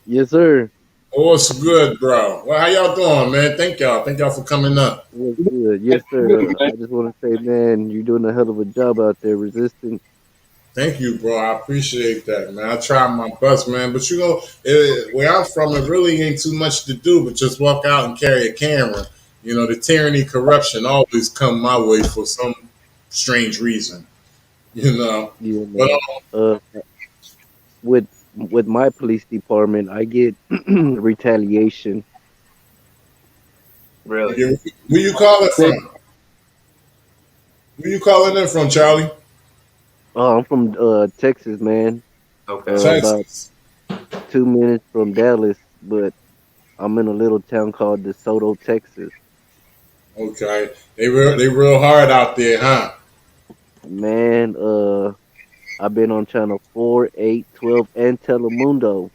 Yes, sir. What's good, bro? Well, how y'all doing, man? Thank y'all for coming up. What's good? Yes, sir. I just want to say, man, you're doing a hell of a job out there resisting. Thank you, bro. I appreciate that, man. I try my best, man. But where I'm from, it really ain't too much to do but just walk out and carry a camera. The tyranny, corruption always come my way for some strange reason. Yeah, but with my police department, I get retaliation. Really? Where you calling from? Where you calling in from, Charlie? Oh, I'm from Texas, man. Okay. Texas. About 2 minutes from Dallas, but I'm in a little town called DeSoto, Texas. Okay. They real hard out there, huh? Man, I've been on channel 4, 8, 12, and Telemundo.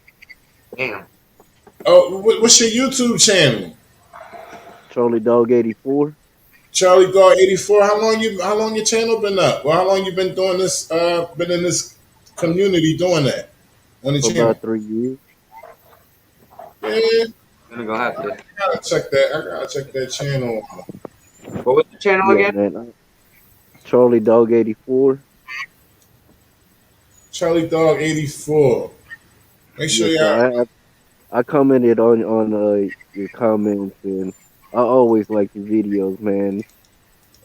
Damn. Oh, what's your YouTube channel? CHARLIEDOG84. CHARLIEDOG84. How long your channel been up? Well, how long you been doing this? Been in this community doing that on the For channel? about 3 years. Yeah. I'm gonna have to. I gotta check that channel. What was the channel again? Man, CHARLIEDOG84. CHARLIEDOG84. Make sure y'all. I commented on your comments, and I always like your videos, man.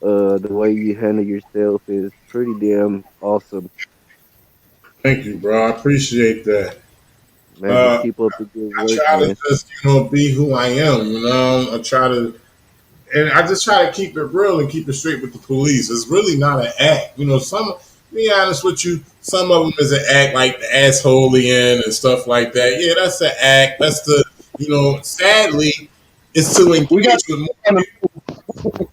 The way you handle yourself is pretty damn awesome. Thank you, bro. I appreciate that. Man, just keep up the good work, I try man. to just be who I am. I try to. And I just try to keep it real and keep it straight with the police. It's really not an act. be honest with you, some of them is an act, like the assholeian and stuff like that. Yeah, that's an act. That's the, sadly, it's to engage with more people.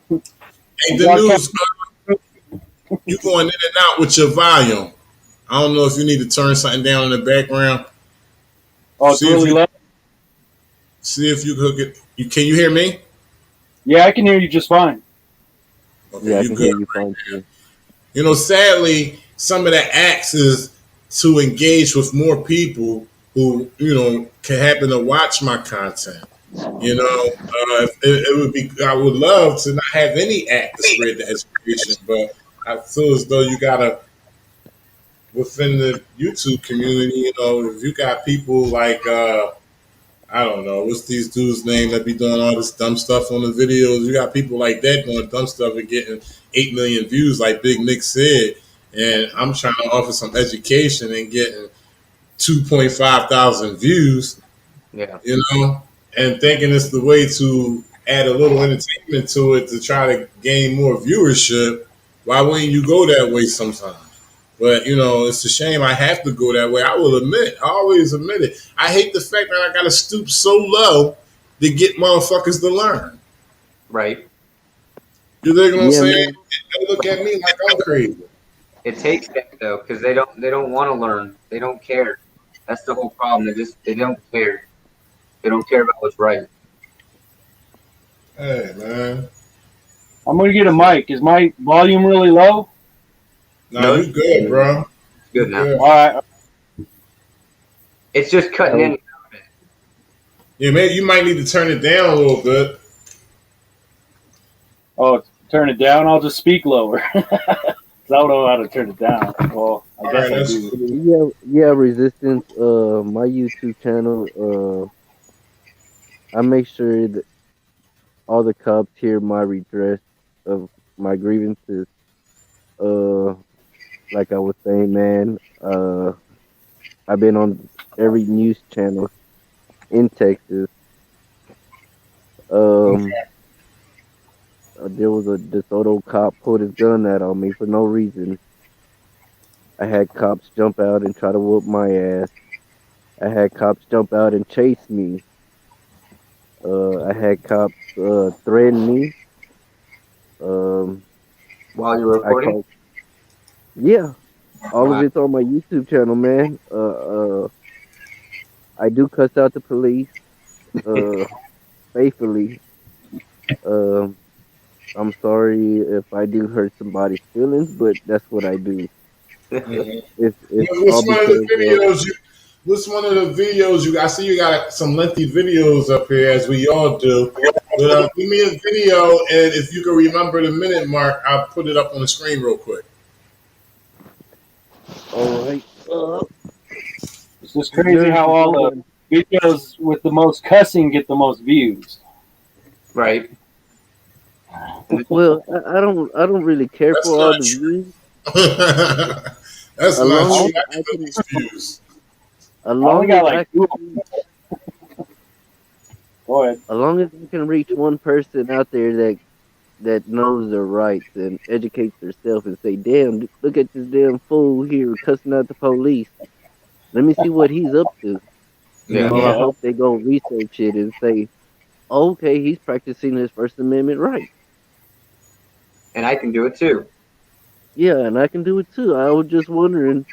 Hey, the news, you going in and out with your volume. I don't know if you need to turn something down in the background. Oh, it's really loud. See if you could get. Can you hear me? Yeah, I can hear you just fine. Okay, Yeah, I you can good hear you right fine now. too. Sadly, some of the acts is to engage with more people who, can happen to watch my content. It would be. I would love to not have any act to spread the education, but I feel as though you gotta within the YouTube community. If you got people like I don't know what's these dudes' name that be doing all this dumb stuff on the videos. You got people like that doing dumb stuff and getting 8 million views, like Big Nick said. And I'm trying to offer some education and getting 2.5 thousand views. Yeah. And thinking it's the way to add a little entertainment to it to try to gain more viewership. Why wouldn't you go that way sometimes? But it's a shame I have to go that way. I will admit, I always admit it. I hate the fact that I gotta stoop so low to get motherfuckers to learn. Right. You dig what I'm Yeah, saying? man. They look at me like I'm crazy. It takes that though, because they don't want to learn. They don't care. That's the whole problem. They don't care. They don't care about what's right. Hey man. I'm gonna get a mic. Is my volume really low? No, you good, bro. It's good now. All right. It's just cutting in. Yeah, maybe you might need to turn it down a little bit. Oh, turn it down. I'll just speak lower. I don't know how to turn it down. Well, I guess I do. Yeah, Resistance. My YouTube channel. I make sure that all the cops hear my redress of my grievances. Like I was saying, man. I've been on every news channel in Texas. There was this old cop pulled his gun out on me for no reason. I had cops jump out and try to whoop my ass. I had cops jump out and chase me. I had cops threaten me. While you were recording? Yeah, all of it's on my YouTube channel, man. I do cuss out the police, faithfully. I'm sorry if I do hurt somebody's feelings, but that's what I do. It's all because What's one of the videos you? I see you got some lengthy videos up here, as we all do. But give me a video, and if you can remember the minute mark, I'll put it up on the screen real quick. All right. It's just crazy how all the videos with the most cussing get the most views. Right. Well, I don't really care for all the views. That's As not long true. as I can, views. as long as I can, Go ahead. as long as I can reach one person out there that knows their rights and educates themselves and say, "Damn, look at this damn fool here cussing out the police. Let me see what he's up to." Yeah. I hope they go research it and say, "Okay, he's practicing his First Amendment right." And I can do it too. Yeah, and I can do it too. I was just wondering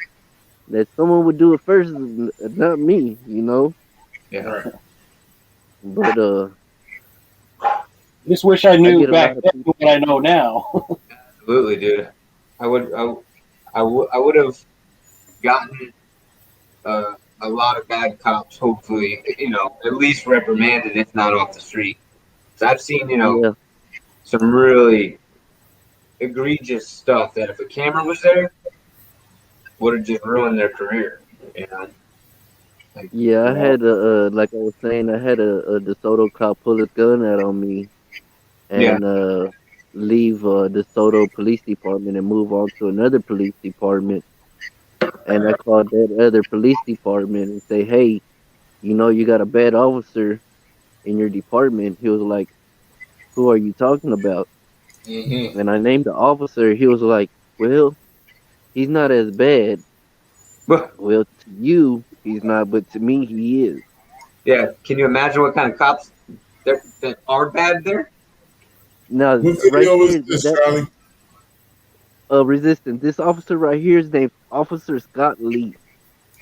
that someone would do it first, not me, Yeah. But just wish I knew back then what I know now. Absolutely, dude. I would have gotten a lot of bad cops. Hopefully, at least reprimanded, if not off the street. So I've seen, some really egregious stuff that if a camera was there, would have just ruined their career. Yeah, I had like I was saying, I had a DeSoto cop pull his gun out on me and leave DeSoto police department and move on to another police department. And I called that other police department and say, "Hey, you got a bad officer in your department." He was like, "Who are you talking about?" Mm-hmm. And I named the officer. He was like, "Well, He's not as bad. Well, Well, to you, he's not, but to me, he is. yeah. Can you imagine what kind of cops that are bad there? Now, What right video was there, this, that Charlie? resistance. This officer right here is named Officer Scott Lee.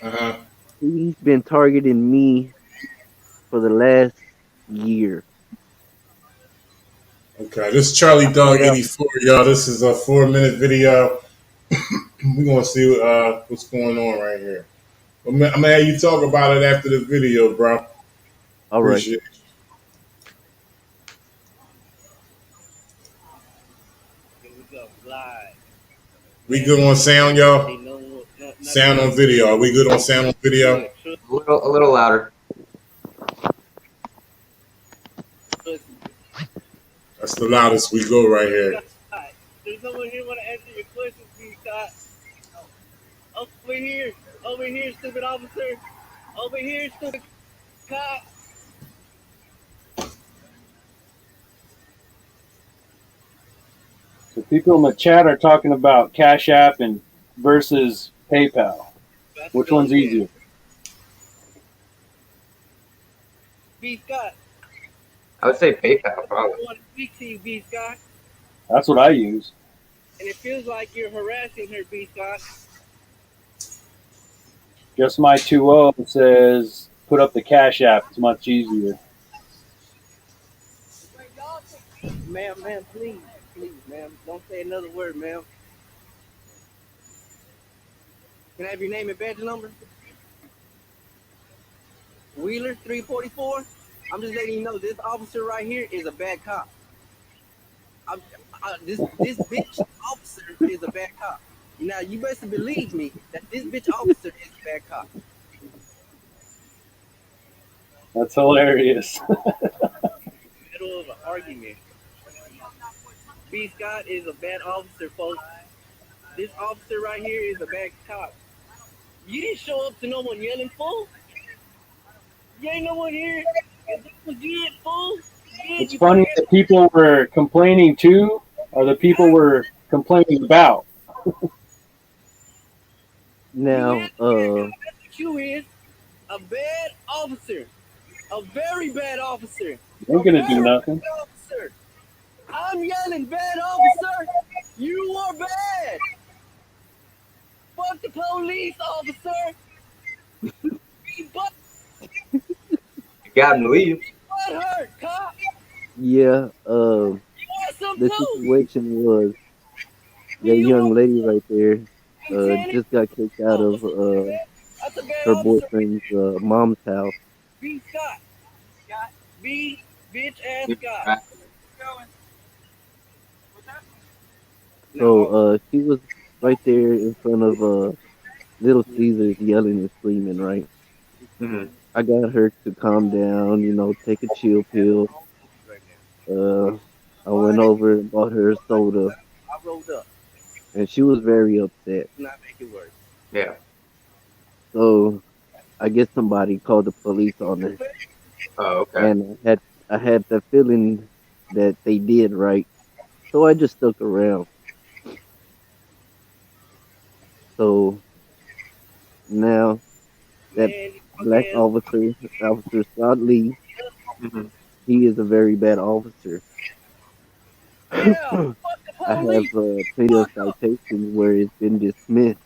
Uh-huh. He's been targeting me for the last year. Okay, this is Charlie Dog Yeah. 84, y'all. This is a 4-minute video. We're gonna see what's going on right here. I'm gonna have you talk about it after the video, bro. All right. Appreciate it. Here we go, live. We good on sound, y'all? Sound on video. Are we good on sound on video? A little louder. That's the loudest we go right here. Does someone here want to answer your questions, please, Scott? Over here, stupid officer. Over here, stupid cop. So people in the chat are talking about Cash App and versus PayPal. Which one's easier? B. Scott. I would say PayPal, I probably. want to speak to you, B. Scott. That's what I use. And it feels like you're harassing her, B. Scott. Just my 2-0 says put up the Cash App. It's much easier. Ma'am, please, ma'am. Don't say another word, ma'am. Can I have your name and badge number? Wheeler 344. I'm just letting you know this officer right here is a bad cop. This bitch officer is a bad cop. Now you best believe me that this bitch officer is a bad cop. That's hilarious. Middle of an argument. B. Scott is a bad officer, folks. This officer right here is a bad cop. You didn't show up to no one yelling, fool. You ain't no one here. That was it, fool. It's funny that people were complaining to, or the people were complaining about. Now, You is a bad officer. A very bad officer. Ain't gonna do nothing. Officer. I'm yelling, bad officer. You are bad. Fuck the police, officer. You got him to leave. What hurt, cop? yeah, the situation was that young lady right there just got kicked out of her boyfriend's mom's house. B. Scott. B. Bitch ass Scott. So she was right there in front of Little Caesars yelling and screaming, right? Mm-hmm. I got her to calm down, take a chill pill. I went over and bought her a soda. I rolled up. And she was very upset. Not make it worse. Yeah. So I guess somebody called the police on her. Oh, okay. And I had the feeling that they did, right? So I just stuck around. So now that black officer, Officer Scott Lee, Mm-hmm. he is a very bad officer. I have plenty of citations where it's been dismissed,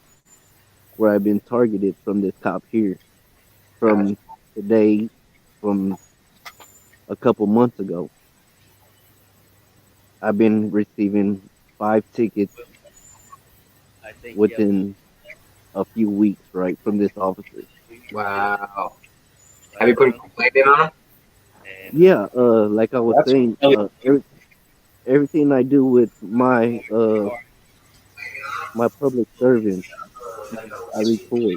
where I've been targeted from this cop here, from today, from a couple months ago. I've been receiving 5 tickets within a few weeks, right, from this officer. Wow. Have you put a complaint in on him? Yeah, like I was saying, everything I do with my my public servant, I record.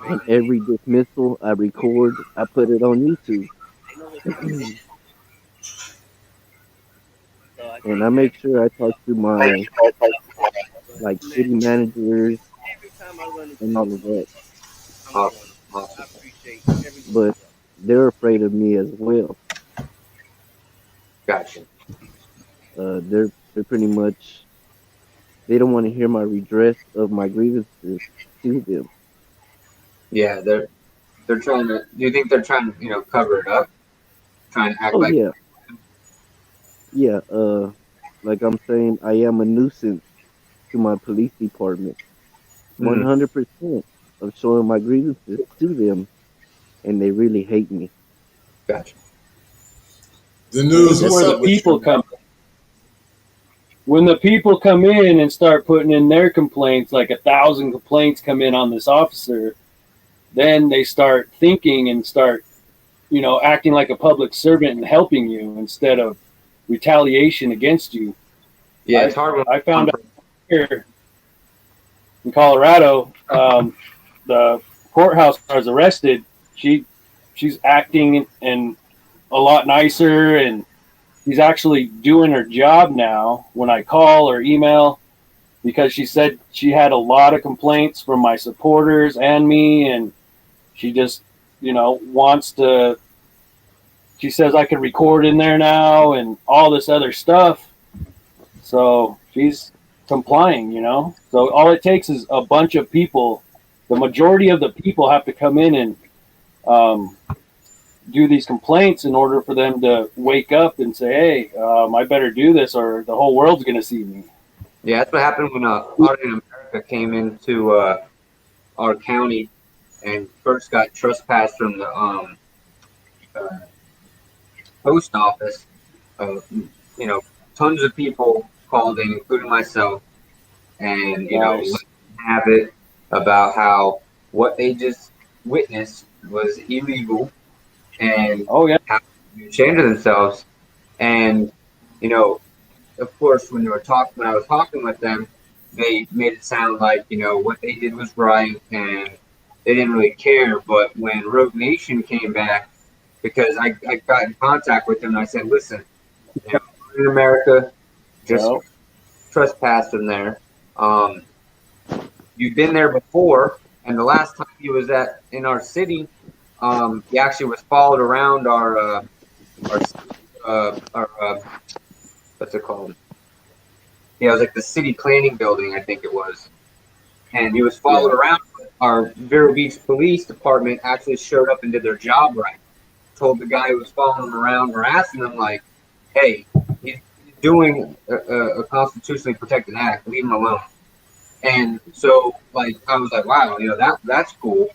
And every dismissal I record, I put it on YouTube. And I make sure I talk to my city managers and all of that. Awesome. Awesome. But they're afraid of me as well. Gotcha. They're pretty much they don't want to hear my redress of my grievances to them. Yeah, they're trying to. Do you think they're trying to, cover it up, trying to act Oh like? yeah, yeah. Like I'm saying, I am a nuisance to my police department. Mm, 100% of showing my grievances to them, and they really hate me. gotcha. The Well, this news, is what's where the up with people you? come. When the people come in and start putting in their complaints, like 1,000 complaints come in on this officer, then they start thinking and start, acting like a public servant and helping you instead of retaliation against you. Yeah, it's hard when I come found out from. here in Colorado, the courthouse I was arrested. She's acting and a lot nicer, and she's actually doing her job now when I call or email, because she said she had a lot of complaints from my supporters and me, and she just wants to. She says I can record in there now and all this other stuff, so she's complying. So all it takes is a bunch of people. The majority of the people have to come in and um, do these complaints in order for them to wake up and say, "Hey, I better do this, or the whole world's going to see me." Yeah, that's what happened when Audit in America came into our county and first got trespassed from the uh, post office. Uh, you know, tons of people called in, including myself, and Nice. have it about how what they just witnessed was illegal and Oh yeah. how to be ashamed of themselves. And of course, when I was talking with them, they made it sound like what they did was right and they didn't really care. But when Rogue Nation came back, because I got in contact with them and I said, listen, in America, just Well, trespassed in there. Um, you've been there before, and the last time he was in our city, he actually was followed around our what's it called? Yeah, it was like the city planning building, I think it was, and he was followed yeah. around. Our Vero Beach Police Department actually showed up and did their job right. Told the guy who was following him around, harassing him, like, "Hey, he's doing a constitutionally protected act. Leave him alone." And so, like, I was like, wow, that's cool.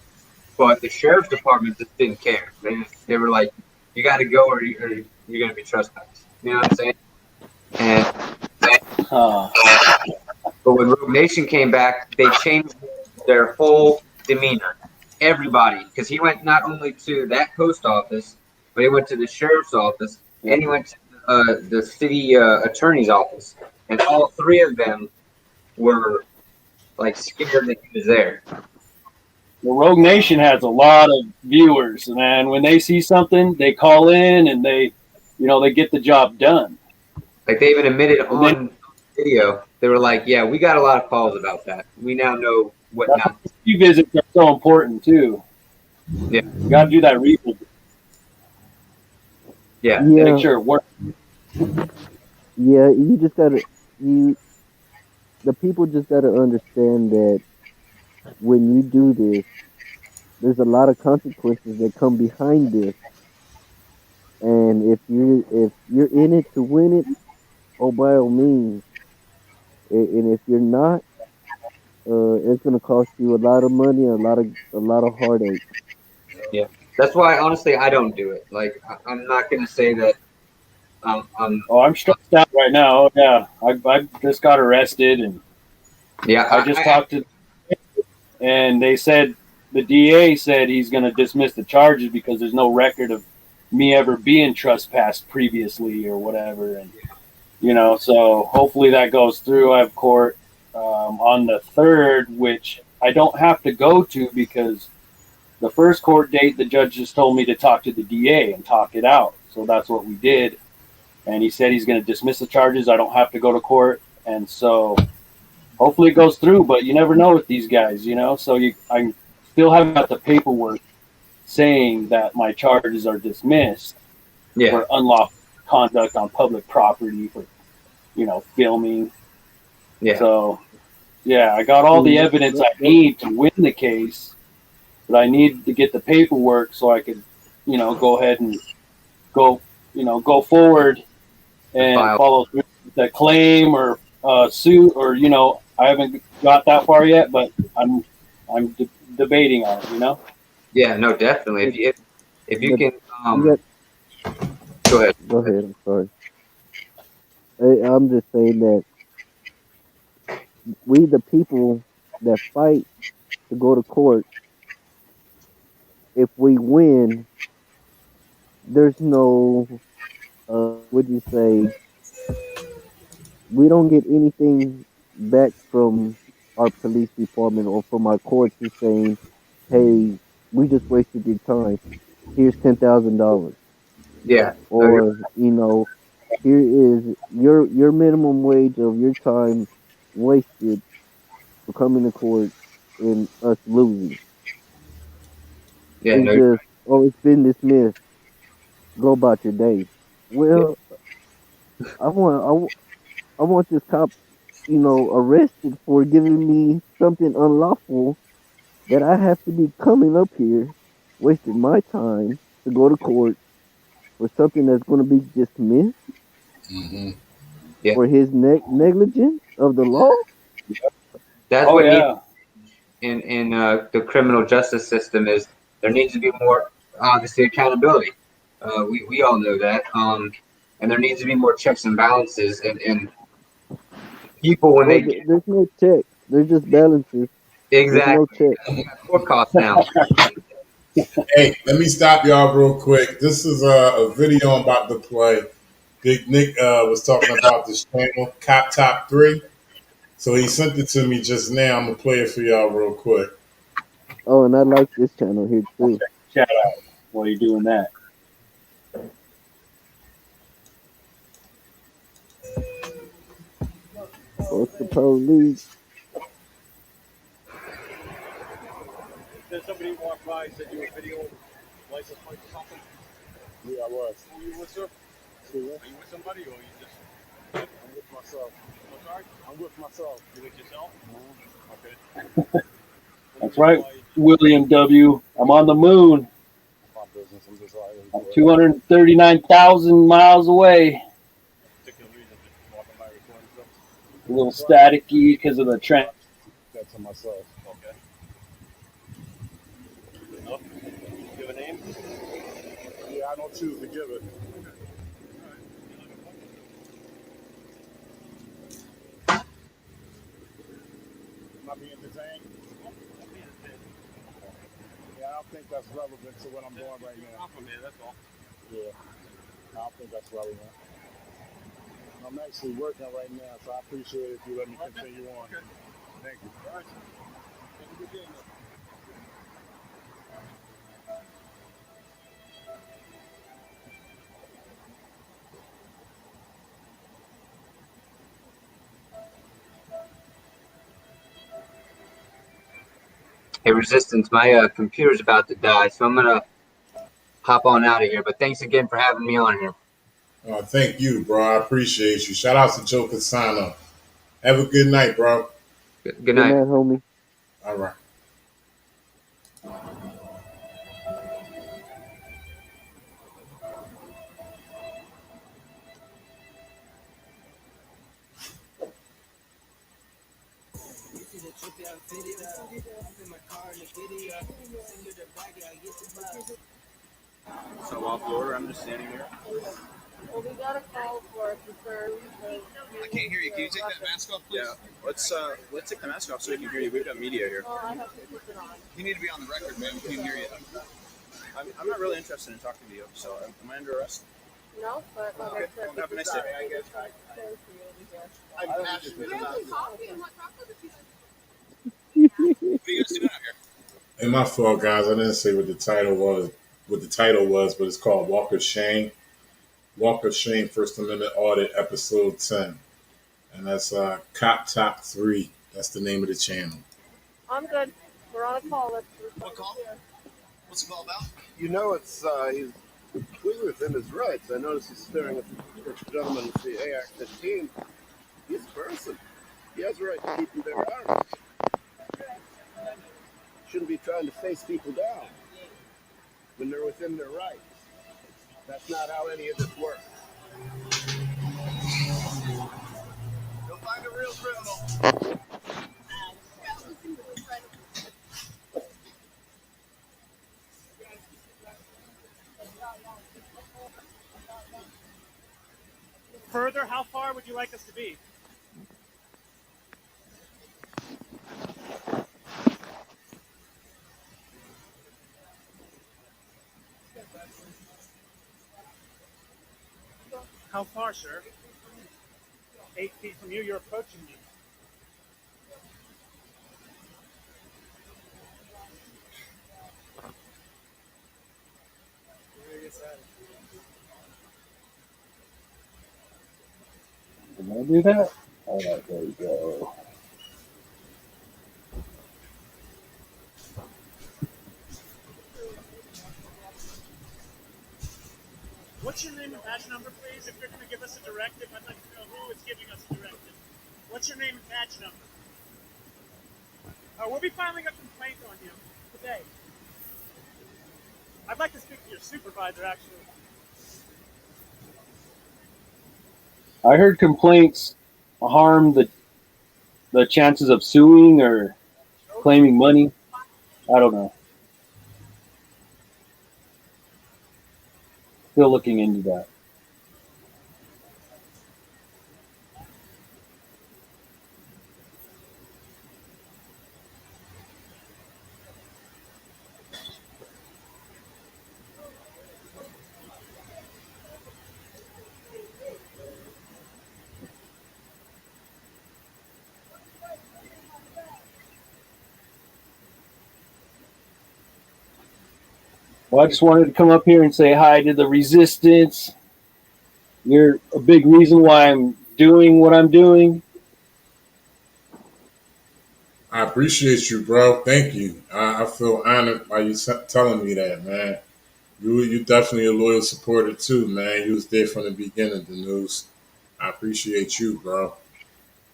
But the sheriff's department just didn't care. They were like, you got to go or you're going to be trespassed. You know what I'm saying? And Huh. but when Rogue Nation came back, they changed their whole demeanor. Everybody, because he went not only to that post office, but he went to the sheriff's office Yeah. and he went to the city attorney's office, and all three of them were like scared that he was there. The Rogue Nation has a lot of viewers, and when they see something, they call in and they get the job done. Like they even admitted And then on video, they were like, "Yeah, we got a lot of calls about that. We now know what that's not." why visits are so important too. Yeah, You got to do that revisit. yeah, Make Yeah, sure it works. yeah. You just gotta you. The people just gotta understand that when you do this, there's a lot of consequences that come behind this. And if you're in it to win it, oh by all means. And if you're not, it's gonna cost you a lot of money, a lot of heartache. yeah. That's why, honestly, I don't do it. Like, I'm not gonna say that. Oh, I'm stressed out right now. Oh, yeah, I just got arrested, and Yeah, I just talked to, and they said the DA said he's going to dismiss the charges because there's no record of me ever being trespassed previously or whatever, and so hopefully that goes through. I have court on the 3rd, which I don't have to go to because the first court date the judge just told me to talk to the DA and talk it out. So that's what we did. And he said he's going to dismiss the charges. I don't have to go to court. And so hopefully it goes through, but you never know with these guys, So I still haven't got the paperwork saying that my charges are dismissed for unlawful conduct on public property, for, filming. Yeah. So, yeah, I got all the evidence I need to win the case, but I need to get the paperwork so I could, go ahead and go forward and File. follow through with the claim or suit, or I haven't got that far yet, but I'm debating on it. Yeah, no, definitely. If you But can, you got, go ahead. go ahead. I'm sorry. I'm just saying that we, the people that fight to go to court, if we win, there's no, would you say, we don't get anything back from our police department or from our courts who's saying, hey, we just wasted your time. Here's $10,000. Yeah. No, Or, here is your minimum wage of your time wasted for coming to court and us losing. yeah, It's no, just, oh, it's been dismissed. Go about your day. yeah, Well, I want this cop, arrested for giving me something unlawful that I have to be coming up here, wasting my time to go to court for something that's going to be dismissed Mm-hmm. yeah. for his negligence of the law. That's Oh what needs yeah, in the criminal justice system is there needs to be more obviously accountability. We all know that. And there needs to be more checks and balances and people when Well, they get there's no check. There's just balances. There's no exactly check. you got court costs now. Hey, let me stop y'all real quick. This is a video I'm about to play. Big Nick was talking about this channel, Cop Top 3. So he sent it to me just now. I'm going to play it for y'all real quick. Oh, and I like this channel here too. shout out while you're doing that. Fuck the police. Did somebody walk by and said you were video license plate or something? Yeah, I was. Who you with, sir? Are you with somebody or you just? I'm with myself. I'm sorry? I'm with myself. You with yourself? Okay. That's right, William W. I'm on the moon. My business. I'm just I'm 239,000 miles away. particular reason just walking by recording stuff. A little staticky because of the trend. That to myself. Okay. Enough. Give a name? Yeah, I don't choose to give it. Am I being detained? Yeah, I don't think that's relevant to what I'm doing right now. I'm from here, that's all. Yeah, I don't think that's relevant. I'm actually working right now, so I appreciate it if you let me continue on. Thank you. All right. Have a good day, man. Hey, Resistance, my computer's about to die, so I'm gonna hop on out of here. But thanks again for having me on here. Thank you, bro. I appreciate you. Shout out to Joe Casano. Have a good night, bro. Good Good night. night, homie. All right. So off order, I'm just standing here. Well, we got a call for a concern. I can't hear you. Can you take that mask off, please? Yeah. Let's take the mask off so we can hear you. We've got media here. Well, I have to keep it on. You need to be on the record, man. We can hear you. I'm not really interested in talking to you. So am I under arrest? No, but like I said, Have a nice day. I'm passionate about this. coffee and hot chocolate. What are you guys doing out here? And my fault, guys. I didn't say what the title was. But it's called Walk of Shame. Walk of Shame, First Amendment Audit, Episode 10. And that's Cop Top 3. That's the name of the channel. I'm good. We're on a call. What call? What's the call about? You know, it's he's completely within his rights. I noticed he's staring at the gentleman with the AR-15. He's a person. He has a right to keep and bear arms. Shouldn't be trying to face people down when they're within their rights. That's not how any of this works. You'll find a real criminal. Further, how far would you like us to be? How far, sir? 8 feet from you, you're approaching me. Can I do that? All right, there we go. What's your name and badge number, please? If you're going to give us a directive, I'd like to know who is giving us a directive. What's your name and badge number? We'll be filing a complaint on you today. I'd like to speak to your supervisor, actually. I heard complaints harm the chances of suing or claiming money. I don't know. Still looking into that. Well, I just wanted to come up here and say hi to the resistance. You're a big reason why I'm doing what I'm doing. I appreciate you, bro. Thank you. I feel honored by you telling me that, man. You definitely a loyal supporter too, man. You was there from the beginning of the news. I appreciate you, bro.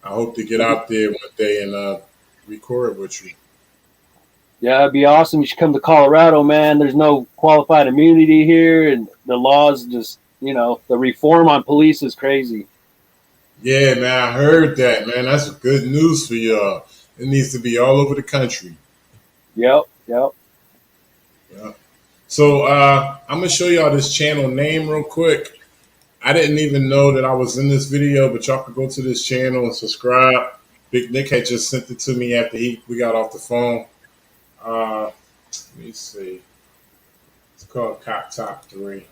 I hope to get out there one day and record with you. Yeah, it'd be awesome. You should come to Colorado, man. There's no qualified immunity here, and the laws just, the reform on police is crazy. Yeah, man, I heard that, man. That's good news for y'all. It needs to be all over the country. Yep. Yeah. So I'm gonna show y'all this channel name real quick. I didn't even know that I was in this video, but y'all could go to this channel and subscribe. Big Nick had just sent it to me after we got off the phone. Let me see. It's called Cop Top 3.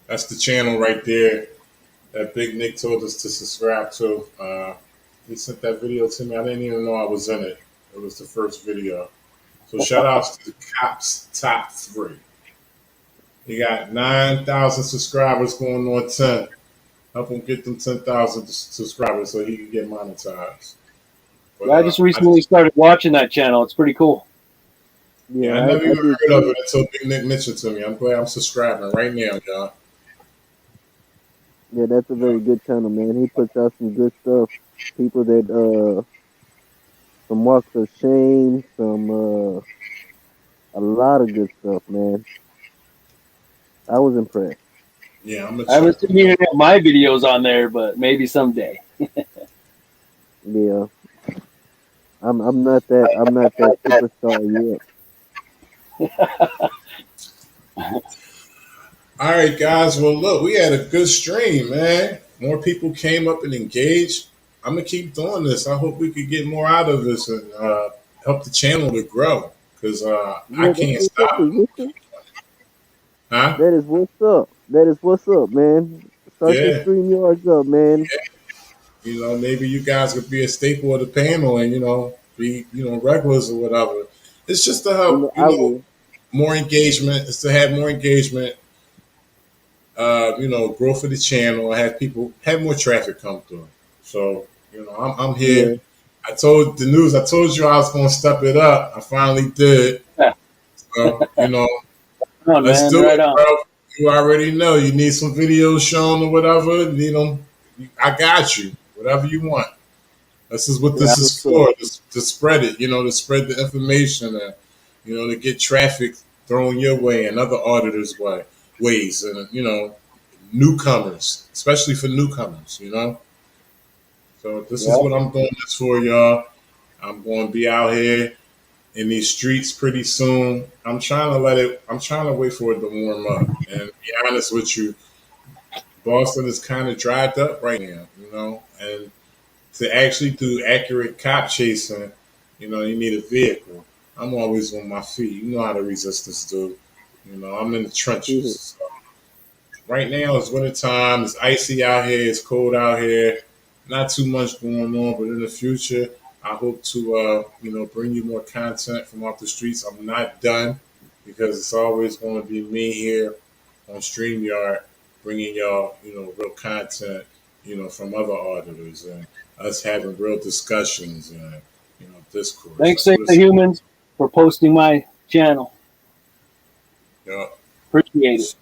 That's the channel right there that Big Nick told us to subscribe to. He sent that video to me. I didn't even know I was in it. It was the first video. So shout outs to the Cops Top 3. He got 9,000 subscribers going on 10. Help him get them 10,000 subscribers so he can get monetized. But, yeah, I just recently started watching that channel. It's pretty cool. Yeah, I never even heard of it until Big Nick mentioned to me. I'm glad I'm subscribing right now, y'all. Yeah, that's a very good channel, man. He puts out some good stuff. People that some walks of shame, a lot of good stuff, man. I was impressed. Yeah, I haven't seen any of my videos on there, but maybe someday. Yeah, I'm not that superstar yet. All right, guys. Well, look, we had a good stream, man. More people came up and engaged. I'm gonna keep doing this. I hope we could get more out of this and help the channel to grow. Because I can't stop. Huh? That is what's up. That is what's up, man. Start the stream yards up, man. Yeah. Maybe you guys could be a staple of the panel and be regulars or whatever. It's just to help more engagement. It's to have more engagement. Growth of the channel, have more traffic come through. So, I'm here. Yeah. I told you I was going to step it up. I finally did. So, Come on, Let's man. do Right it, on. bro. You already know. You need some videos shown or whatever. You know, I got you. Whatever you want. This is what Yeah. this is What's up? for. To spread it. You know, to spread the information and to get traffic thrown your way and other auditors' ways and newcomers, especially for newcomers. So this is Yeah. what I'm doing this for, y'all. I'm going to be out here in these streets pretty soon. I'm trying to wait for it to warm up. And to be honest with you, Boston is kind of dried up right now, and to actually do accurate cop chasing, you need a vehicle. I'm always on my feet. You know how the resistance do. I'm in the trenches. So right now it's winter time. It's icy out here. It's cold out here. Not too much going on, but in the future, I hope to bring you more content from off the streets. I'm not done because it's always going to be me here on StreamYard bringing y'all real content from other auditors and us having real discussions and discourse. Thanks, That's Save what the it's. Humans, for posting my channel. Yeah, Appreciate it.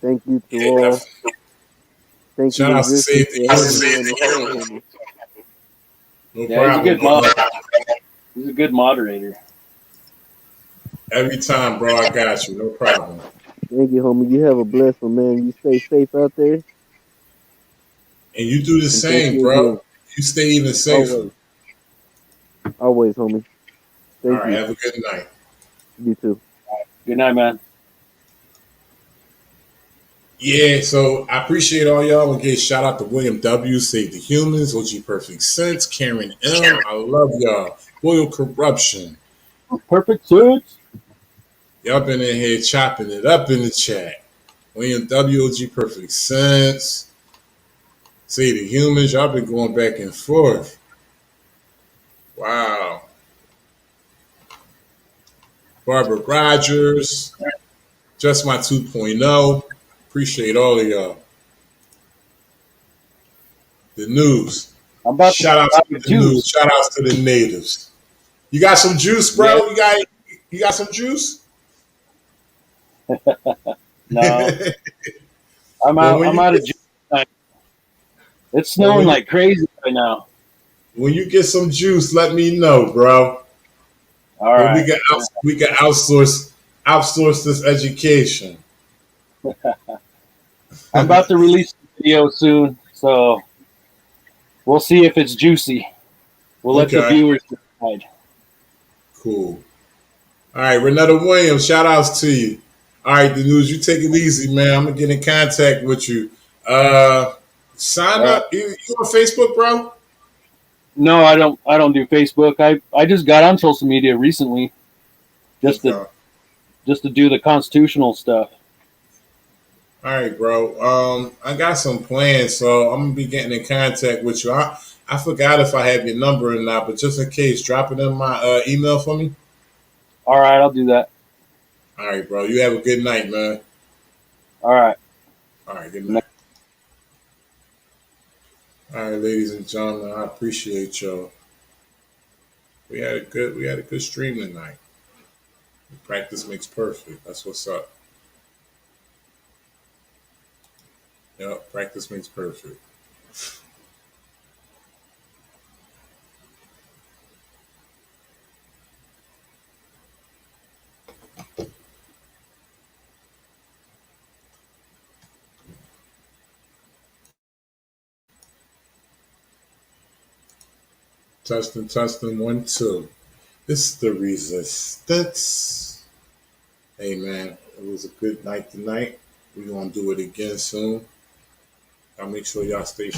Thank you to yeah, all. definitely. Thank you Shout to out to Justin Save the for having me on the show, Humans. homie. No Yeah, he's a problem, good brother. He's a good moderator. Every time, bro, I got you. No problem. Thank you, homie. You have a blessed one, man. You stay safe out there, And you do the and thank same, you bro. again. You stay even safer. Always, always, homie. All Thank right, you. have a good night. You too. Good night, man. Yeah, so I appreciate all y'all. Again, shout out to William W. Save the Humans, OG Perfect Sense, Karen M. I love y'all. Boyle Corruption. Perfect Sense. Y'all been in here chopping it up in the chat. William W. OG Perfect Sense. Save the Humans. Y'all been going back and forth. Wow. Barbara Rogers. Just my 2.0. Appreciate all of y'all. The news. I'm about to Shout out buy to the the news. juice. Shout out to the natives. You got some juice, Yeah. bro? You got some juice? No, I'm Well, out. I'm out of juice. It's well, snowing like crazy right now. when you get some juice, let me know, bro. All Then we right. can outsource this education. I'm about to release the video soon, so we'll see if it's juicy. We'll let the Okay, viewers decide. cool. All right, Renetta Williams, shout outs to you. All right, the news, you take it easy, man. I'm gonna get in contact with you. Sign All right. up. You on Facebook, bro? No, I don't. I don't do Facebook. I just got on social media recently, just to Okay. just to do the constitutional stuff. All right, bro. I got some plans, so I'm gonna be getting in contact with you. I forgot if I have your number or not, but just in case, drop it in my email for me. All right, I'll do that. All right, bro. You have a good night, man. All right. All right, good night. All right, ladies and gentlemen, I appreciate y'all. We had a good stream tonight. Practice makes perfect. That's what's up. Yep, practice makes perfect. Testing, testing, 1, 2. This is the resistance. Hey, man, it was a good night tonight. We're gonna do it again soon. Y'all make sure y'all stay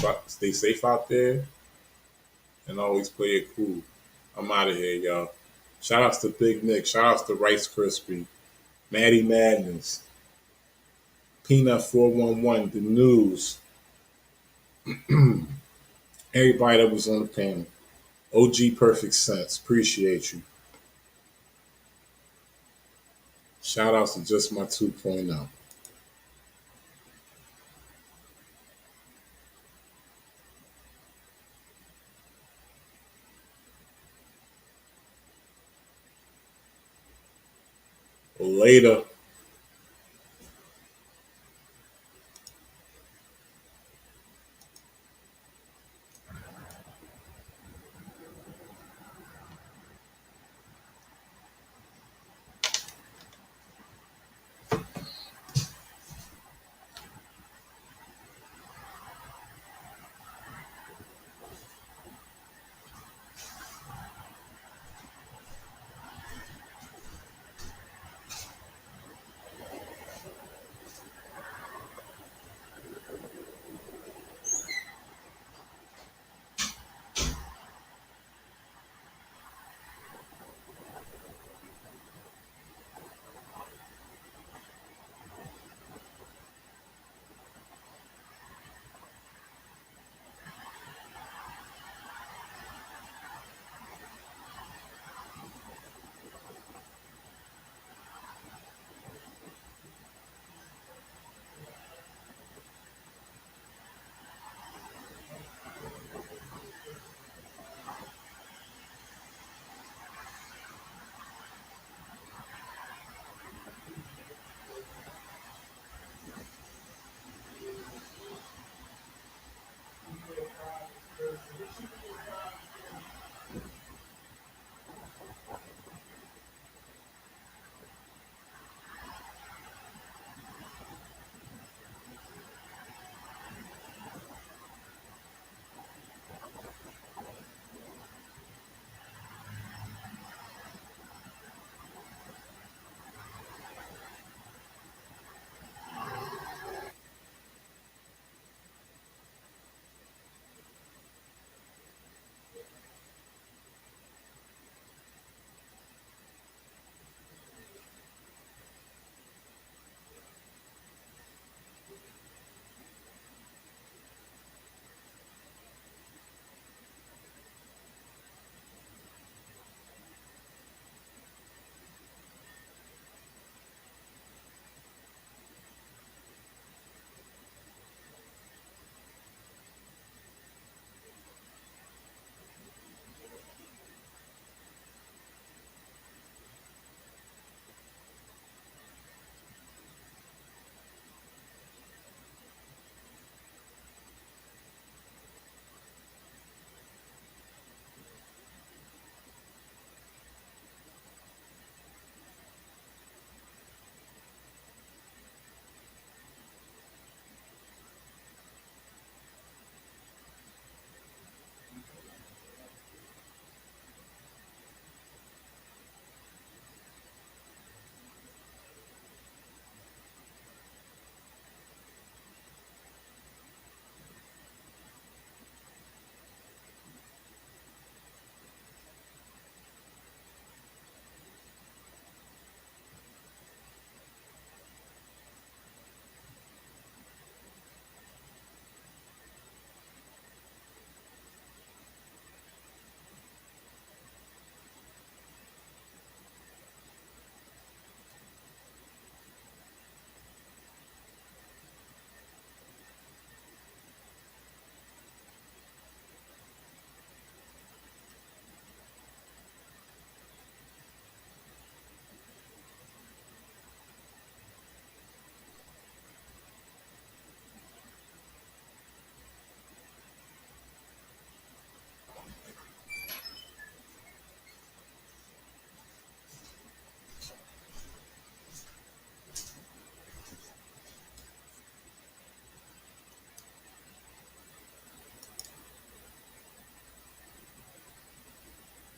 safe out there and always play it cool. I'm out of here, y'all. Shout outs to Big Nick. Shout outs to Rice Krispie, Maddie Madness, Peanut 411, the news. Everybody that was on the panel. OG Perfect Sense. Appreciate you. Shout outs to Just My 2.0. Later.